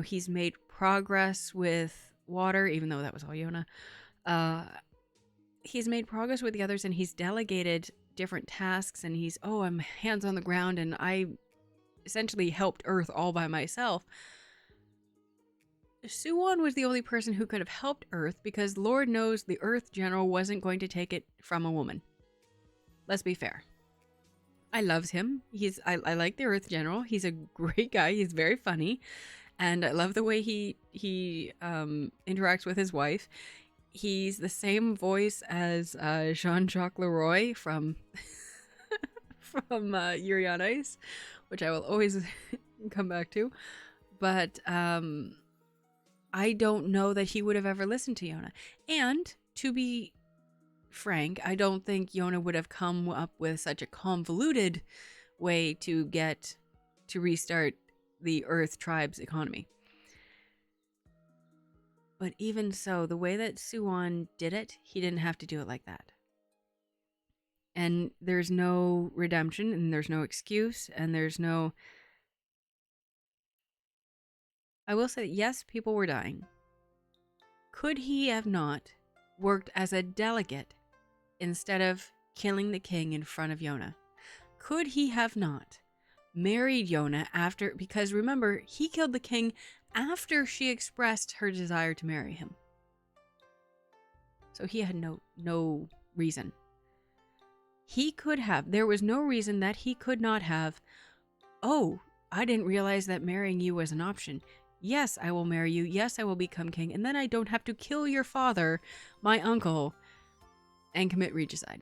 he's made progress with water, even though that was all Yona. He's made progress with the others, and he's delegated different tasks, and I'm hands on the ground, and I essentially helped Earth all by myself. Suwon was the only person who could have helped Earth because Lord knows the Earth General wasn't going to take it from a woman. Let's be fair. I loves him. I like the Earth General. He's a great guy. He's very funny. And I love the way he interacts with his wife. He's the same voice as Jean-Jacques Leroy from Yuri on Ice, which I will always come back to. But I don't know that he would have ever listened to Yona. And to be frank, I don't think Yona would have come up with such a convoluted way to restart the Earth tribe's economy. But even so, the way that Suwon did it, he didn't have to do it like that. And there's no redemption, and there's no excuse, and there's no... I will say, yes, people were dying. Could he have not worked as a delegate instead of killing the king in front of Yona? Could he have not married Yona after... Because remember, he killed the king after she expressed her desire to marry him. So he had no reason. He could have. There was no reason that he could not have. Oh, I didn't realize that marrying you was an option. Yes, I will marry you. Yes, I will become king. And then I don't have to kill your father, my uncle, and commit regicide.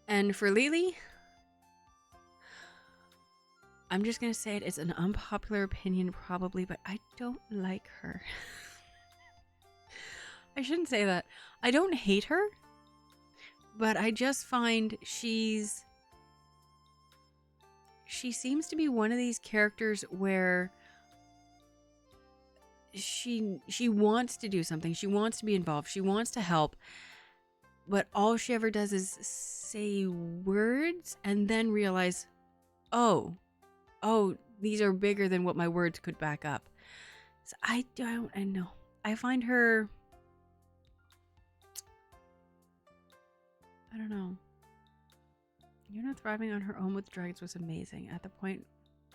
And for Lily, I'm just going to say it. It's an unpopular opinion probably, but I don't like her. I shouldn't say that. I don't hate her, but I just find she seems to be one of these characters where she wants to do something. She wants to be involved. She wants to help. But all she ever does is say words and then realize, oh, these are bigger than what my words could back up. So I know. I find her, I don't know. Yuna thriving on her own with dragons was amazing. At the point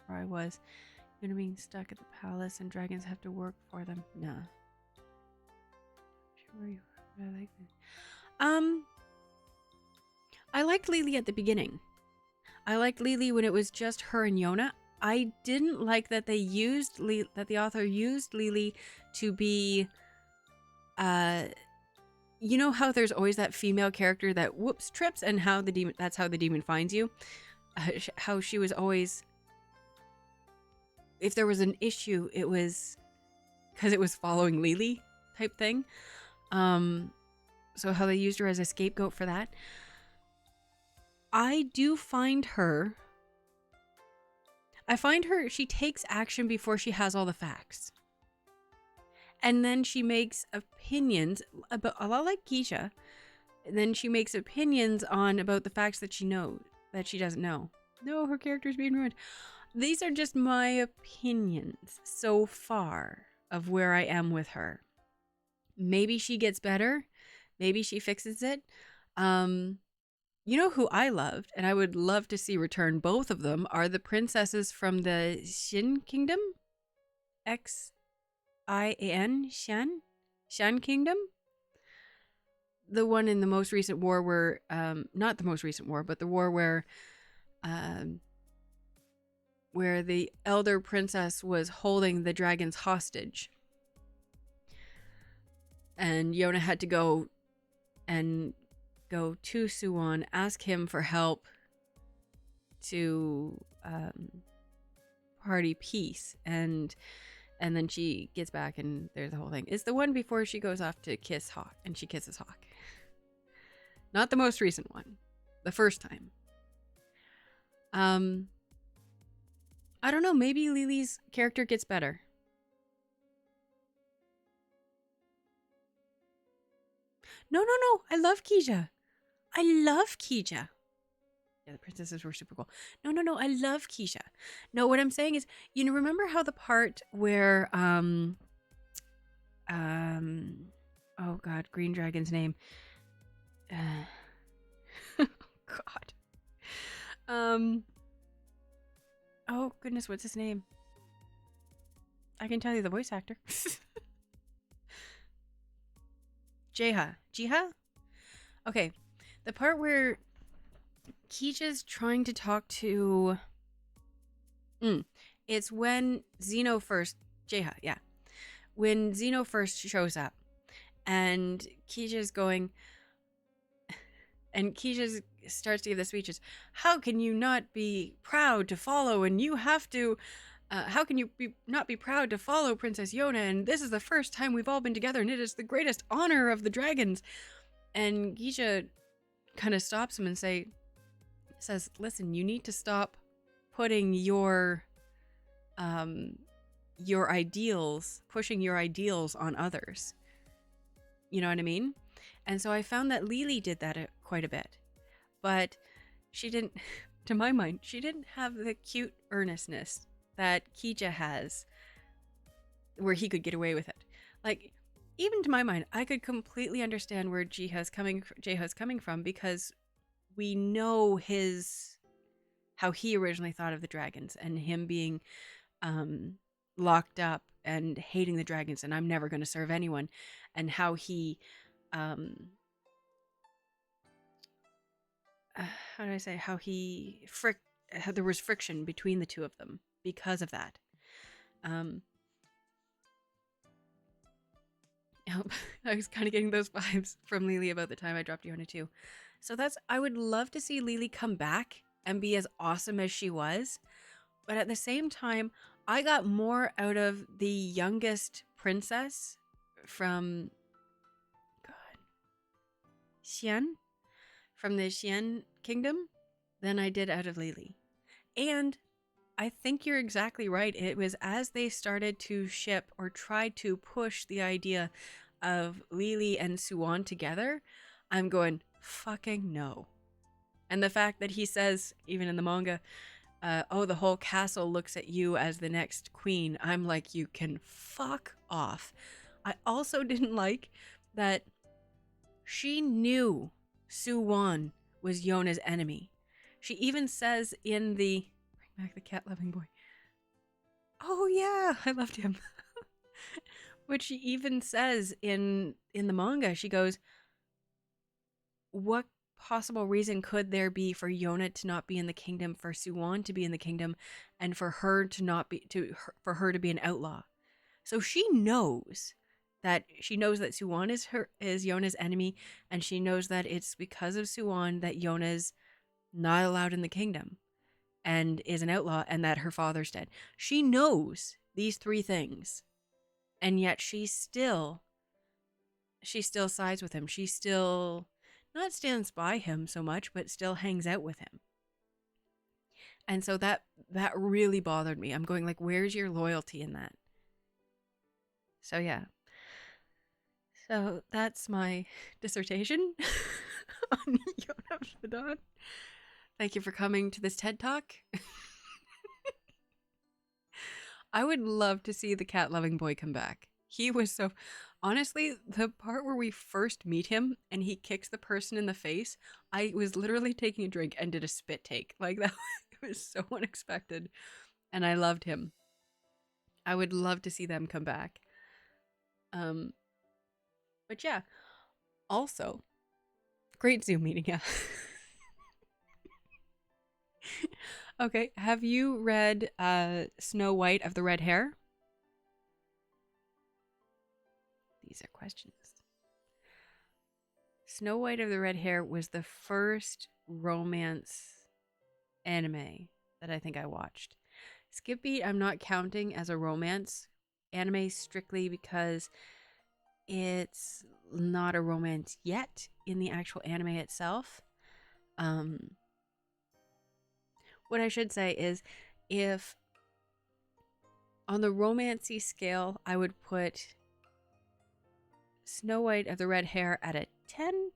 where I was, Yuna being stuck at the palace and dragons have to work for them. Nah. Sure you are. I like this. I liked Lily at the beginning. I liked Lily when it was just her and Yona. I didn't like that they used that the author used Lily to be, you know how there's always that female character that whoops trips, and how the demon, that's how the demon finds you. How she was always, if there was an issue, it was because it was following Lily type thing. So how they used her as a scapegoat for that. I find her, she takes action before she has all the facts. And then she makes opinions, about, a lot like Keisha. And then she makes opinions about the facts that she knows, that she doesn't know. No, her character's being ruined. These are just my opinions so far of where I am with her. Maybe she gets better. Maybe she fixes it. You know who I loved, and I would love to see return, both of them, are the princesses from the Xin Kingdom? X-I-A-N? Shan Kingdom? The one in the most recent war where, not the most recent war, but the war where the elder princess was holding the dragons hostage. And Yona had to go to Suwon, ask him for help to party peace, and then she gets back and there's the whole thing. It's the one before she goes off to kiss Hawk, and she kisses Hawk. Not the most recent one. The first time. I don't know, maybe Lily's character gets better. No, I love Keisha. Yeah, the princesses were super cool. No, I love Keisha. No, what I'm saying is, you know, remember how the part where, oh God, Green Dragon's name. God. Oh goodness, what's his name? I can tell you the voice actor. Jiha? Okay. The part where Keisha's trying to talk to... It's when Zeno first... Jiha, yeah. When Zeno first shows up. And Keisha's going... And Keisha starts to give the speeches. How can you not be proud to follow? And you have to... how can you not be proud to follow Princess Yona? And this is the first time we've all been together. And it is the greatest honor of the dragons. And Keisha kind of stops him and says, listen, you need to stop putting your your ideals, pushing your ideals on others. You know what I mean? And so I found that Lily did that quite a bit. But she didn't, to my mind, she didn't have the cute earnestness that Kija has, where he could get away with it. Like, even to my mind, I could completely understand where Jaeha's coming from, because we know how he originally thought of the dragons, and him being locked up and hating the dragons, and I'm never going to serve anyone, and how he how do I say, how there was friction between the two of them because of that. I was kind of getting those vibes from Lily about the time I dropped Yona too. So I would love to see Lily come back and be as awesome as she was. But at the same time, I got more out of the youngest princess from Xian, from the Xian kingdom, than I did out of Lily. And I think you're exactly right. It was as they started to ship or tried to push the idea of Lily and Suwon together, I'm going, fucking no. And the fact that he says, even in the manga, oh, the whole castle looks at you as the next queen, I'm like, you can fuck off. I also didn't like that she knew Suwon was Yona's enemy. She even says in the... Bring back the cat-loving boy. Oh yeah, I loved him. But she even says in the manga, she goes, what possible reason could there be for Yona to not be in the kingdom, for Suwon to be in the kingdom, and for her to for her to be an outlaw? So she knows that Suwon is Yona's enemy, and she knows that it's because of Suwon that Yona's not allowed in the kingdom and is an outlaw, and that her father's dead. She knows these three things, and yet she still sides with him. She still not stands by him so much, but still hangs out with him. And so that really bothered me. I'm going like, where's your loyalty in that? So yeah. So that's my dissertation on Yona of the Dawn. Thank you for coming to this TED Talk. I would love to see the cat-loving boy come back. He was so... Honestly, the part where we first meet him and he kicks the person in the face, I was literally taking a drink and did a spit take. Like, that it was so unexpected. And I loved him. I would love to see them come back. But yeah. Also, great Zoom meeting, yeah. Okay, have you read Snow White of the Red Hair? These are questions. Snow White of the Red Hair was the first romance anime that I think I watched. Skip Beat I'm not counting as a romance anime strictly because it's not a romance yet in the actual anime itself. What I should say is, if on the romancy scale, I would put Snow White of the Red Hair at a 10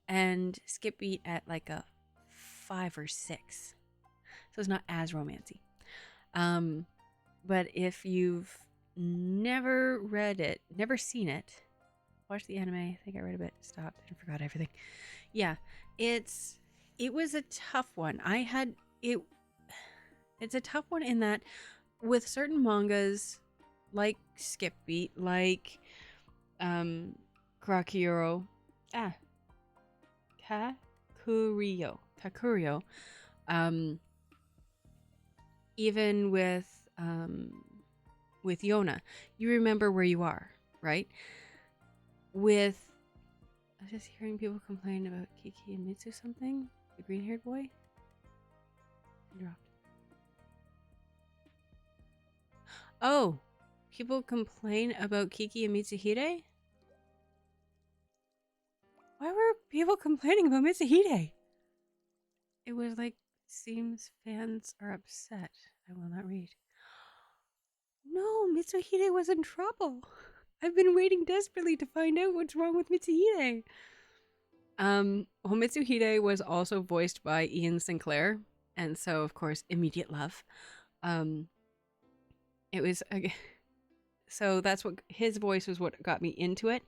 and Skip Beat at like a 5 or 6. So it's not as romancy. But if you've never read it, never seen it, watch the anime. I think I read a bit, stopped, and forgot everything. Yeah, it was a tough one. It's a tough one in that with certain mangas like Skip Beat, like Kakurio, even with Yona, you remember where you are, right? I was just hearing people complain about Kiki and Mitsu something. The green-haired boy. I dropped. Oh, people complain about Kiki and Mitsuhide? Why were people complaining about Mitsuhide? It was like, seems fans are upset. I will not read. No, Mitsuhide was in trouble. I've been waiting desperately to find out what's wrong with Mitsuhide. Well, Mitsuhide was also voiced by Ian Sinclair, and so of course, immediate love. Um, it was so that's what his voice was what got me into it,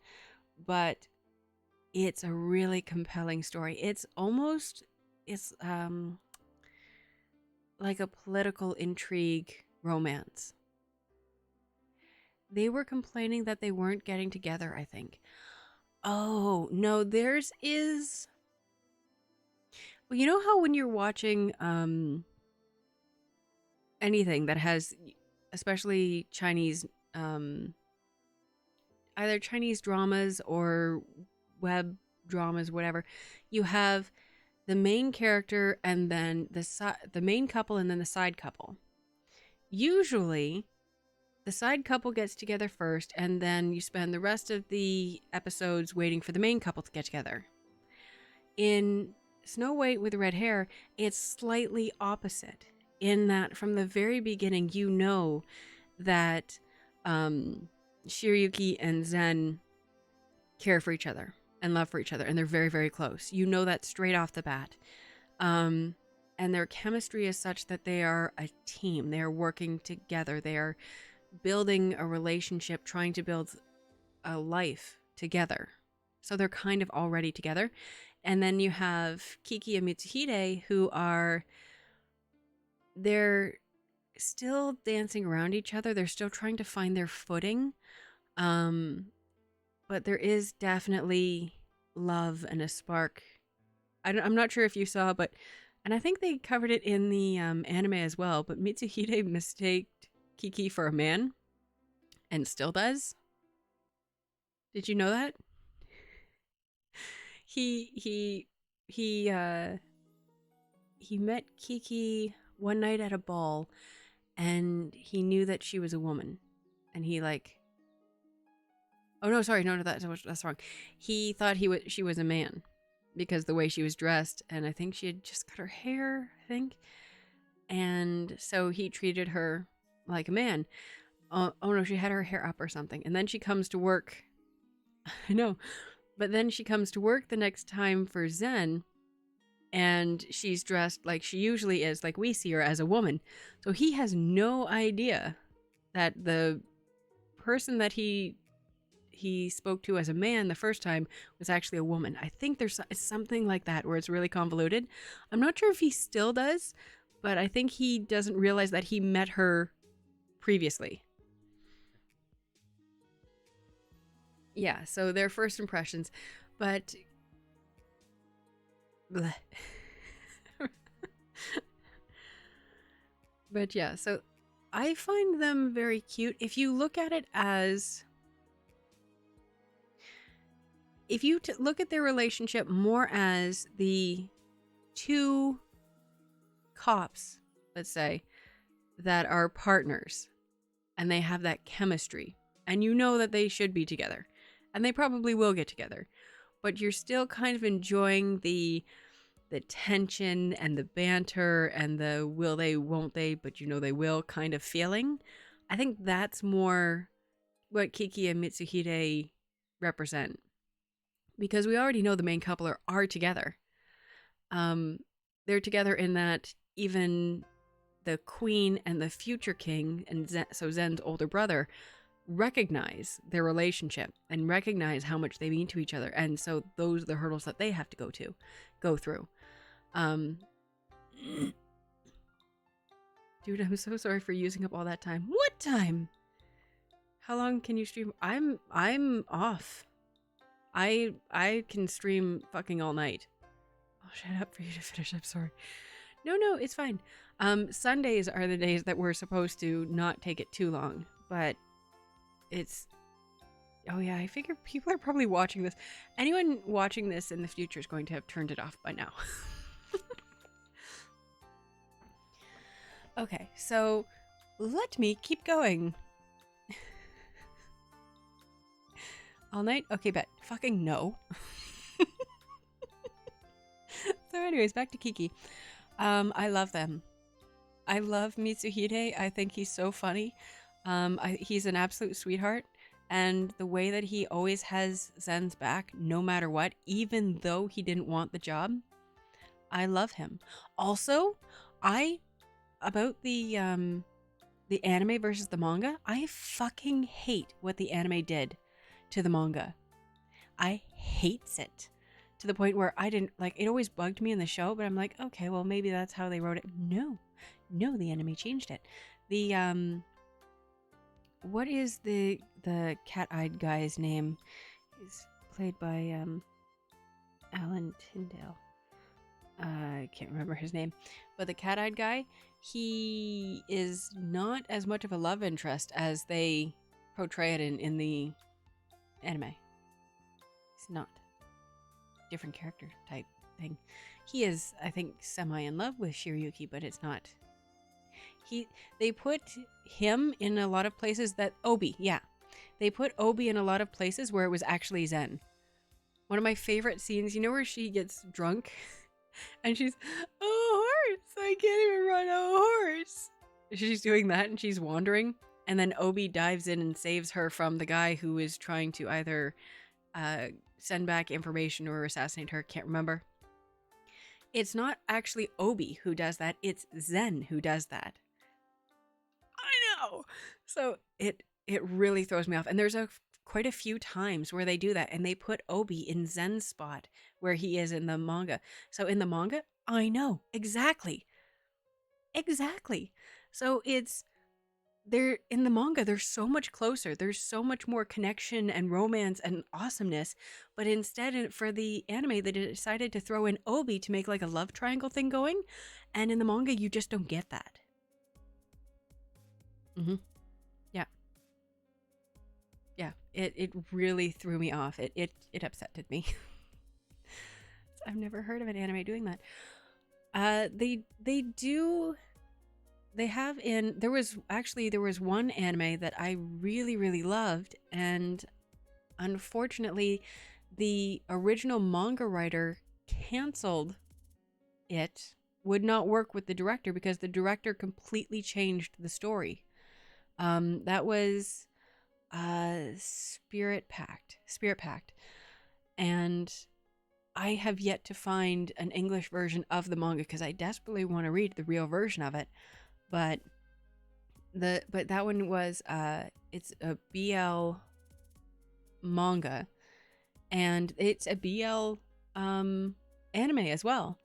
but it's a really compelling story. It's like a political intrigue romance. They were complaining that they weren't getting together, I think. Oh, no, theirs is. Well, you know how when you're watching anything that has, especially Chinese, either Chinese dramas or web dramas, whatever, you have the main character and then the main couple and then the side couple. Usually, the side couple gets together first, and then you spend the rest of the episodes waiting for the main couple to get together. In Snow White with Red Hair, it's slightly opposite in that from the very beginning, you know that Shiryuki and Zen care for each other and love for each other, and they're very, very close. You know that straight off the bat. And their chemistry is such that they are a team. They are working together. They are building a relationship, trying to build a life together. So they're kind of already together. And then you have Kiki and Mitsuhide, who they're still dancing around each other. They're still trying to find their footing. But there is definitely love and a spark. I'm not sure if you saw, and I think they covered it in the anime as well, but Mitsuhide mistaked Kiki for a man and still does. Did you know that? He met Kiki one night at a ball, and he knew that she was a woman, and he like, oh no, sorry, no, that's wrong. He thought she was a man because the way she was dressed, and I think she had just cut her hair, I think, and so he treated her like a man. Oh no, she had her hair up or something, and then she comes to work. I know. But then she comes to work the next time for Zen, and she's dressed like she usually is, like we see her as a woman. So he has no idea that the person that he spoke to as a man the first time was actually a woman. I think there's something like that where it's really convoluted. I'm not sure if he still does, but I think he doesn't realize that he met her previously. Yeah, so their first impressions, but but yeah, so I find them very cute. If you look at it as if you look at their relationship more as the two cops, let's say, that are partners and they have that chemistry and you know that they should be together and they probably will get together, but you're still kind of enjoying the tension and the banter and the will they, won't they, but you know they will kind of feeling. I think that's more what Kiki and Mitsuhide represent, because we already know the main couple are together. They're together in that even the queen and the future king, and so Zen's older brother, recognize their relationship and recognize how much they mean to each other, and so those are the hurdles that they have to go through. Dude, I'm so sorry for using up all that time. What time? How long can you stream? I'm off. I can stream fucking all night. I'll shut up for you to finish. I'm sorry. No, it's fine. Sundays are the days that we're supposed to not take it too long, but it's... Oh yeah, I figure people are probably watching this. Anyone watching this in the future is going to have turned it off by now. Okay, so let me keep going. All night? Okay, bet. Fucking no. So anyways, back to Kiki. I love them. I love Mitsuhide. I think he's so funny. He's an absolute sweetheart, and the way that he always has Zen's back, no matter what, even though he didn't want the job, I love him. Also, I about the anime versus the manga, I fucking hate what the anime did to the manga. I hates it to the point where I didn't like it. Always bugged me in the show, but I'm like, okay, well maybe that's how they wrote it. No, no, the anime changed it. The what is the cat-eyed guy's name? He's played by Alan Tyndale. I can't remember his name, but the cat-eyed guy, he is not as much of a love interest as they portray it in the anime. He's not. Different character type thing. He is, I think, semi in love with Shiryuki, but it's not. They put him in a lot of places that Obi, yeah. They put Obi in a lot of places where it was actually Zen. One of my favorite scenes, you know where she gets drunk and she's, oh, horse, I can't even run a horse. She's doing that and she's wandering. And then Obi dives in and saves her from the guy who is trying to either send back information or assassinate her. Can't remember. It's not actually Obi who does that. It's Zen who does that. I know. So it really throws me off. And there's quite a few times where they do that and they put Obi in Zen's spot where he is in the manga. So in the manga, I know exactly. So they're in the manga, they're so much closer. There's so much more connection and romance and awesomeness. But instead, for the anime, they decided to throw in Obi to make like a love triangle thing going. And in the manga, you just don't get that. Yeah. Yeah. It really threw me off. It upsetted me. I've never heard of an anime doing that. There was one anime that I really, really loved, and unfortunately the original manga writer canceled it, would not work with the director because the director completely changed the story. That was Spirit Pact. And I have yet to find an English version of the manga because I desperately want to read the real version of it. But that one was it's a BL manga, and it's a BL anime as well.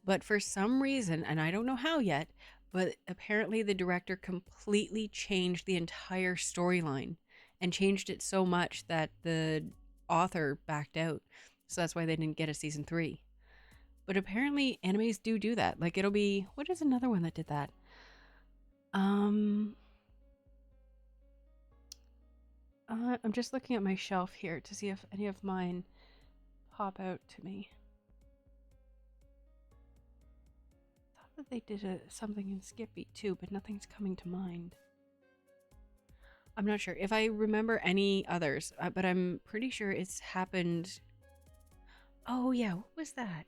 But for some reason, and I don't know how yet, but apparently the director completely changed the entire storyline and changed it so much that the author backed out. So that's why they didn't get a season 3. But apparently animes do that. Like it'll be, what is another one that did that? I'm just looking at my shelf here to see if any of mine pop out to me. I thought that they did something in Skip Beat too, but nothing's coming to mind. I'm not sure if I remember any others, but I'm pretty sure it's happened. Oh yeah, what was that?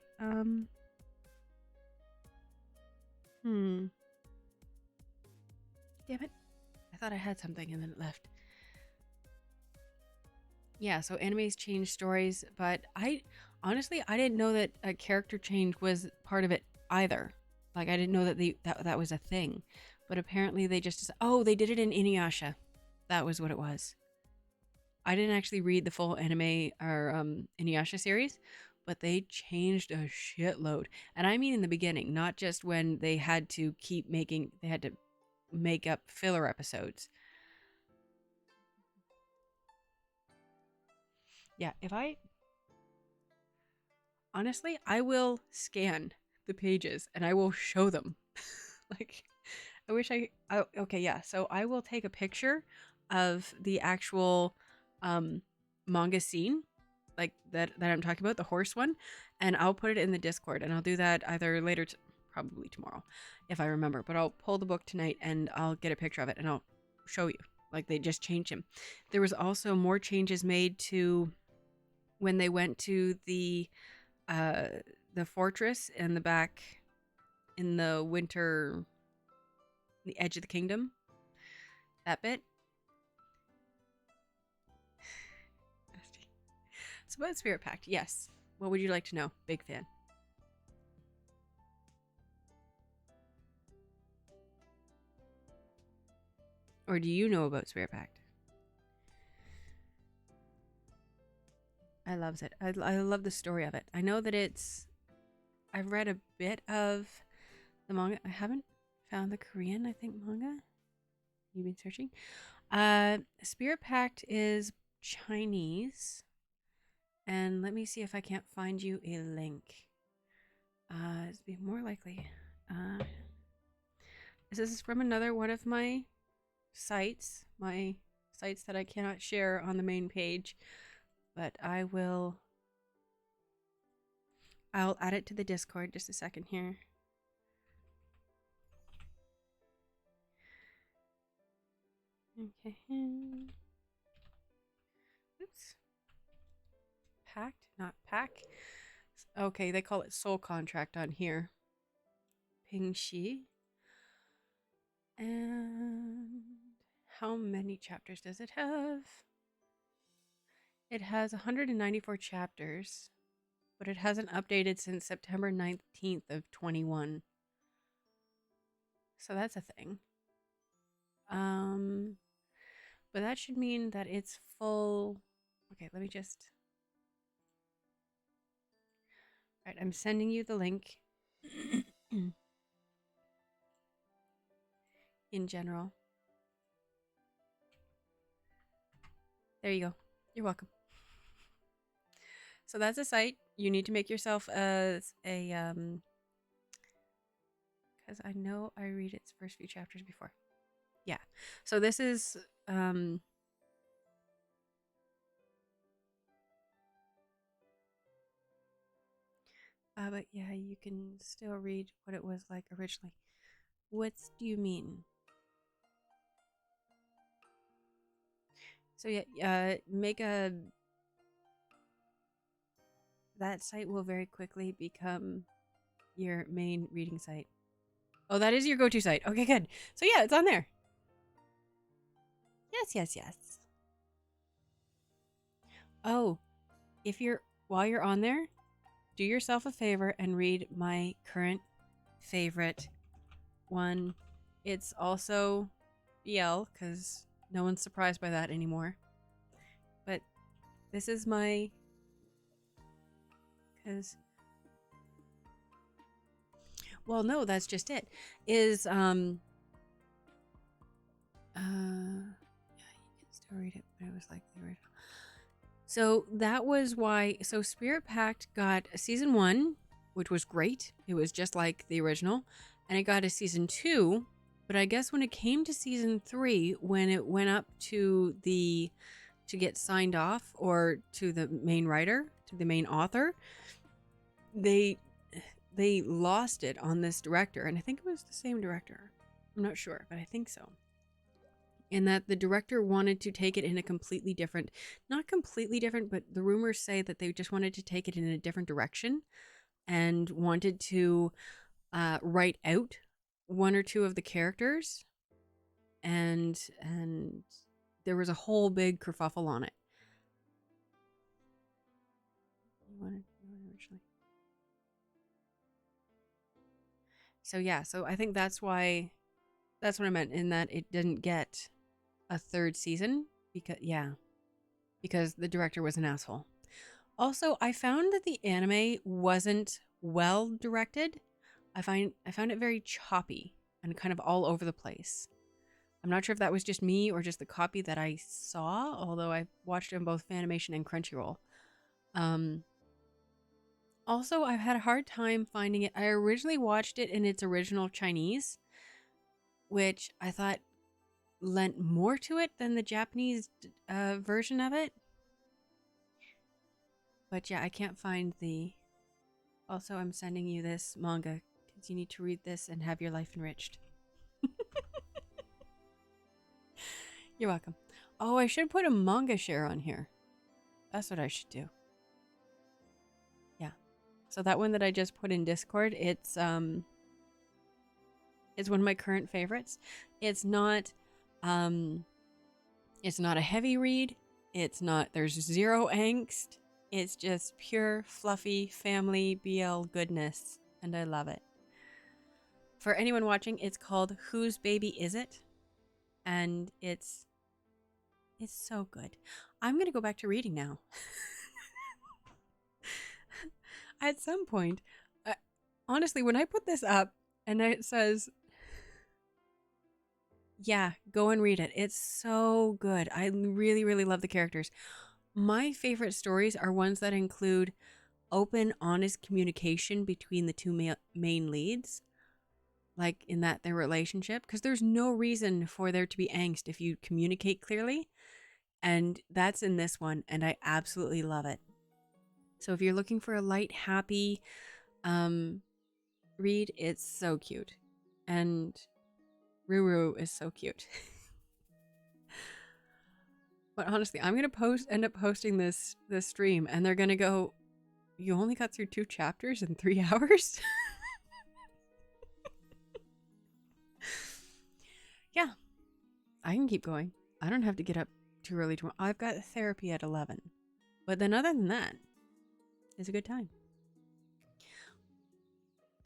Damn it. I thought I had something and then it left. Yeah, so animes change stories, but honestly I didn't know that a character change was part of it either. Like I didn't know that that was a thing. But apparently they just they did it in Inuyasha. That was what it was. I didn't actually read the full anime or Inuyasha series, but they changed a shitload. And I mean in the beginning, not just when they had to make up filler episodes. Yeah, honestly, I will scan the pages and I will show them. Like, I wish okay, yeah. So I will take a picture of the actual manga scene, like that I'm talking about, the horse one, and I'll put it in the Discord, and I'll do that either later, probably tomorrow, if I remember. But I'll pull the book tonight, and I'll get a picture of it, and I'll show you. Like they just changed him. There was also more changes made to when they went to the fortress in the back in the winter, the edge of the kingdom. That bit, So about Spirit Pact, yes. What would you like to know? Big fan. Or do you know about Spirit Pact? I loves it. I love the story of it. I know that I've read a bit of the manga. I haven't found the Korean, I think, manga. You've been searching? Spirit Pact is Chinese. And let me see if I can't find you a link. It'd be more likely. This is from another one of my sites that I cannot share on the main page, but I'll add it to the Discord. Just a second here. Okay. Oops. Pact, not pack. Okay, they call it soul contract on here. Ping Shi. And how many chapters does it have? It has 194 chapters, but it hasn't updated since September 19th of 21. So that's a thing. But that should mean that it's full. Okay, let me just. All right, I'm sending you the link. In general. There you go. You're welcome. So that's a site. You need to make yourself as a because I know I read its first few chapters before. Yeah. So this is but yeah, you can still read what it was like originally. What do you mean? So yeah, that site will very quickly become your main reading site. Oh, that is your go-to site. Okay, good. So yeah, it's on there. Yes. Oh, while you're on there, do yourself a favor and read my current favorite one. It's also BL, because no one's surprised by that anymore. But this is my... Because... Well, no, that's just it. Is, yeah, you can still read it, but it was like the original. So that was why... So Spirit Pact got a season 1, which was great. It was just like the original. And it got a season 2. But I guess when it came to season 3, when it went up to get signed off, or to the main writer, to the main author, they lost it on this director. And I think it was the same director. I'm not sure, but I think so. And that the director wanted to take it in a completely different, not completely different, but the rumors say that they just wanted to take it in a different direction and wanted to write out one or two of the characters, and there was a whole big kerfuffle on it. Originally. So yeah, so I think that's what I meant, in that it didn't get a third season because the director was an asshole. Also, I found that the anime wasn't well directed. I found it very choppy and kind of all over the place. I'm not sure if that was just me or just the copy that I saw, although I watched it on both Funimation and Crunchyroll. Also, I've had a hard time finding it. I originally watched it in its original Chinese, which I thought lent more to it than the Japanese version of it. But yeah, I can't find the... Also, I'm sending you this manga because you need to read this and have your life enriched. You're welcome. Oh, I should put a manga share on here. That's what I should do. Yeah. So that one that I just put in Discord, it's one of my current favorites. It's not a heavy read. There's zero angst. It's just pure, fluffy, family BL goodness, and I love it. For anyone watching, it's called Whose Baby Is It? And it's so good. I'm going to go back to reading now. At some point, honestly, when I put this up and it says, yeah, go and read it. It's so good. I really, really love the characters. My favorite stories are ones that include open, honest communication between the two main leads, like in their relationship, because there's no reason for there to be angst if you communicate clearly, and that's in this one, and I absolutely love it. So if you're looking for a light, happy read, it's so cute, and Ruru is so cute. But honestly, I'm gonna end up posting this stream, and they're gonna go, "You only got through 2 chapters in 3 hours?" Yeah, I can keep going. I don't have to get up too early tomorrow. I've got therapy at 11, but then other than that, it's a good time.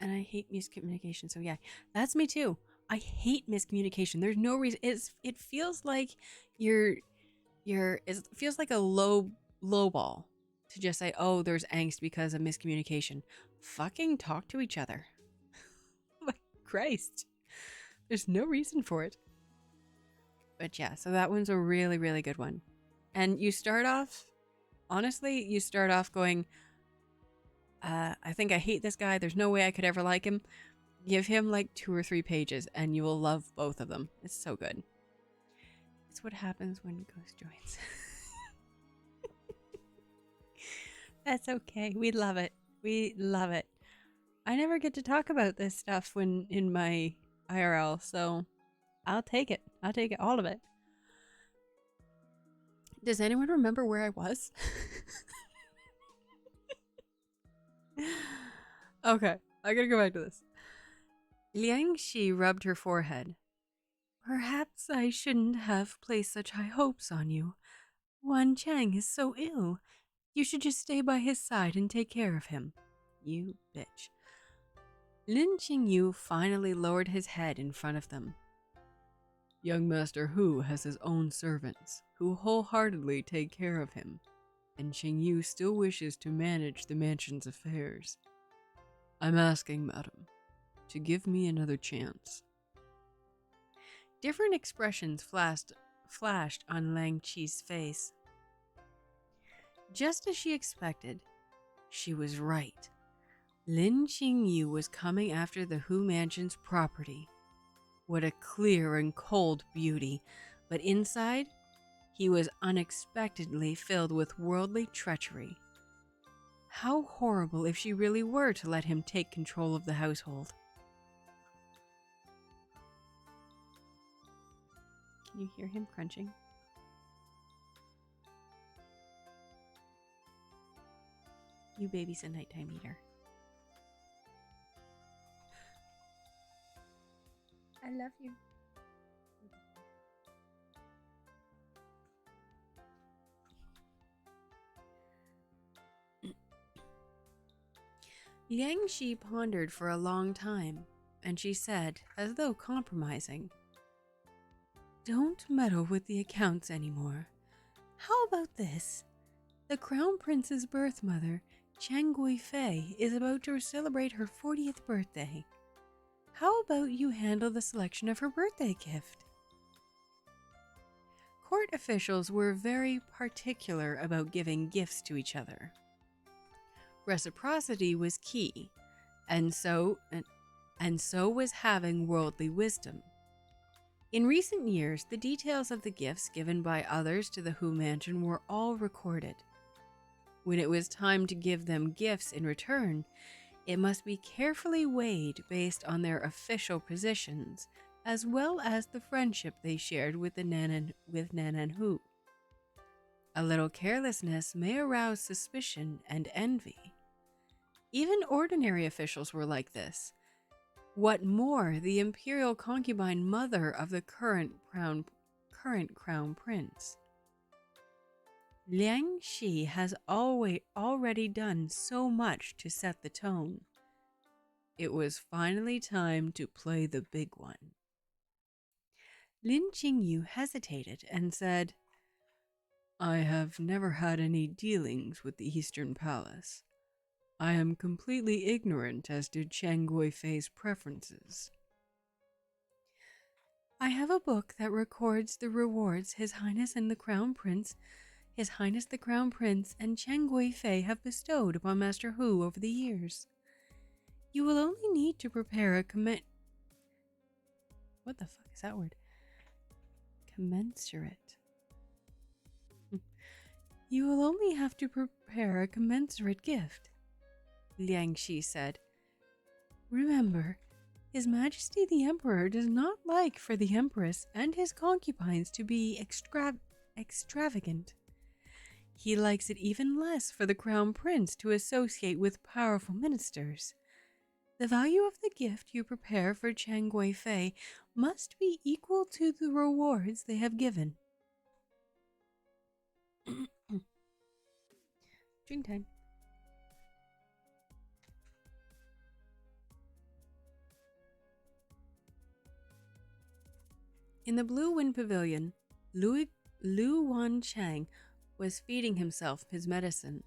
And I hate miscommunication. So yeah, that's me too. I hate miscommunication. There's no reason. It feels like it feels like a low ball to just say, oh, there's angst because of miscommunication. Fucking talk to each other. My Christ. There's no reason for it. But yeah, so that one's a really, really good one. And you start off, honestly, going, I think I hate this guy. There's no way I could ever like him. Give him like 2 or 3 pages and you will love both of them. It's so good. It's what happens when Ghost joins. That's okay. We love it. We love it. I never get to talk about this stuff when in my IRL, so I'll take it. I'll take it, all of it. Does anyone remember where I was? Okay, I gotta go back to this. Liang Shi rubbed her forehead. Perhaps I shouldn't have placed such high hopes on you. Wan Chang is so ill. You should just stay by his side and take care of him. You bitch. Lin Qingyu finally lowered his head in front of them. Young Master Hu has his own servants, who wholeheartedly take care of him, and Qingyu still wishes to manage the mansion's affairs. I'm asking, madam, to give me another chance. Different expressions flashed on Lang Chi's face. Just as she expected, she was right. Lin Qingyu was coming after the Hu Mansion's property. What a clear and cold beauty, but inside, he was unexpectedly filled with worldly treachery. How horrible if she really were to let him take control of the household. Can you hear him crunching? You baby's a nighttime eater. I love you. Liang Shi pondered for a long time, and she said, as though compromising, "Don't meddle with the accounts anymore. How about this? The Crown Prince's birth mother, Chang Guifei, is about to celebrate her 40th birthday. How about you handle the selection of her birthday gift?" Court officials were very particular about giving gifts to each other. Reciprocity was key, and so was having worldly wisdom. In recent years, the details of the gifts given by others to the Hu Mansion were all recorded. When it was time to give them gifts in return, it must be carefully weighed based on their official positions, as well as the friendship they shared with Nanan Hu. A little carelessness may arouse suspicion and envy. Even ordinary officials were like this. What more, the imperial concubine mother of the current crown prince. Liang Shi has already done so much to set the tone. It was finally time to play the big one. Lin Qingyu hesitated and said, I have never had any dealings with the Eastern Palace. I am completely ignorant as to Chang Guifei's preferences. I have a book that records the rewards His Highness and the Crown Prince, His Highness the Crown Prince, and Chang Guifei have bestowed upon Master Hu over the years. You will only need to prepare a What the fuck is that word? Commensurate. You will only have to prepare a commensurate gift, Liang Shi said. Remember, His Majesty the Emperor does not like for the Empress and his concubines to be extravagant. He likes it even less for the Crown Prince to associate with powerful ministers. The value of the gift you prepare for Chang Guifei must be equal to the rewards they have given. Drink time. In the Blue Wind Pavilion, Lu Wanchang was feeding himself his medicine.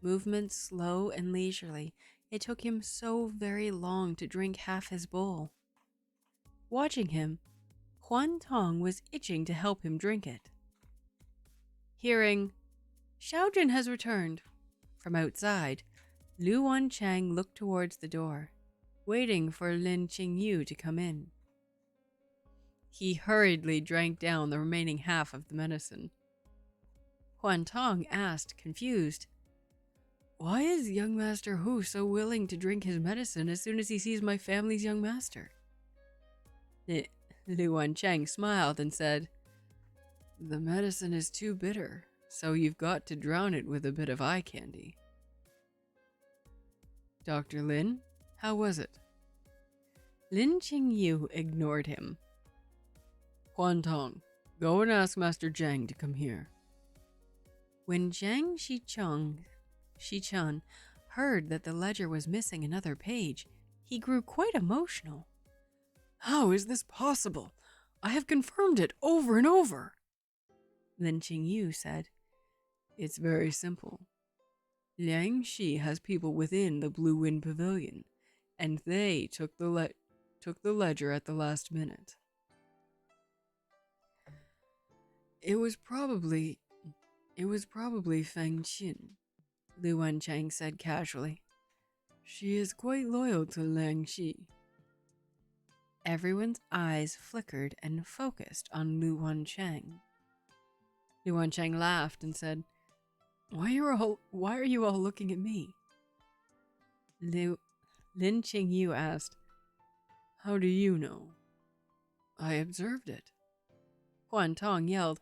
Movements slow and leisurely, it took him so very long to drink half his bowl. Watching him, Huan Tong was itching to help him drink it. Hearing, Xiaojun has returned, from outside, Lu Wanchang looked towards the door, waiting for Lin Qingyu to come in. He hurriedly drank down the remaining half of the medicine. Huan Tong asked, confused, Why is young Master Hu so willing to drink his medicine as soon as he sees my family's young master? Lu Wanchang smiled and said, The medicine is too bitter, so you've got to drown it with a bit of eye candy. Dr. Lin, how was it? Lin Qingyu ignored him. Huan Tong, go and ask Master Zhang to come here. When Zhang Shichun heard that the ledger was missing another page, he grew quite emotional. How is this possible? I have confirmed it over and over. Lin Qingyu said, It's very simple. Liang Shi has people within the Blue Wind Pavilion, and they took the ledger at the last minute. It was probably Feng Qin, Lu Wanchang said casually. She is quite loyal to Liang Shi. Everyone's eyes flickered and focused on Lu Wanchang. Lu Wanchang laughed and said, Why are you all looking at me? Lin Qingyu asked, How do you know? I observed it. Huan Tong yelled,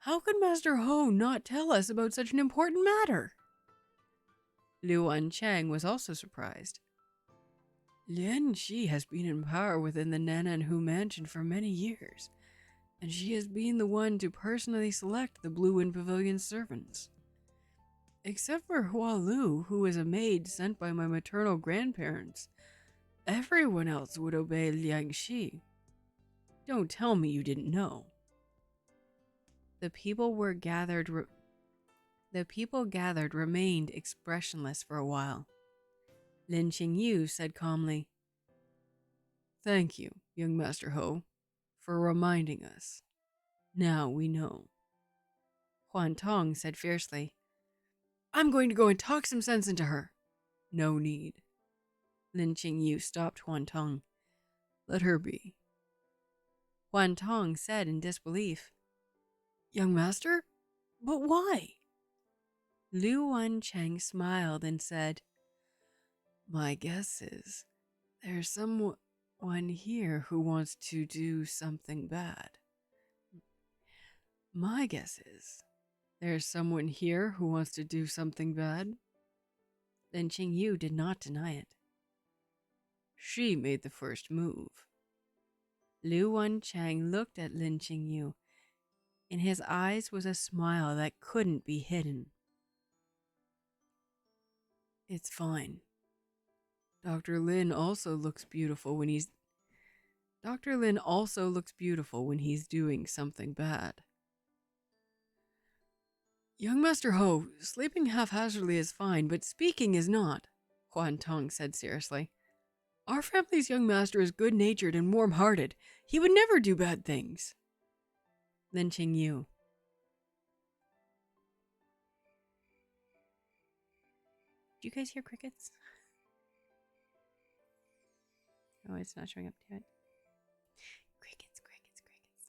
How could Master Ho not tell us about such an important matter? Lu Wanchang was also surprised. Lian Shi has been in power within the Nananhu mansion for many years, and she has been the one to personally select the Blue Wind Pavilion's servants. Except for Hua Lu, who was a maid sent by my maternal grandparents, everyone else would obey Liang Shi. Don't tell me you didn't know. The people gathered remained expressionless for a while. Lin Qingyu said calmly, Thank you, young Master Ho, for reminding us. Now we know. Huan Tong said fiercely, I'm going to go and talk some sense into her. No need. Lin Qingyu stopped Huan Tong. Let her be. Huan Tong said in disbelief, Young Master? But why? Lu Wanchang smiled and said, My guess is there's someone here who wants to do something bad. My guess is there's someone here who wants to do something bad. Then Qingyu did not deny it. She made the first move. Lu Wanchang looked at Lin Qingyu. In his eyes was a smile that couldn't be hidden. It's fine. Dr. Lin also looks beautiful when he's doing something bad. Young Master Ho, sleeping haphazardly is fine, but speaking is not, Huan Tong said seriously. Our family's young master is good-natured and warm-hearted. He would never do bad things. Then Qingyu. Do you guys hear crickets? Oh, it's not showing up yet. Crickets, crickets, crickets.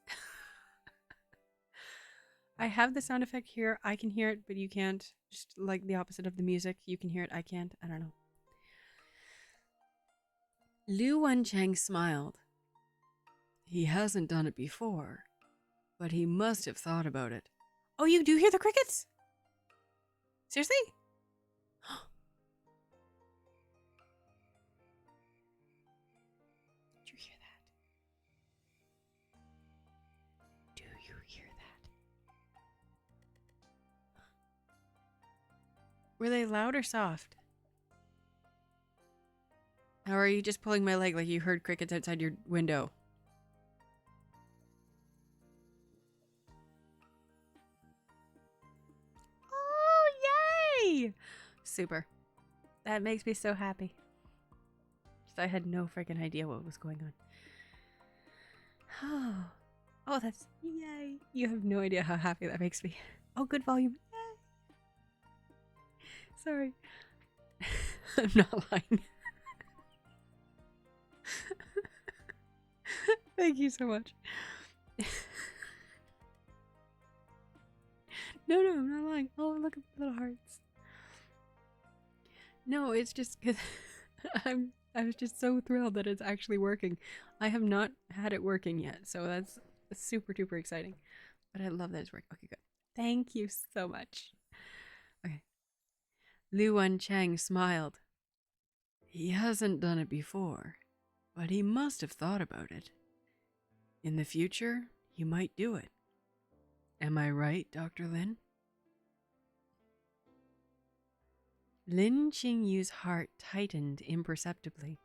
I have the sound effect here. I can hear it, but you can't. Just like the opposite of the music. You can hear it. I can't. I don't know. Lu Wencheng smiled. He hasn't done it before, but he must have thought about it. Oh, you do hear the crickets? Seriously? Did you hear that? Do you hear that? Were they loud or soft? Or are you just pulling my leg like you heard crickets outside your window? Oh, yay! Super. That makes me so happy. I had no freaking idea what was going on. Oh, that's yay! You have no idea how happy that makes me. Oh, good volume. Yay. Sorry. I'm not lying. Thank you so much. No, I'm not lying. Oh, look at the little hearts. No, it's just because I was just so thrilled that it's actually working. I have not had it working yet, so that's super duper exciting. But I love that it's working. Okay, good. Thank you so much. Okay. Lu Wencheng smiled. He hasn't done it before, but he must have thought about it. In the future, he might do it. Am I right, Dr. Lin? Lin Qingyu's heart tightened imperceptibly.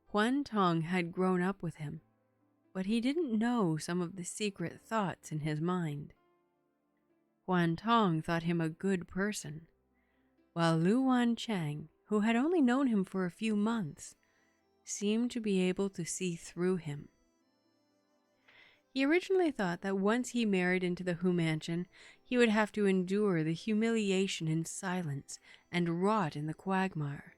Huan Tong had grown up with him, but he didn't know some of the secret thoughts in his mind. Huan Tong thought him a good person, while Lu Wencheng, who had only known him for a few months, seemed to be able to see through him. He originally thought that once he married into the Hu mansion, he would have to endure the humiliation in silence and rot in the quagmire.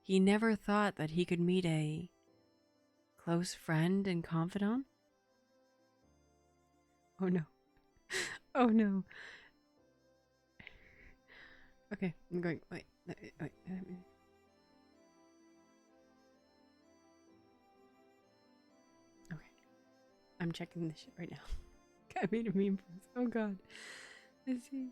He never thought that he could meet a close friend and confidant. Oh no. Oh no. Okay, I'm going. Wait. I'm checking this shit right now. I made a meme for this. Oh god. Let's see.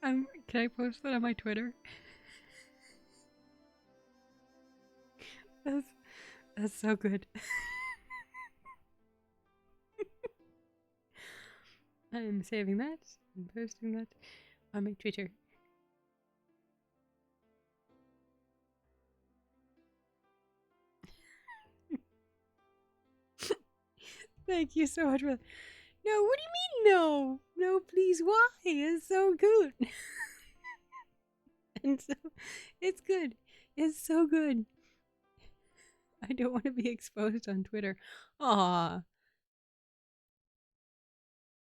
Can I post that on my Twitter? That's so good. I'm saving that and posting that on my Twitter. Thank you so much for that. No, what do you mean no? No, please, why? It's so good. And so, it's good. It's so good. I don't want to be exposed on Twitter. Aww.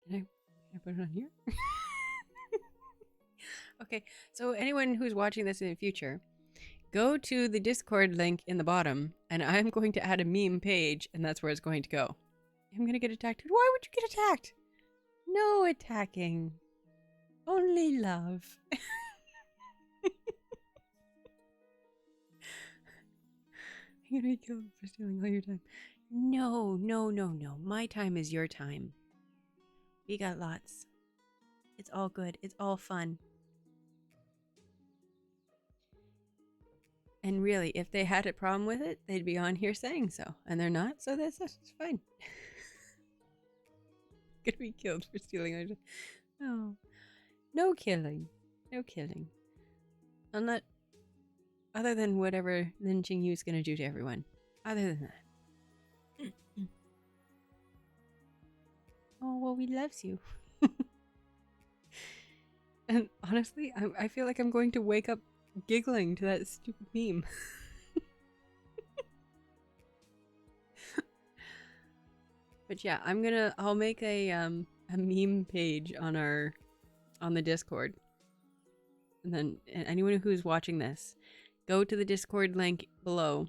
Can I put it on here? Okay, so anyone who's watching this in the future, go to the Discord link in the bottom, and I'm going to add a meme page, and that's where it's going to go. I'm gonna get attacked. Why would you get attacked? No attacking. Only love. I'm gonna be killed for stealing all your time. No. My time is your time. We got lots. It's all good. It's all fun. And really, if they had a problem with it, they'd be on here saying so. And they're not, so that's fine. Gonna be killed for stealing our... Oh. No killing. No killing. Unless... Other than whatever Lin Qingyu's gonna do to everyone. Other than that. Oh, well, we loves you. And honestly, I feel like I'm going to wake up giggling to that stupid meme. But yeah, I'll make a meme page on the Discord. And then anyone who's watching this, go to the Discord link below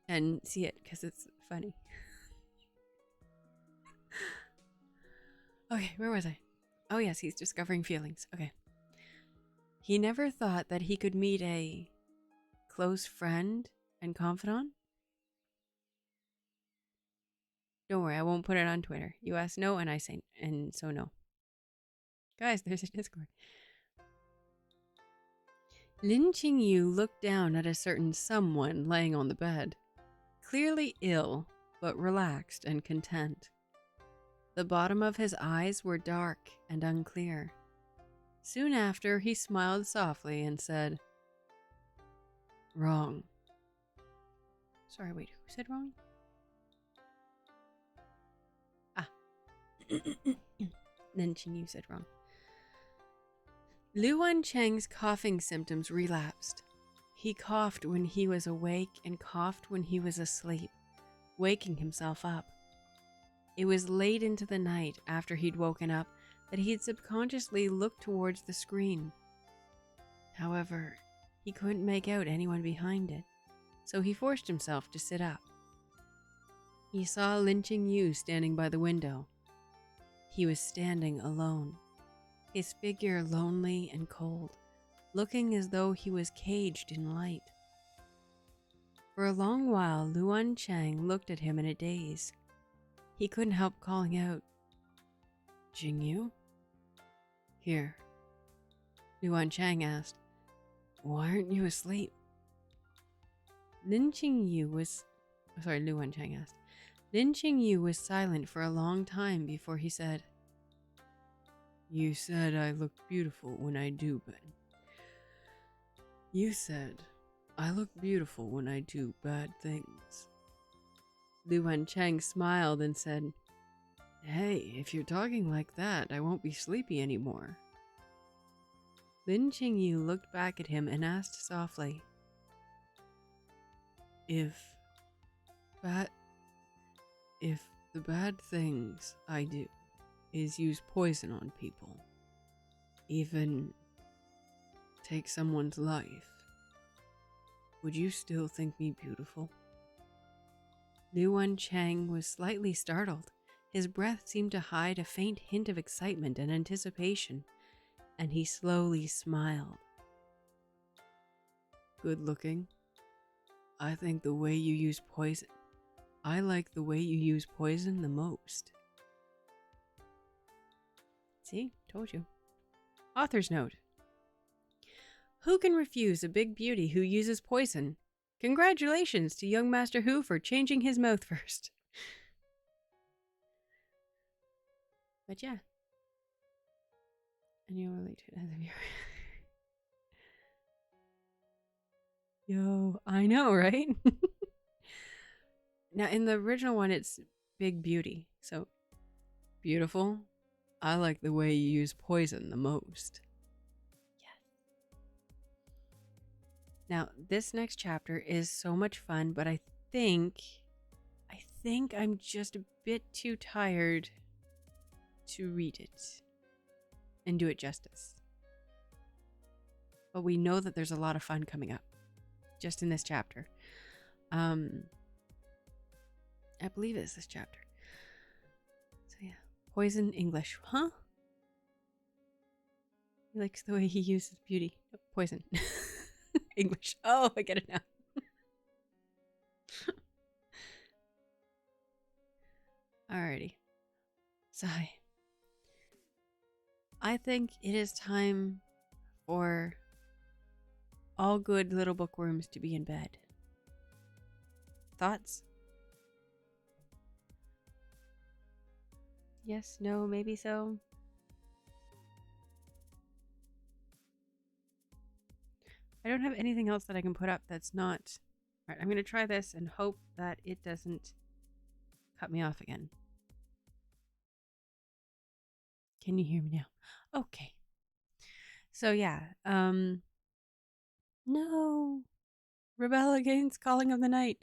and see it, because it's funny. Okay, where was I? Oh yes, he's discovering feelings. Okay. He never thought that he could meet a close friend and confidant. Don't worry, I won't put it on Twitter. You ask no, and I say, and so no. Guys, there's a Discord. Lin Qingyu looked down at a certain someone laying on the bed, clearly ill, but relaxed and content. The bottom of his eyes were dark and unclear. Soon after, he smiled softly and said, "Wrong." Sorry, wait, who said wrong? Ah. Lin Qingyu said wrong. Lu Wancheng's coughing symptoms relapsed. He coughed when he was awake and coughed when he was asleep, waking himself up. It was late into the night after he'd woken up that he'd subconsciously looked towards the screen. However, he couldn't make out anyone behind it, so he forced himself to sit up. He saw Lin Qingyu standing by the window. He was standing alone, his figure lonely and cold, looking as though he was caged in light. For a long while, Lu Wancheng looked at him in a daze. He couldn't help calling out, "Qingyu?" "Here." Lu Wancheng asked, "Why aren't you asleep?" Lu Wancheng asked. Lin Qingyu was silent for a long time before he said, "You said I look beautiful when I do, You said I look beautiful when I do bad things." Lu Wancheng smiled and said, "Hey, if you're talking like that, I won't be sleepy anymore." Lin Qingyu looked back at him and asked softly, If the bad things I do is use poison on people, even take someone's life, would you still think me beautiful?" Lu Wancheng was slightly startled. His breath seemed to hide a faint hint of excitement and anticipation, and he slowly smiled. "Good looking? I think the way you use poison. I like the way you use poison the most." See? Told you. Author's note. Who can refuse a big beauty who uses poison? Congratulations to young Master Hu for changing his mouth first. But yeah. And you'll relate to it as a viewer. Yo, I know, right? Now, in the original one, it's big beauty. So, beautiful. I like the way you use poison the most. Now, this next chapter is so much fun, but I think I'm just a bit too tired to read it and do it justice. But we know that there's a lot of fun coming up just in this chapter. I believe it's this chapter. So yeah, poison English, huh? He likes the way he uses beauty. Oh, poison. English. Oh, I get it now. Alrighty. Sigh. I think it is time for all good little bookworms to be in bed. Thoughts? Yes, no, maybe so. I don't have anything else that I can put up that's not. Alright, I'm going to try this and hope that it doesn't cut me off again. Can you hear me now? Okay. So yeah, no. Rebel against Calling of the Night.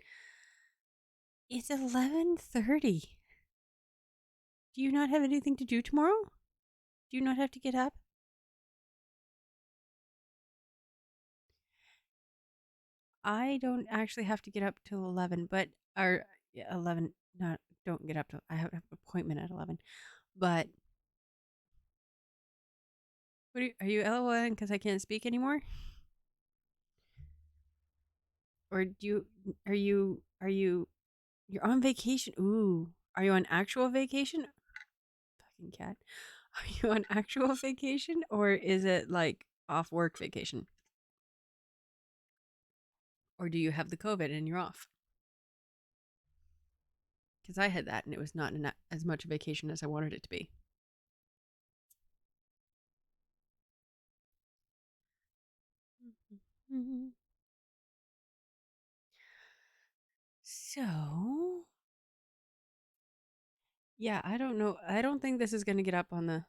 It's 11:30. Do you not have anything to do tomorrow? Do you not have to get up? I don't actually have to get up till 11, but or 11 not don't get up till I have an appointment at 11. But are you LOLing because I can't speak anymore? Or you're on vacation? Ooh, are you on actual vacation? Fucking cat. Are you on actual vacation or is it like off work vacation? Or do you have the COVID and you're off? Because I had that and it was not as much a vacation as I wanted it to be. So, yeah, I don't know. I don't think this is going to get up on the.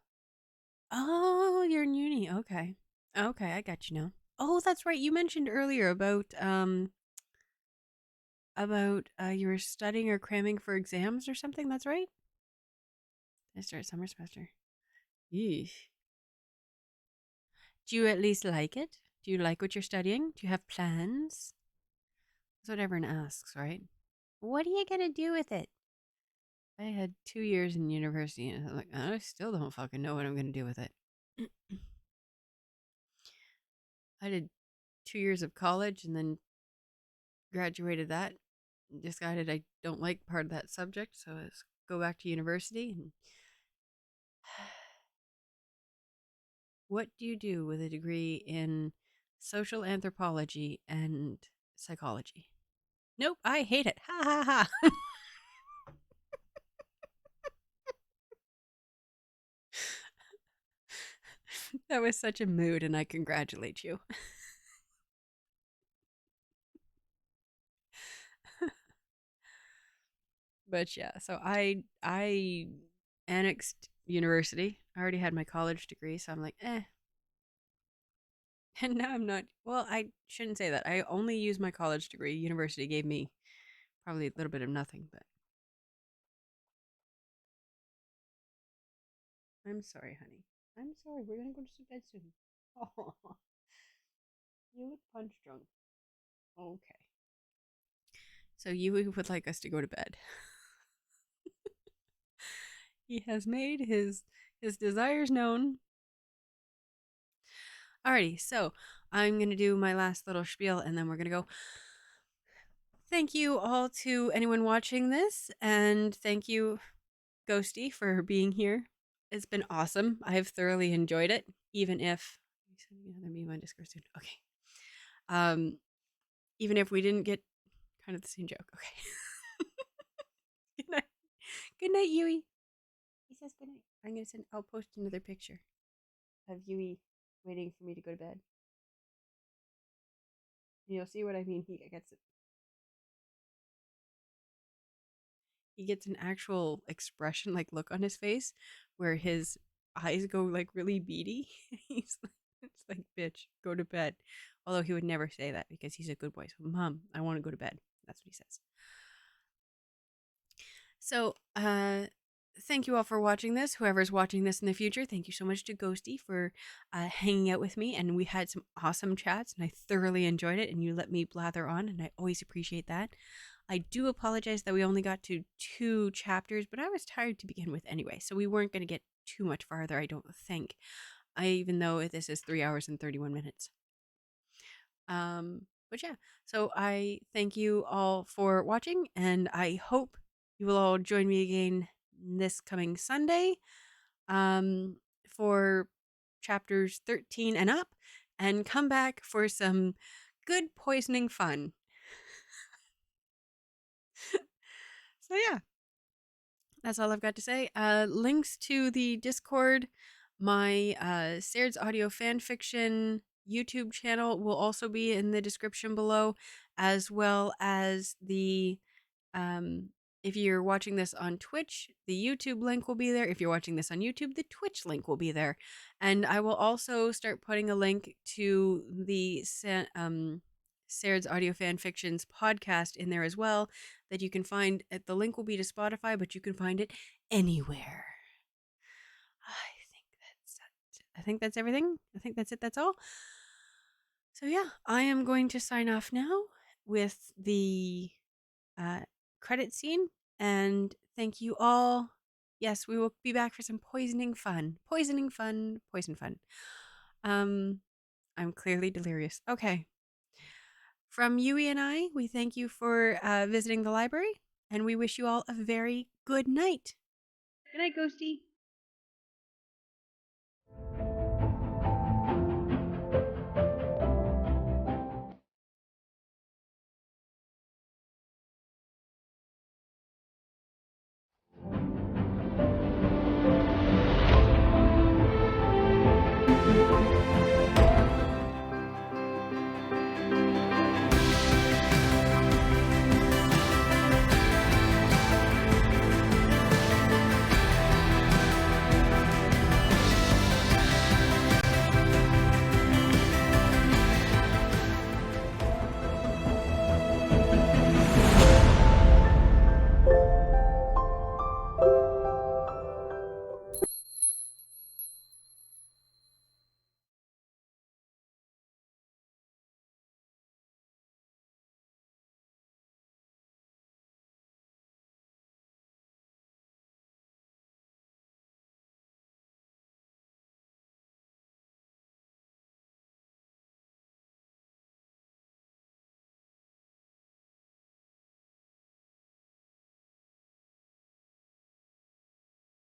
Oh, you're in uni. Okay. Okay, I got you now. Oh, that's right. You mentioned earlier about you were studying or cramming for exams or something. That's right. I start summer semester. Yeesh. Do you at least like it? Do you like what you're studying? Do you have plans? That's what everyone asks, right? What are you gonna do with it? I had 2 years in university, and I'm like, I still don't fucking know what I'm gonna do with it. I did 2 years of college and then graduated that. Decided I don't like part of that subject, so I go back to university. And what do you do with a degree in social anthropology and psychology? Nope, I hate it. Ha ha ha. That was such a mood, and I congratulate you. But yeah, so I annexed university. I already had my college degree, so I'm like, eh. And now I'm not. Well, I shouldn't say that. I only used my college degree. University gave me probably a little bit of nothing, but I'm sorry, honey. I'm sorry. We're gonna go to bed soon. Oh, you look punch drunk. Okay. So you would like us to go to bed. He has made his desires known. Alrighty, so I'm gonna do my last little spiel and then we're gonna go. Thank you all to anyone watching this, and thank you, Ghosty, for being here. It's been awesome. I have thoroughly enjoyed it, even if let me my Discord soon. Okay. Even if we didn't get kind of the same joke. Okay. Good night. Good night, Yui. He says good night. I'm gonna send. I'll post another picture of Yui waiting for me to go to bed. You'll see what I mean. He gets an actual expression, like look on his face, where his eyes go like really beady. He's like, it's like, bitch, go to bed. Although he would never say that because he's a good boy. So, Mom, I want to go to bed. That's what he says. So, thank you all for watching this. Whoever's watching this in the future, thank you so much to Ghosty for hanging out with me. And we had some awesome chats, and I thoroughly enjoyed it. And you let me blather on, and I always appreciate that. I do apologize that we only got to 2 chapters, but I was tired to begin with anyway, so we weren't going to get too much farther, I don't think. Even though this is 3 hours and 31 minutes. But yeah, so I thank you all for watching, and I hope you will all join me again this coming Sunday for chapters 13 and up, and come back for some good poisoning fun. So yeah, that's all I've got to say. Links to the Discord, my Serdd's audio fanfiction YouTube channel will also be in the description below, as well as the if you're watching this on Twitch, the YouTube link will be there. If you're watching this on YouTube, the Twitch link will be there. And I will also start putting a link to the Serdd's Audio Fanfictions podcast in there as well, that you can find. The link will be to Spotify, but you can find it anywhere. I think that's everything. I think that's it. That's all. So yeah, I am going to sign off now with the credit scene, and thank you all. Yes, we will be back for some poisoning fun. Poisoning fun. Poison fun. I'm clearly delirious. Okay. From Yui and I, we thank you for visiting the library, and we wish you all a very good night. Good night, Ghosty.